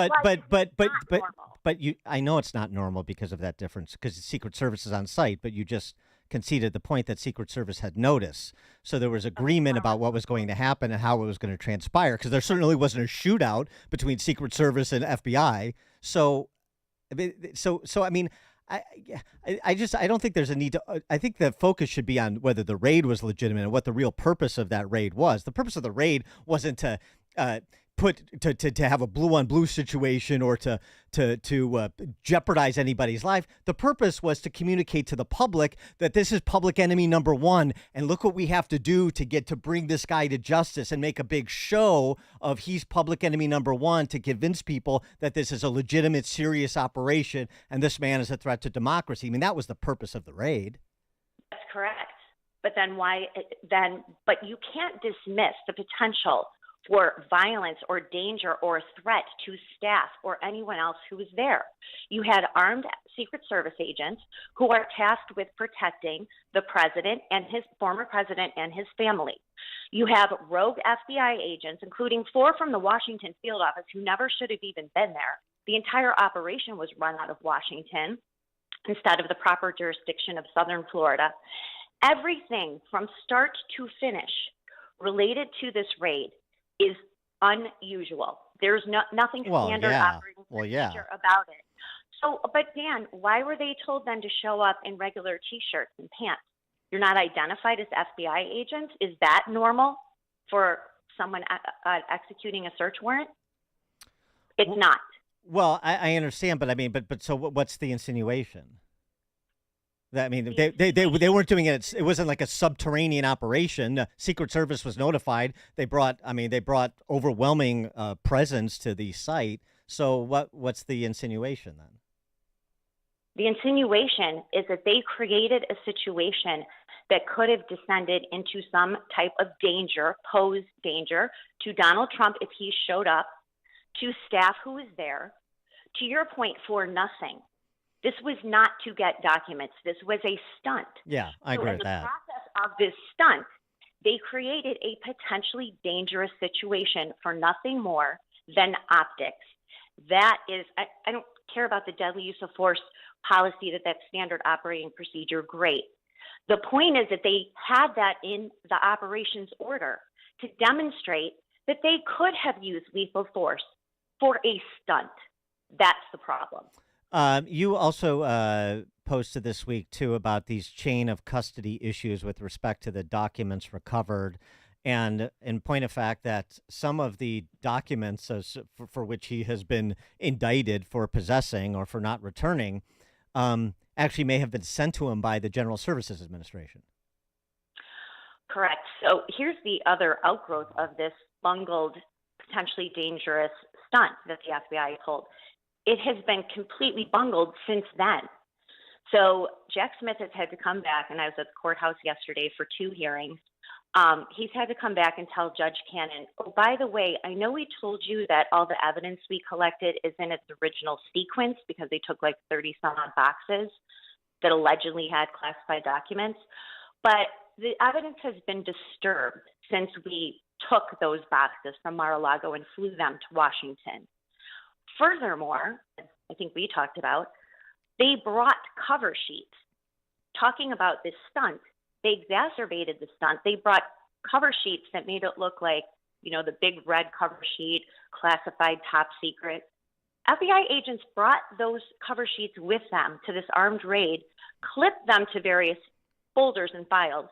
but you, I know it's not normal because of that difference, because the Secret Service is on site, but you just conceded the point that Secret Service had notice. So there was agreement about what was going to happen and how it was going to transpire, because there certainly wasn't a shootout between Secret Service and FBI. So I mean, I don't think there's a need to. I think the focus should be on whether the raid was legitimate and what the real purpose of that raid was. The purpose of the raid wasn't to have a blue on blue situation or to jeopardize anybody's life. The purpose was to communicate to the public that this is public enemy number one, and look what we have to do to bring this guy to justice and make a big show of he's public enemy number one, to convince people that this is a legitimate, serious operation and this man is a threat to democracy. I mean, that was the purpose of the raid. That's correct. But then but you can't dismiss the potential for violence or danger or threat to staff or anyone else who was there. You had armed Secret Service agents who are tasked with protecting the president and his former president and his family. You have rogue FBI agents, including 4 from the Washington field office, who never should have even been there. The entire operation was run out of Washington instead of the proper jurisdiction of Southern Florida. Everything from start to finish related to this raid is unusual. There's nothing standard operating procedure about it. So, but Dan, why were they told then to show up in regular T-shirts and pants? You're not identified as FBI agents? Is that normal for someone executing a search warrant? It's not. Well, I understand, but I mean, but so what's the insinuation? I mean, they weren't doing it. It wasn't like a subterranean operation. The Secret Service was notified. They brought overwhelming presence to the site. So what's the insinuation then? The insinuation is that they created a situation that could have descended into some type of danger, posed danger to Donald Trump if he showed up, to staff who was there, to your point, for nothing. This was not to get documents. This was a stunt. Yeah, I agree with that. In the process of this stunt, they created a potentially dangerous situation for nothing more than optics. That is, I don't care about the deadly use of force policy, that's standard operating procedure, great. The point is that they had that in the operations order to demonstrate that they could have used lethal force for a stunt. That's the problem. You also posted this week, too, about these chain of custody issues with respect to the documents recovered. And in point of fact, that some of the documents for which he has been indicted for possessing or for not returning actually may have been sent to him by the General Services Administration. Correct. So here's the other outgrowth of this bungled, potentially dangerous stunt that the FBI pulled. It has been completely bungled since then. So Jack Smith has had to come back, and I was at the courthouse yesterday for 2 hearings. He's had to come back and tell Judge Cannon, oh, by the way, I know we told you that all the evidence we collected is in its original sequence because they took like 30-some odd boxes that allegedly had classified documents. But the evidence has been disturbed since we took those boxes from Mar-a-Lago and flew them to Washington. Furthermore, as I think we talked about, they brought cover sheets. Talking about this stunt, they exacerbated the stunt. They brought cover sheets that made it look like, the big red cover sheet, classified, top secret. FBI agents brought those cover sheets with them to this armed raid, clipped them to various folders and files,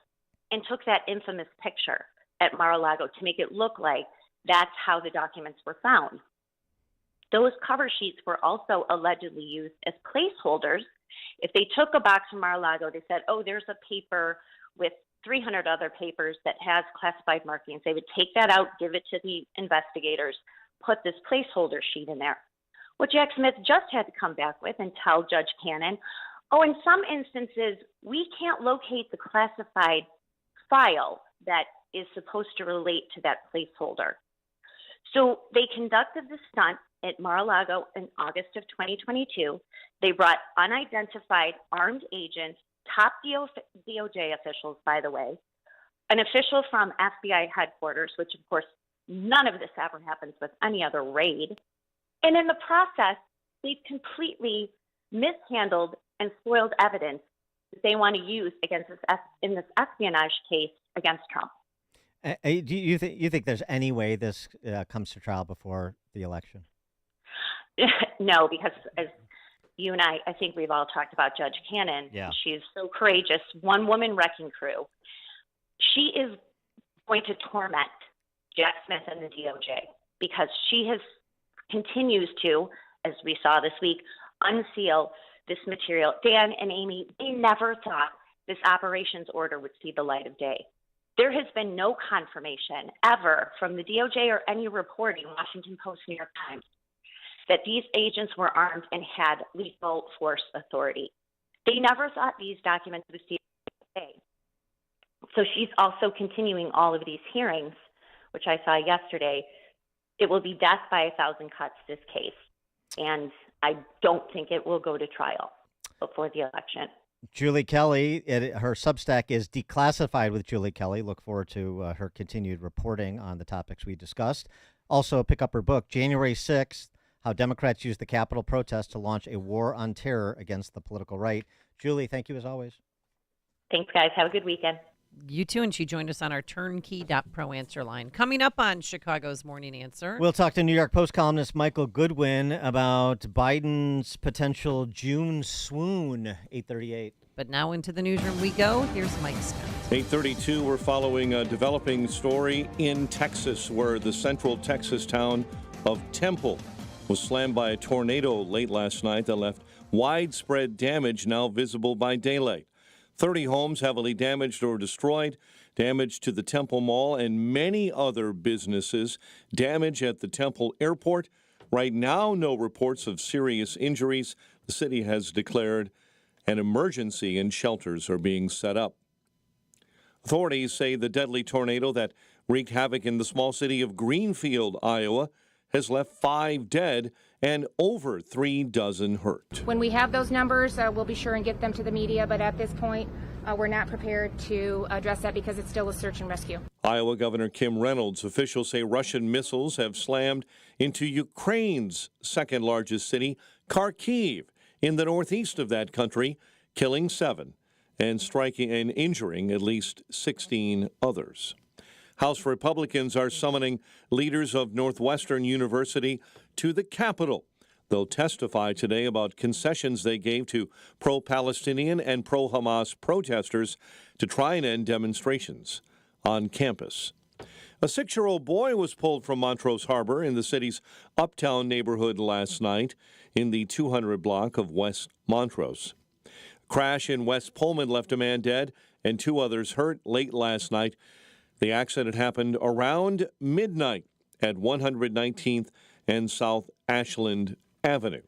and took that infamous picture at Mar-a-Lago to make it look like that's how the documents were found. Those cover sheets were also allegedly used as placeholders. If they took a box from Mar-a-Lago, they said, oh, there's a paper with 300 other papers that has classified markings. They would take that out, give it to the investigators, put this placeholder sheet in there. What Jack Smith just had to come back with and tell Judge Cannon, oh, in some instances, we can't locate the classified file that is supposed to relate to that placeholder. So they conducted the stunt at Mar-a-Lago in August of 2022. They brought unidentified armed agents, top DOJ officials, by the way, an official from FBI headquarters, which of course, none of this ever happens with any other raid. And in the process, they've completely mishandled and spoiled evidence that they want to use against in this espionage case against Trump. Do you think there's any way this comes to trial before the election? No, because as you and I think we've all talked about Judge Cannon. Yeah. She's so courageous, one-woman wrecking crew. She is going to torment Jack Smith and the DOJ because she continues to, as we saw this week, unseal this material. Dan and Amy, they never thought this operations order would see the light of day. There has been no confirmation ever from the DOJ or any reporting, Washington Post, New York Times, that these agents were armed and had lethal force authority. They never thought these documents would see the day. So she's also continuing all of these hearings, which I saw yesterday. It will be death by 1,000 cuts, this case. And I don't think it will go to trial before the election. Julie Kelly, her Substack is Declassified with Julie Kelly. Look forward to her continued reporting on the topics we discussed. Also, pick up her book, January 6th, How Democrats Used the Capitol Protest to Launch a War on Terror Against the Political Right. Julie, thank you as always. Thanks, guys. Have a good weekend. You too, and she joined us on our turnkey.pro answer line. Coming up on Chicago's Morning Answer. We'll talk to New York Post columnist Michael Goodwin about Biden's potential June swoon, 8:38. But now into the newsroom we go. Here's Mike Scott. 8:32, we're following a developing story in Texas where the central Texas town of Temple was slammed by a tornado late last night that left widespread damage now visible by daylight. 30 homes heavily damaged or destroyed, damage to the Temple Mall and many other businesses, damage at the Temple Airport. Right now, no reports of serious injuries. The city has declared an emergency and shelters are being set up. Authorities say the deadly tornado that wreaked havoc in the small city of Greenfield, Iowa, has left 5 dead and over 3 dozen hurt. When we have those numbers, we'll be sure and get them to the media, but at this point, we're not prepared to address that because it's still a search and rescue. Iowa Governor Kim Reynolds, officials say Russian missiles have slammed into Ukraine's second largest city, Kharkiv, in the northeast of that country, killing 7 and striking and injuring at least 16 others. House Republicans are summoning leaders of Northwestern University to the Capitol. They'll testify today about concessions they gave to pro-Palestinian and pro-Hamas protesters to try and end demonstrations on campus. A 6-year-old boy was pulled from Montrose Harbor in the city's Uptown neighborhood last night in the 200 block of West Montrose. A crash in West Pullman left a man dead and 2 others hurt late last night. The accident happened around midnight at 119th and South Ashland Avenue.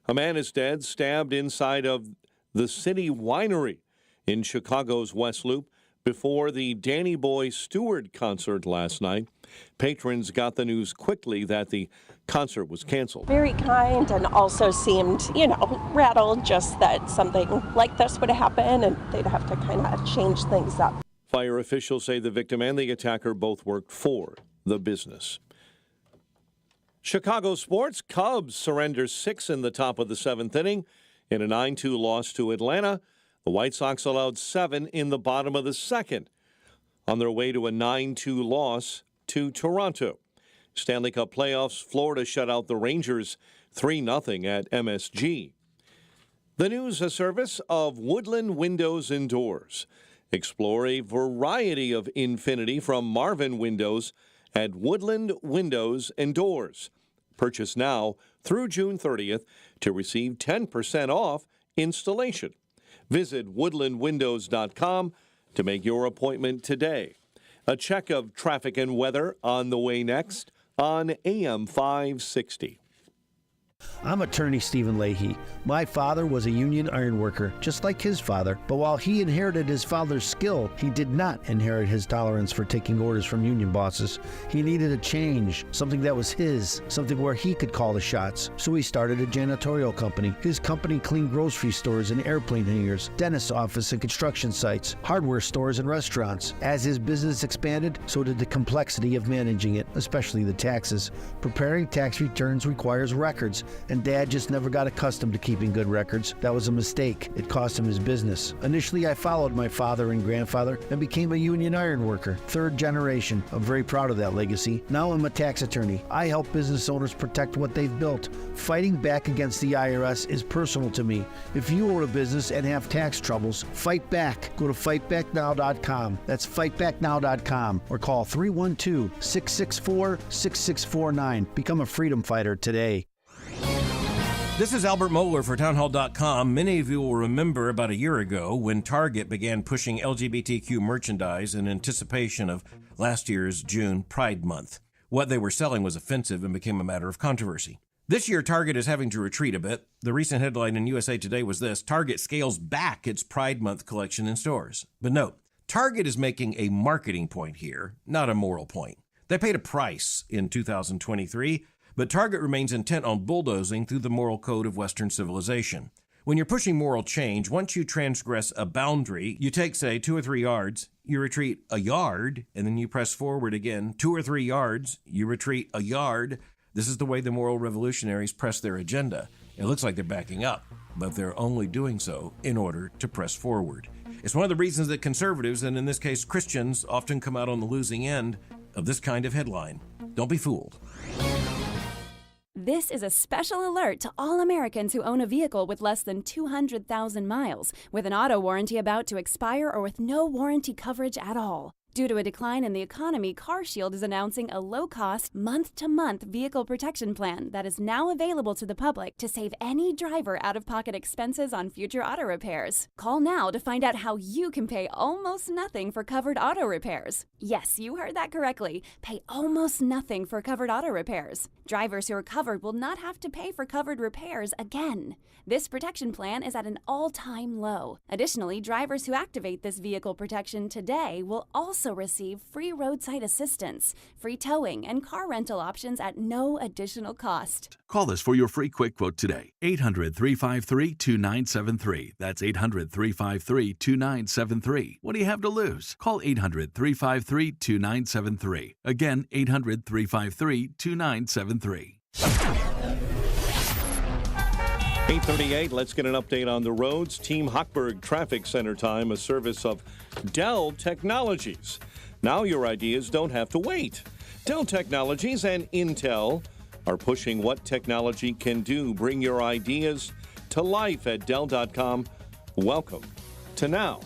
A man is dead, stabbed inside of the City Winery in Chicago's West Loop before the Danny Boy Stewart concert last night. Patrons got the news quickly that the concert was canceled. Very kind, and also seemed, rattled just that something like this would happen and they'd have to kind of change things up. Fire officials say the victim and the attacker both worked for the business. Chicago sports, Cubs surrender 6 in the top of the 7th inning in a 9-2 loss to Atlanta. The White Sox allowed 7 in the bottom of the 2nd on their way to a 9-2 loss to Toronto. Stanley Cup playoffs, Florida shut out the Rangers 3-0 at MSG. The news, a service of Woodland Windows and Doors. Explore a variety of Infinity from Marvin Windows at Woodland Windows and Doors. Purchase now through June 30th to receive 10% off installation. Visit woodlandwindows.com to make your appointment today. A check of traffic and weather on the way next on AM 560. I'm attorney Stephen Leahy. My father was a union ironworker, just like his father, but while he inherited his father's skill, he did not inherit his tolerance for taking orders from union bosses. He needed a change, something that was his, something where he could call the shots. So he started a janitorial company. His company cleaned grocery stores and airplane hangars, dentist office and construction sites, hardware stores and restaurants. As his business expanded, so did the complexity of managing it, especially the taxes. Preparing tax returns requires records, and Dad just never got accustomed to keeping good records. That was a mistake. It cost him his business. Initially, I followed my father and grandfather and became a union iron worker. 3rd generation. I'm very proud of that legacy. Now I'm a tax attorney. I help business owners protect what they've built. Fighting back against the IRS is personal to me. If you own a business and have tax troubles, fight back. Go to fightbacknow.com. That's fightbacknow.com, or call 312-664-6649. Become a freedom fighter today. This is Albert Mohler for Townhall.com. Many of you will remember about a year ago when Target began pushing LGBTQ merchandise in anticipation of last year's June Pride Month. What they were selling was offensive and became a matter of controversy. This year, Target is having to retreat a bit. The recent headline in USA Today was this: Target scales back its Pride Month collection in stores. But note, Target is making a marketing point here, not a moral point. They paid a price in 2023, but Target remains intent on bulldozing through the moral code of Western civilization. When you're pushing moral change, once you transgress a boundary, you take, say, 2 or 3 yards, you retreat a yard, and then you press forward again 2 or 3 yards, you retreat a yard. This is the way the moral revolutionaries press their agenda. It looks like they're backing up, but they're only doing so in order to press forward. It's one of the reasons that conservatives, and in this case Christians, often come out on the losing end of this kind of headline. Don't be fooled. This is a special alert to all Americans who own a vehicle with less than 200,000 miles, with an auto warranty about to expire or with no warranty coverage at all. Due to a decline in the economy, CarShield is announcing a low-cost, month-to-month vehicle protection plan that is now available to the public to save any driver out-of-pocket expenses on future auto repairs. Call now to find out how you can pay almost nothing for covered auto repairs. Yes, you heard that correctly. Pay almost nothing for covered auto repairs. Drivers who are covered will not have to pay for covered repairs again. This protection plan is at an all-time low. Additionally, drivers who activate this vehicle protection today will also receive free roadside assistance, free towing, and car rental options at no additional cost. Call us for your free quick quote today. 800-353-2973. That's 800-353-2973. What do you have to lose? Call 800-353-2973. Again, 800-353-2973. 8:38, let's get an update on the roads. Team Hochberg Traffic Center time, a service of Dell Technologies. Now your ideas don't have to wait. Dell Technologies and Intel are pushing what technology can do. Bring your ideas to life at Dell.com. Welcome to Now.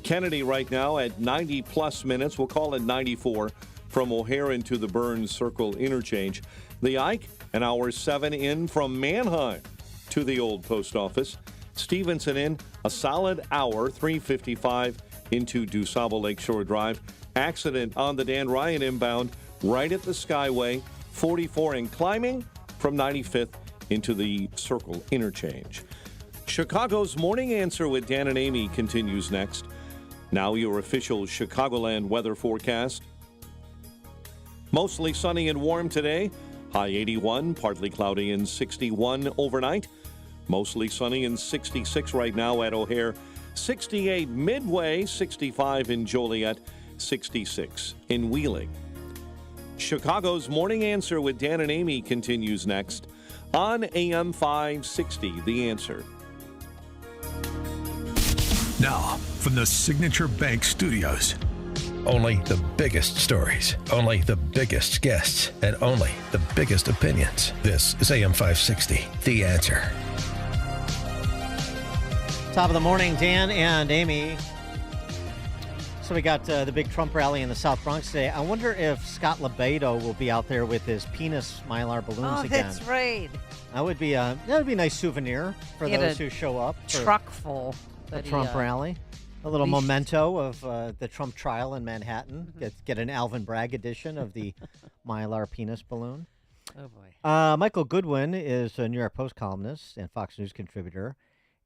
Kennedy right now at 90-plus minutes. We'll call it 94 from O'Hare into the Burns Circle interchange. The Ike, an hour 7 in from Manheim to the old post office. Stevenson in a solid hour, 3:55 into DuSable Lakeshore Drive. Accident on the Dan Ryan inbound right at the Skyway. 44 and climbing from 95th into the Circle interchange. Chicago's Morning Answer with Dan and Amy continues next. Now your official Chicagoland weather forecast. Mostly sunny and warm today. High 81, partly cloudy and 61 overnight. Mostly sunny and 66 right now at O'Hare. 68 Midway, 65 in Joliet, 66 in Wheeling. Chicago's Morning Answer with Dan and Amy continues next on AM 560, The Answer. Now, from the Signature Bank Studios, only the biggest stories, only the biggest guests, and only the biggest opinions. This is AM 560, The Answer. Top of the morning, Dan and Amy. So we got the big Trump rally in the South Bronx today. I wonder if Scott Lebedo will be out there with his penis mylar balloons again. Oh, that's right. That would be a nice souvenir for those who show up. Truck full. The Trump rally. A little memento of the Trump trial in Manhattan. Mm-hmm. Get an Alvin Bragg edition of the mylar penis balloon. Oh, boy. Michael Goodwin is a New York Post columnist and Fox News contributor.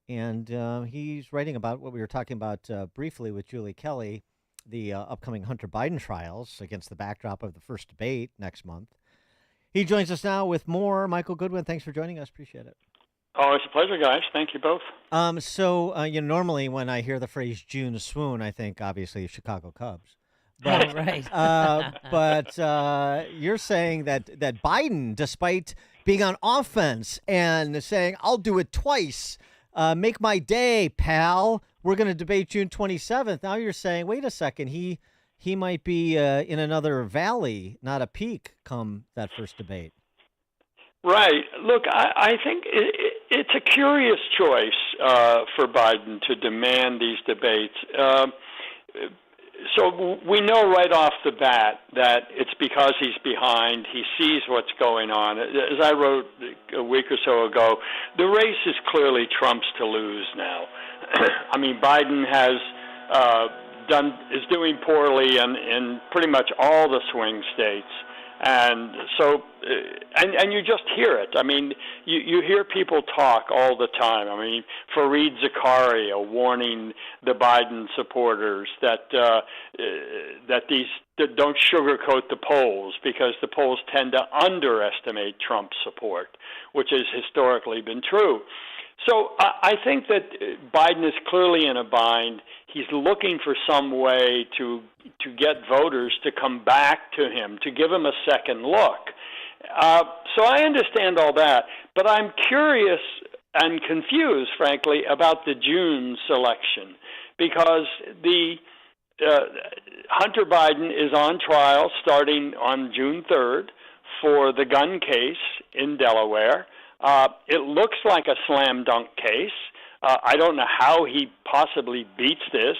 And he's writing about what we were talking about briefly with Julie Kelly, the upcoming Hunter Biden trials against the backdrop of the first debate next month. He joins us now with more. Michael Goodwin, thanks for joining us. Appreciate it. Oh, it's a pleasure, guys. Thank you both. Normally when I hear the phrase June swoon, I think obviously Chicago Cubs. But, right. but you're saying that Biden, despite being on offense and saying, I'll do it twice, make my day, pal, we're going to debate June 27th. Now you're saying, wait a second, he might be in another valley, not a peak, come that first debate. Right. Look, I think it's a curious choice for Biden to demand these debates. So we know right off the bat that it's because he's behind. He sees what's going on. As I wrote a week or so ago, the race is clearly Trump's to lose now. I mean, Biden is doing poorly in pretty much all the swing states. And so, and you just hear it. I mean, you hear people talk all the time. I mean, Fareed Zakaria warning the Biden supporters that don't sugarcoat the polls because the polls tend to underestimate Trump's support, which has historically been true. So I think that Biden is clearly in a bind. He's looking for some way to get voters to come back to him, to give him a second look. So I understand all that, but I'm curious and confused, frankly, about the June selection because the Hunter Biden is on trial starting on June 3rd for the gun case in Delaware. It looks like a slam dunk case. I don't know how he possibly beats this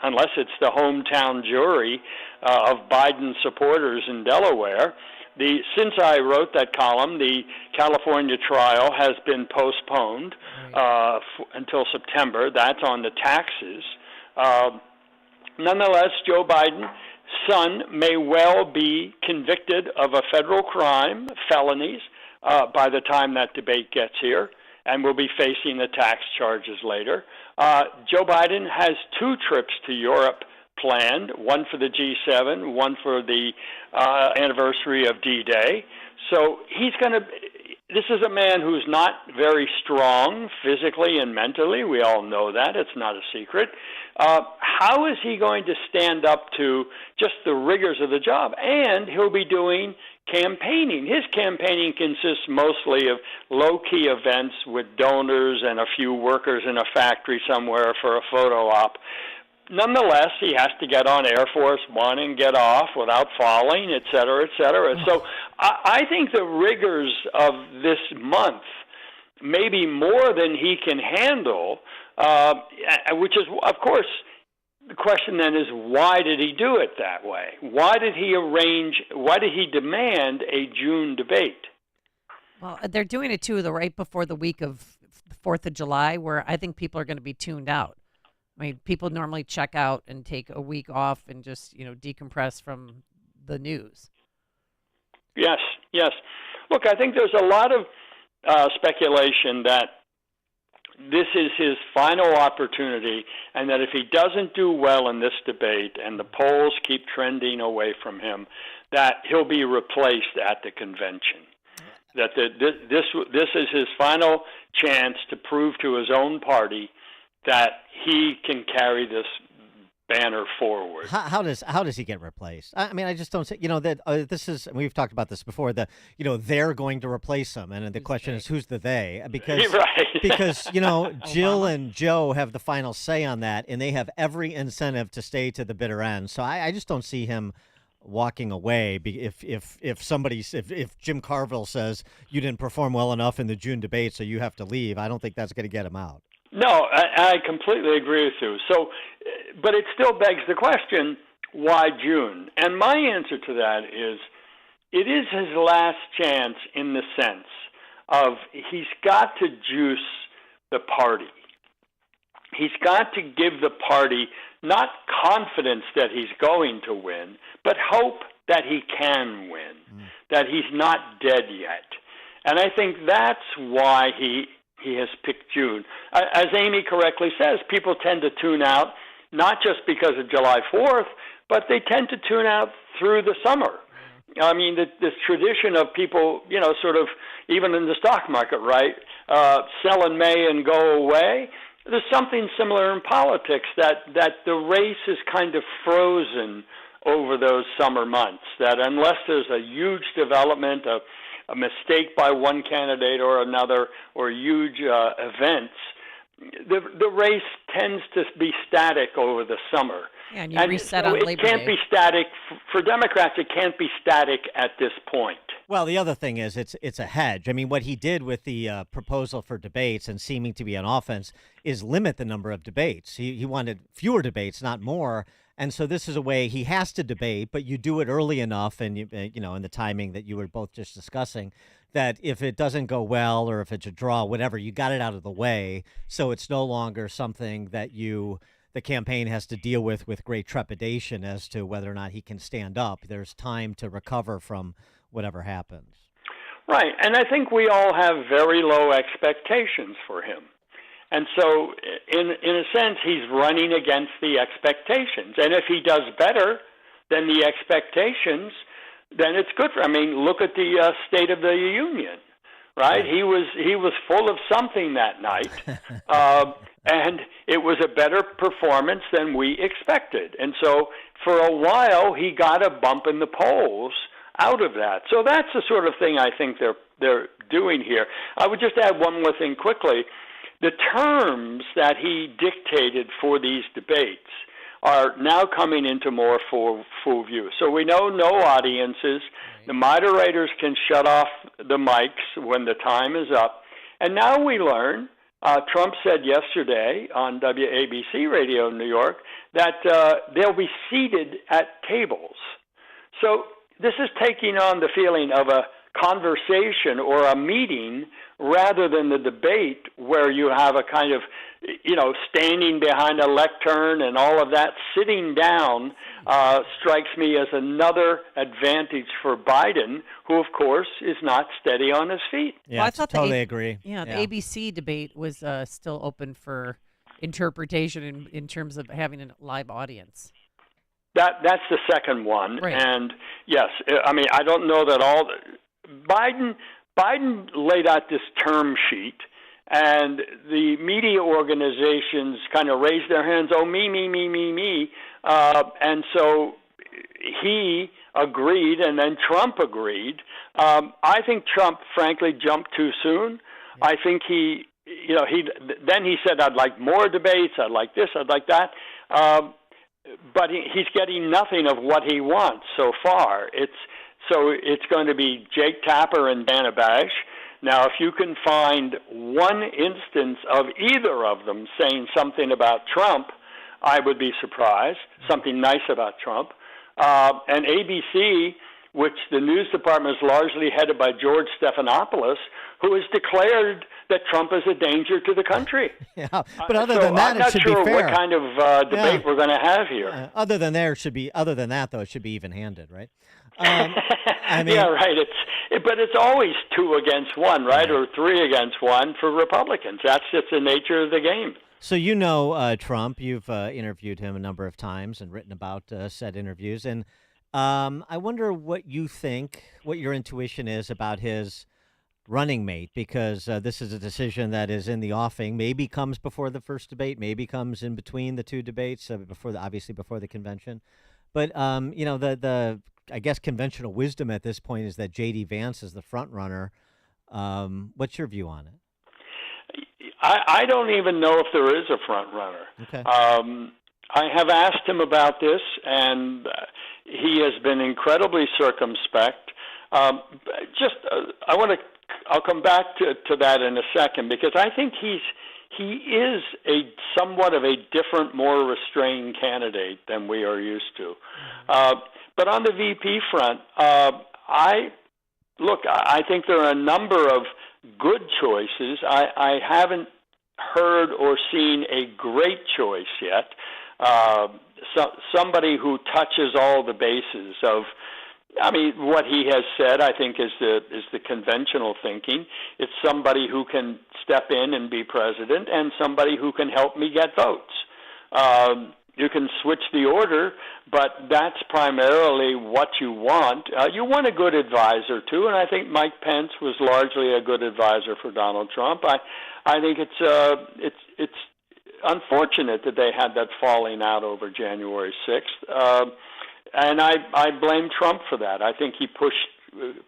unless it's the hometown jury of Biden supporters in Delaware. Since I wrote that column, the California trial has been postponed until September. That's on the taxes. Nonetheless, Joe Biden's son may well be convicted of a federal crime, felonies, by the time that debate gets here, and will be facing the tax charges later. Joe Biden has 2 trips to Europe planned, one for the G7, one for the anniversary of D-Day. So this is a man who's not very strong physically and mentally. We all know that. It's not a secret. How is he going to stand up to just the rigors of the job? And he'll be doing campaigning. His campaigning consists mostly of low-key events with donors and a few workers in a factory somewhere for a photo op. nonetheless, he has to get on Air Force One and get off without falling, et cetera, et cetera. So I think the rigors of this month may be more than he can handle, which is, of course, the question then is, why did he do it that way? Why did he demand a June debate? Well, they're doing it, too, right before the week of 4th of July, where I think people are going to be tuned out. I mean, people normally check out and take a week off and just, decompress from the news. Yes. Look, I think there's a lot of speculation that this is his final opportunity, and that if he doesn't do well in this debate and the polls keep trending away from him, that he'll be replaced at the convention. That this is his final chance to prove to his own party that he can carry this banner forward. How does he get replaced? I mean, I just don't say, that this is, we've talked about this before, they're going to replace him. And the question is, who's the they? Because, right. because Jill and Joe have the final say on that, and they have every incentive to stay to the bitter end. So I just don't see him walking away if Jim Carville says you didn't perform well enough in the June debate, so you have to leave. I don't think that's going to get him out. No, I completely agree with you. So, but it still begs the question, why June? And my answer to that is, it is his last chance in the sense of he's got to juice the party. He's got to give the party not confidence that he's going to win, but hope that he can win, that he's not dead yet. And I think that's why he has picked June. As Amy correctly says, people tend to tune out, not just because of July 4th, but they tend to tune out through the summer. I mean, this tradition of people, sort of, even in the stock market, right, sell in May and go away. There's something similar in politics, that the race is kind of frozen over those summer months, that unless there's a huge development, a mistake by one candidate or another, or huge events, the race tends to be static over the summer. Yeah, and you reset on Labor Day. It can't be static. For Democrats, it can't be static at this point. Well, the other thing is it's a hedge. I mean, what he did with the proposal for debates and seeming to be on offense is limit the number of debates. He wanted fewer debates, not more. And so this is a way he has to debate, but you do it early enough, and in the timing that you were both just discussing, that if it doesn't go well or if it's a draw, whatever, you got it out of the way. So it's no longer something that the campaign has to deal with great trepidation as to whether or not he can stand up. There's time to recover from whatever happens. Right, and I think we all have very low expectations for him. And so, in a sense, he's running against the expectations. And if he does better than the expectations, then it's good for him. I mean, look at the State of the Union, right? He was full of something that night, and it was a better performance than we expected. And so, for a while, he got a bump in the polls out of that. So that's the sort of thing I think they're doing here. I would just add one more thing quickly. The terms that he dictated for these debates are now coming into more full view. So we know no audiences. The moderators can shut off the mics when the time is up. And now we learn, Trump said yesterday on WABC Radio in New York, that they'll be seated at tables. So this is taking on the feeling of a conversation or a meeting rather than the debate where you have a kind of, standing behind a lectern and all of that. Sitting down strikes me as another advantage for Biden, who, of course, is not steady on his feet. Yeah, well, I thought totally agree. Yeah, the ABC debate was still open for interpretation in terms of having a live audience. That's the second one. Right. And, yes, I mean, I don't know that all – Biden laid out this term sheet, and the media organizations kind of raised their hands, oh, me, and so he agreed, and then Trump agreed. I think Trump, frankly, jumped too soon. I think he said, I'd like more debates, I'd like this, I'd like that. But he's getting nothing of what he wants so far. It's going to be Jake Tapper and Dana Bash. Now, if you can find one instance of either of them saying something about Trump, I would be surprised, something nice about Trump. And ABC, which the news department is largely headed by George Stephanopoulos, who has declared that Trump is a danger to the country. Yeah, but other than that, it should be fair. I'm not sure what kind of debate we're going to have here. Other than that, though, it should be even-handed, right? I mean, yeah, right. But it's always 2 against 1, right, or 3 against 1 for Republicans. That's just the nature of the game. So you know Trump. You've interviewed him a number of times and written about said interviews. And I wonder what you think, what your intuition is about his running mate, because this is a decision that is in the offing. Maybe comes before the first debate, maybe comes in between the 2 debates, before the convention. But the I guess conventional wisdom at this point is that J.D. Vance is the front runner. What's your view on it? I don't even know if there is a front runner. Okay. I have asked him about this, and he has been incredibly circumspect. I'll come back to that in a second, because I think he is a somewhat of a different, more restrained candidate than we are used to. But on the VP front, I think there are a number of good choices. I haven't heard or seen a great choice yet. Somebody who touches all the bases of, what he has said, I think, is the conventional thinking. It's somebody who can step in and be president, and somebody who can help me get votes. You can switch the order, but that's primarily what you want. You want a good advisor, too, and I think Mike Pence was largely a good advisor for Donald Trump. I think it's unfortunate that they had that falling out over January 6th, and I blame Trump for that. I think he pushed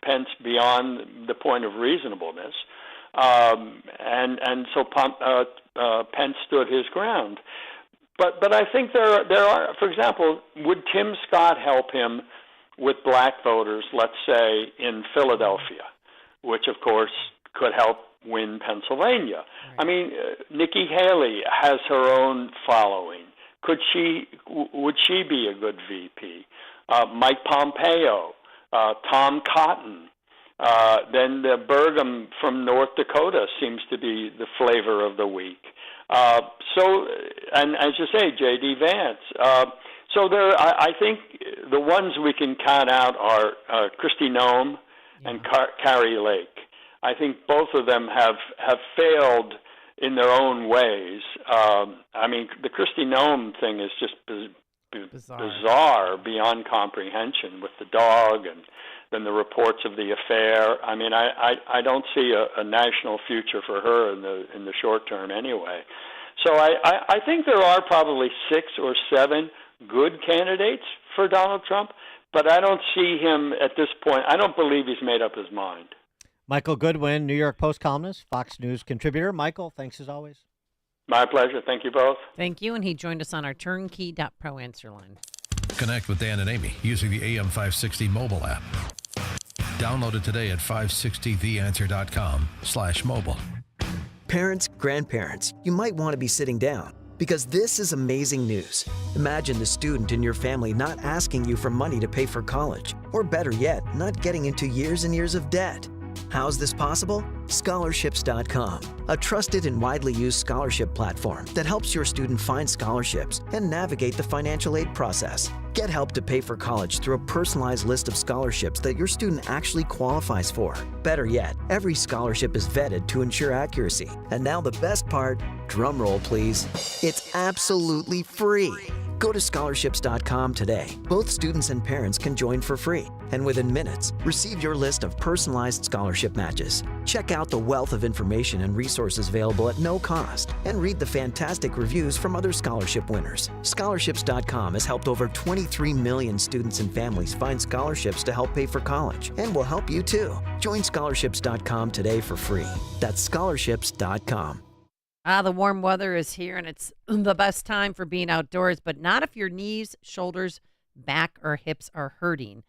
Pence beyond the point of reasonableness, and so Pence stood his ground. But I think there are, for example, would Tim Scott help him with black voters, let's say, in Philadelphia, which, of course, could help win Pennsylvania? Right. Nikki Haley has her own following. Would she be a good VP? Mike Pompeo, Tom Cotton, then the Burgum from North Dakota seems to be the flavor of the week. And as you say, J.D. Vance. I think the ones we can count out are Kristi Noem and Kari Lake. I think both of them have failed in their own ways. The Kristi Noem thing is just bizarre beyond comprehension, with the dog and then the reports of the affair. I don't see a national future for her in the short term anyway. So I think there are probably 6 or 7 good candidates for Donald Trump, but I don't see him at this point. I don't believe he's made up his mind. Michael Goodwin, New York Post columnist, Fox News contributor. Michael, thanks as always. My pleasure. Thank you both. Thank you. And he joined us on our turnkey.pro answer line. Connect with Dan and Amy using the AM 560 mobile app. Download it today at 560theanswer.com/mobile. Parents, grandparents, you might want to be sitting down, because this is amazing news. Imagine the student in your family not asking you for money to pay for college, or better yet, not getting into years and years of debt. How's this possible? Scholarships.com, a trusted and widely used scholarship platform that helps your student find scholarships and navigate the financial aid process. Get help to pay for college through a personalized list of scholarships that your student actually qualifies for. Better yet, every scholarship is vetted to ensure accuracy. And now the best part, drum roll please, it's absolutely free. Go to scholarships.com today. Both students and parents can join for free. And within minutes, receive your list of personalized scholarship matches. Check out the wealth of information and resources available at no cost. And read the fantastic reviews from other scholarship winners. Scholarships.com has helped over 23 million students and families find scholarships to help pay for college. And will help you too. Join scholarships.com today for free. That's scholarships.com. The warm weather is here, and it's the best time for being outdoors, but not if your knees, shoulders, back, or hips are hurting.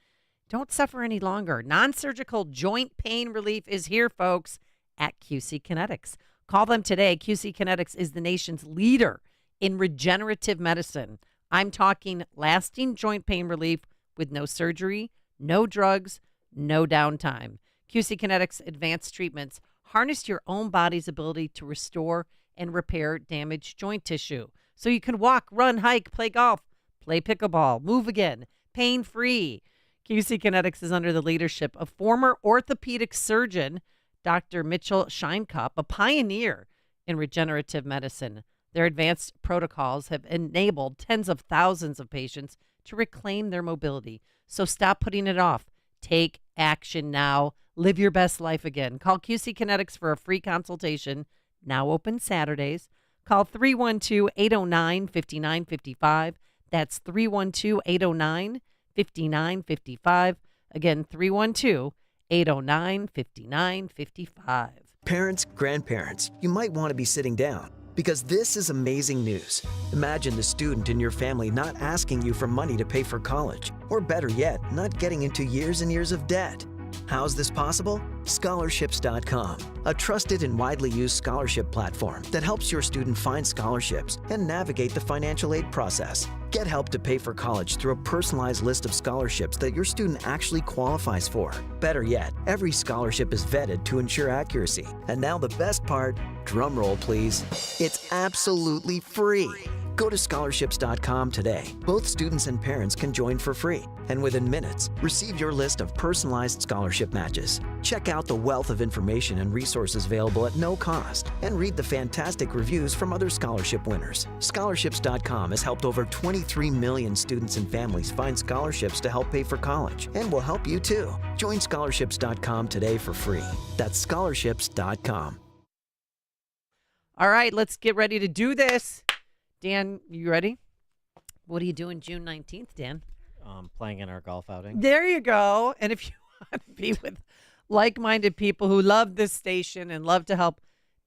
Don't suffer any longer. Non-surgical joint pain relief is here, folks, at QC Kinetics. Call them today. QC Kinetics is the nation's leader in regenerative medicine. I'm talking lasting joint pain relief with no surgery, no drugs, no downtime. QC Kinetics advanced treatments harness your own body's ability to restore and repair damaged joint tissue. So you can walk, run, hike, play golf, play pickleball, move again, pain-free. QC Kinetics is under the leadership of former orthopedic surgeon Dr. Mitchell Scheinkup, a pioneer in regenerative medicine. Their advanced protocols have enabled tens of thousands of patients to reclaim their mobility. So stop putting it off. Take action now. Live your best life again. Call QC Kinetics for a free consultation. Now open Saturdays. Call 312-809-5955. That's 312-809-5955. Again, 312-809-5955. Parents, grandparents, you might want to be sitting down because this is amazing news. Imagine the student in your family not asking you for money to pay for college, or better yet, not getting into years and years of debt. How's this possible? Scholarships.com, a trusted and widely used scholarship platform that helps your student find scholarships and navigate the financial aid process. Get help to pay for college through a personalized list of scholarships that your student actually qualifies for. Better yet, every scholarship is vetted to ensure accuracy. And now the best part, drum roll please, it's absolutely free. Go to scholarships.com today. Both students and parents can join for free. And within minutes, receive your list of personalized scholarship matches. Check out the wealth of information and resources available at no cost. And read the fantastic reviews from other scholarship winners. Scholarships.com has helped over 23 million students and families find scholarships to help pay for college. And will help you too. Join scholarships.com today for free. That's scholarships.com. All right, let's get ready to do this. Dan, you ready? What are you doing June 19th, Dan? Playing in our golf outing. There you go. And if you want to be with like-minded people who love this station and love to help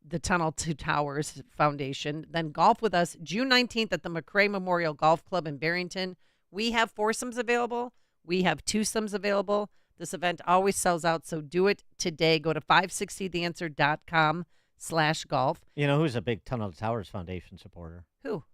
the Tunnel to Towers Foundation, then golf with us June 19th at the McRae Memorial Golf Club in Barrington. We have foursomes available. We have twosomes available. This event always sells out, so do it today. Go to 560theanswer.com/golf. You know who's a big Tunnel to Towers Foundation supporter? Who?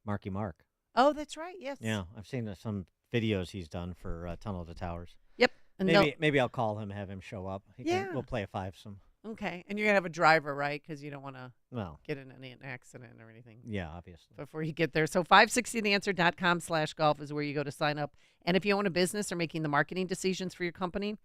Marky Mark. Oh, that's right. Yes. Yeah, I've seen some videos he's done for Tunnel to Towers. Yep. And maybe I'll call him, have him show up. We'll play a fivesome. Okay. And you're going to have a driver, right? Because you don't want to get in an accident or anything. Yeah, obviously. Before you get there. So 560theanswer.com/golf is where you go to sign up. And if you own a business or making the marketing decisions for your company,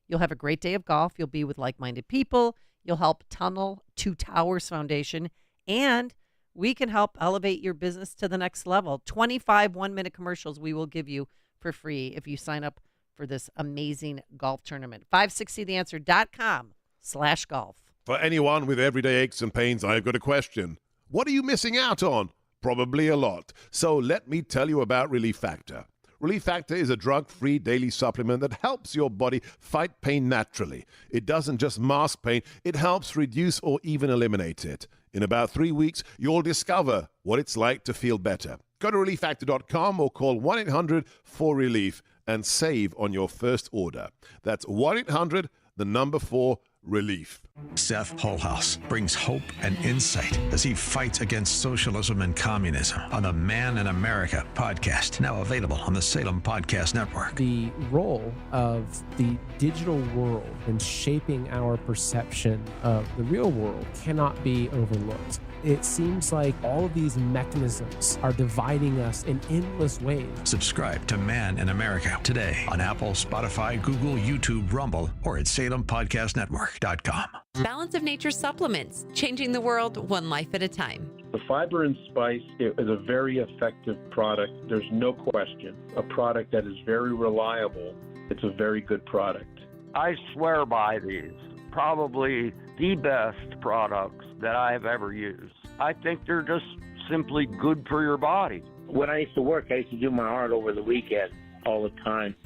you'll have a great day of golf. You'll be with like-minded people. You'll help Tunnel to Towers Foundation. And we can help elevate your business to the next level. 25 one-minute commercials we will give you for free if you sign up for this amazing golf tournament. 560theanswer.com/golf. For anyone with everyday aches and pains, I've got a question. What are you missing out on? Probably a lot. So let me tell you about Relief Factor. Relief Factor is a drug-free daily supplement that helps your body fight pain naturally. It doesn't just mask pain, it helps reduce or even eliminate it. In about 3 weeks, you'll discover what it's like to feel better. Go to relieffactor.com or call 1-800-4RELIEF and save on your first order. That's 1-800-4-RELIEF. Seth Holhouse brings hope and insight as he fights against socialism and communism on the Man in America podcast, now available on the Salem Podcast Network. The role of the digital world in shaping our perception of the real world cannot be overlooked. It seems like all of these mechanisms are dividing us in endless ways. Subscribe to Man in America today on Apple, Spotify, Google, YouTube, Rumble, or at SalemPodcastNetwork.com. Balance of Nature supplements, changing the world one life at a time. The Fiber and Spice is a very effective product. There's no question. A product that is very reliable. It's a very good product. I swear by these. Probably the best products that I have ever used. I think they're just simply good for your body. When I used to work, I used to do my art over the weekend all the time.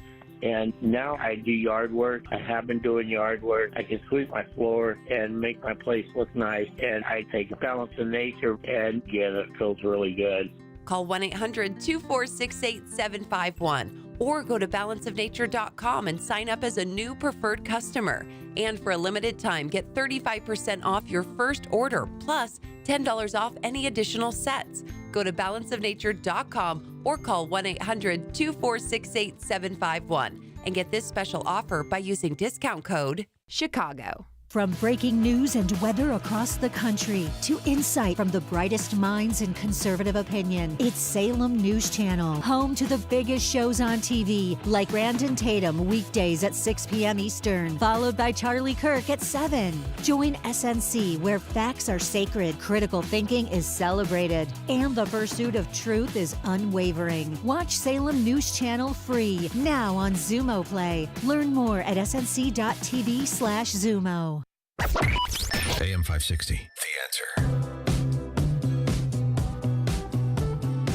And now I do yard work. I have been doing yard work. I can sweep my floor and make my place look nice. And I take balance of nature, and yeah, that feels really good. Call 1-800-246-8751 or go to balanceofnature.com and sign up as a new preferred customer. And for a limited time, get 35% off your first order, plus $10 off any additional sets. Go to balanceofnature.com or call 1-800-246-8751 and get this special offer by using discount code CHICAGO. From breaking news and weather across the country to insight from the brightest minds in conservative opinion, it's Salem News Channel, home to the biggest shows on TV, like Brandon Tatum weekdays at 6 p.m. Eastern, followed by Charlie Kirk at 7. Join SNC, where facts are sacred, critical thinking is celebrated, and the pursuit of truth is unwavering. Watch Salem News Channel free now on Zumo Play. Learn more at snc.tv/Zumo. AM 560, The Answer.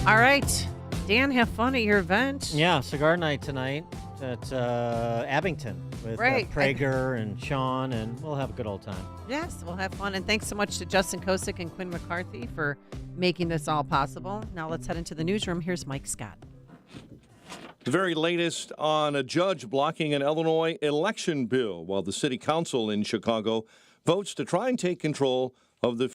All right. Dan, have fun at your event. Yeah, cigar night tonight at Abington with Prager and Sean, and we'll have a good old time. Yes, we'll have fun. And thanks so much to Justin Kosick and Quinn McCarthy for making this all possible. Now let's head into the newsroom. Here's Mike Scott. The very latest on a judge blocking an Illinois election bill while the city council in Chicago votes to try and take control of the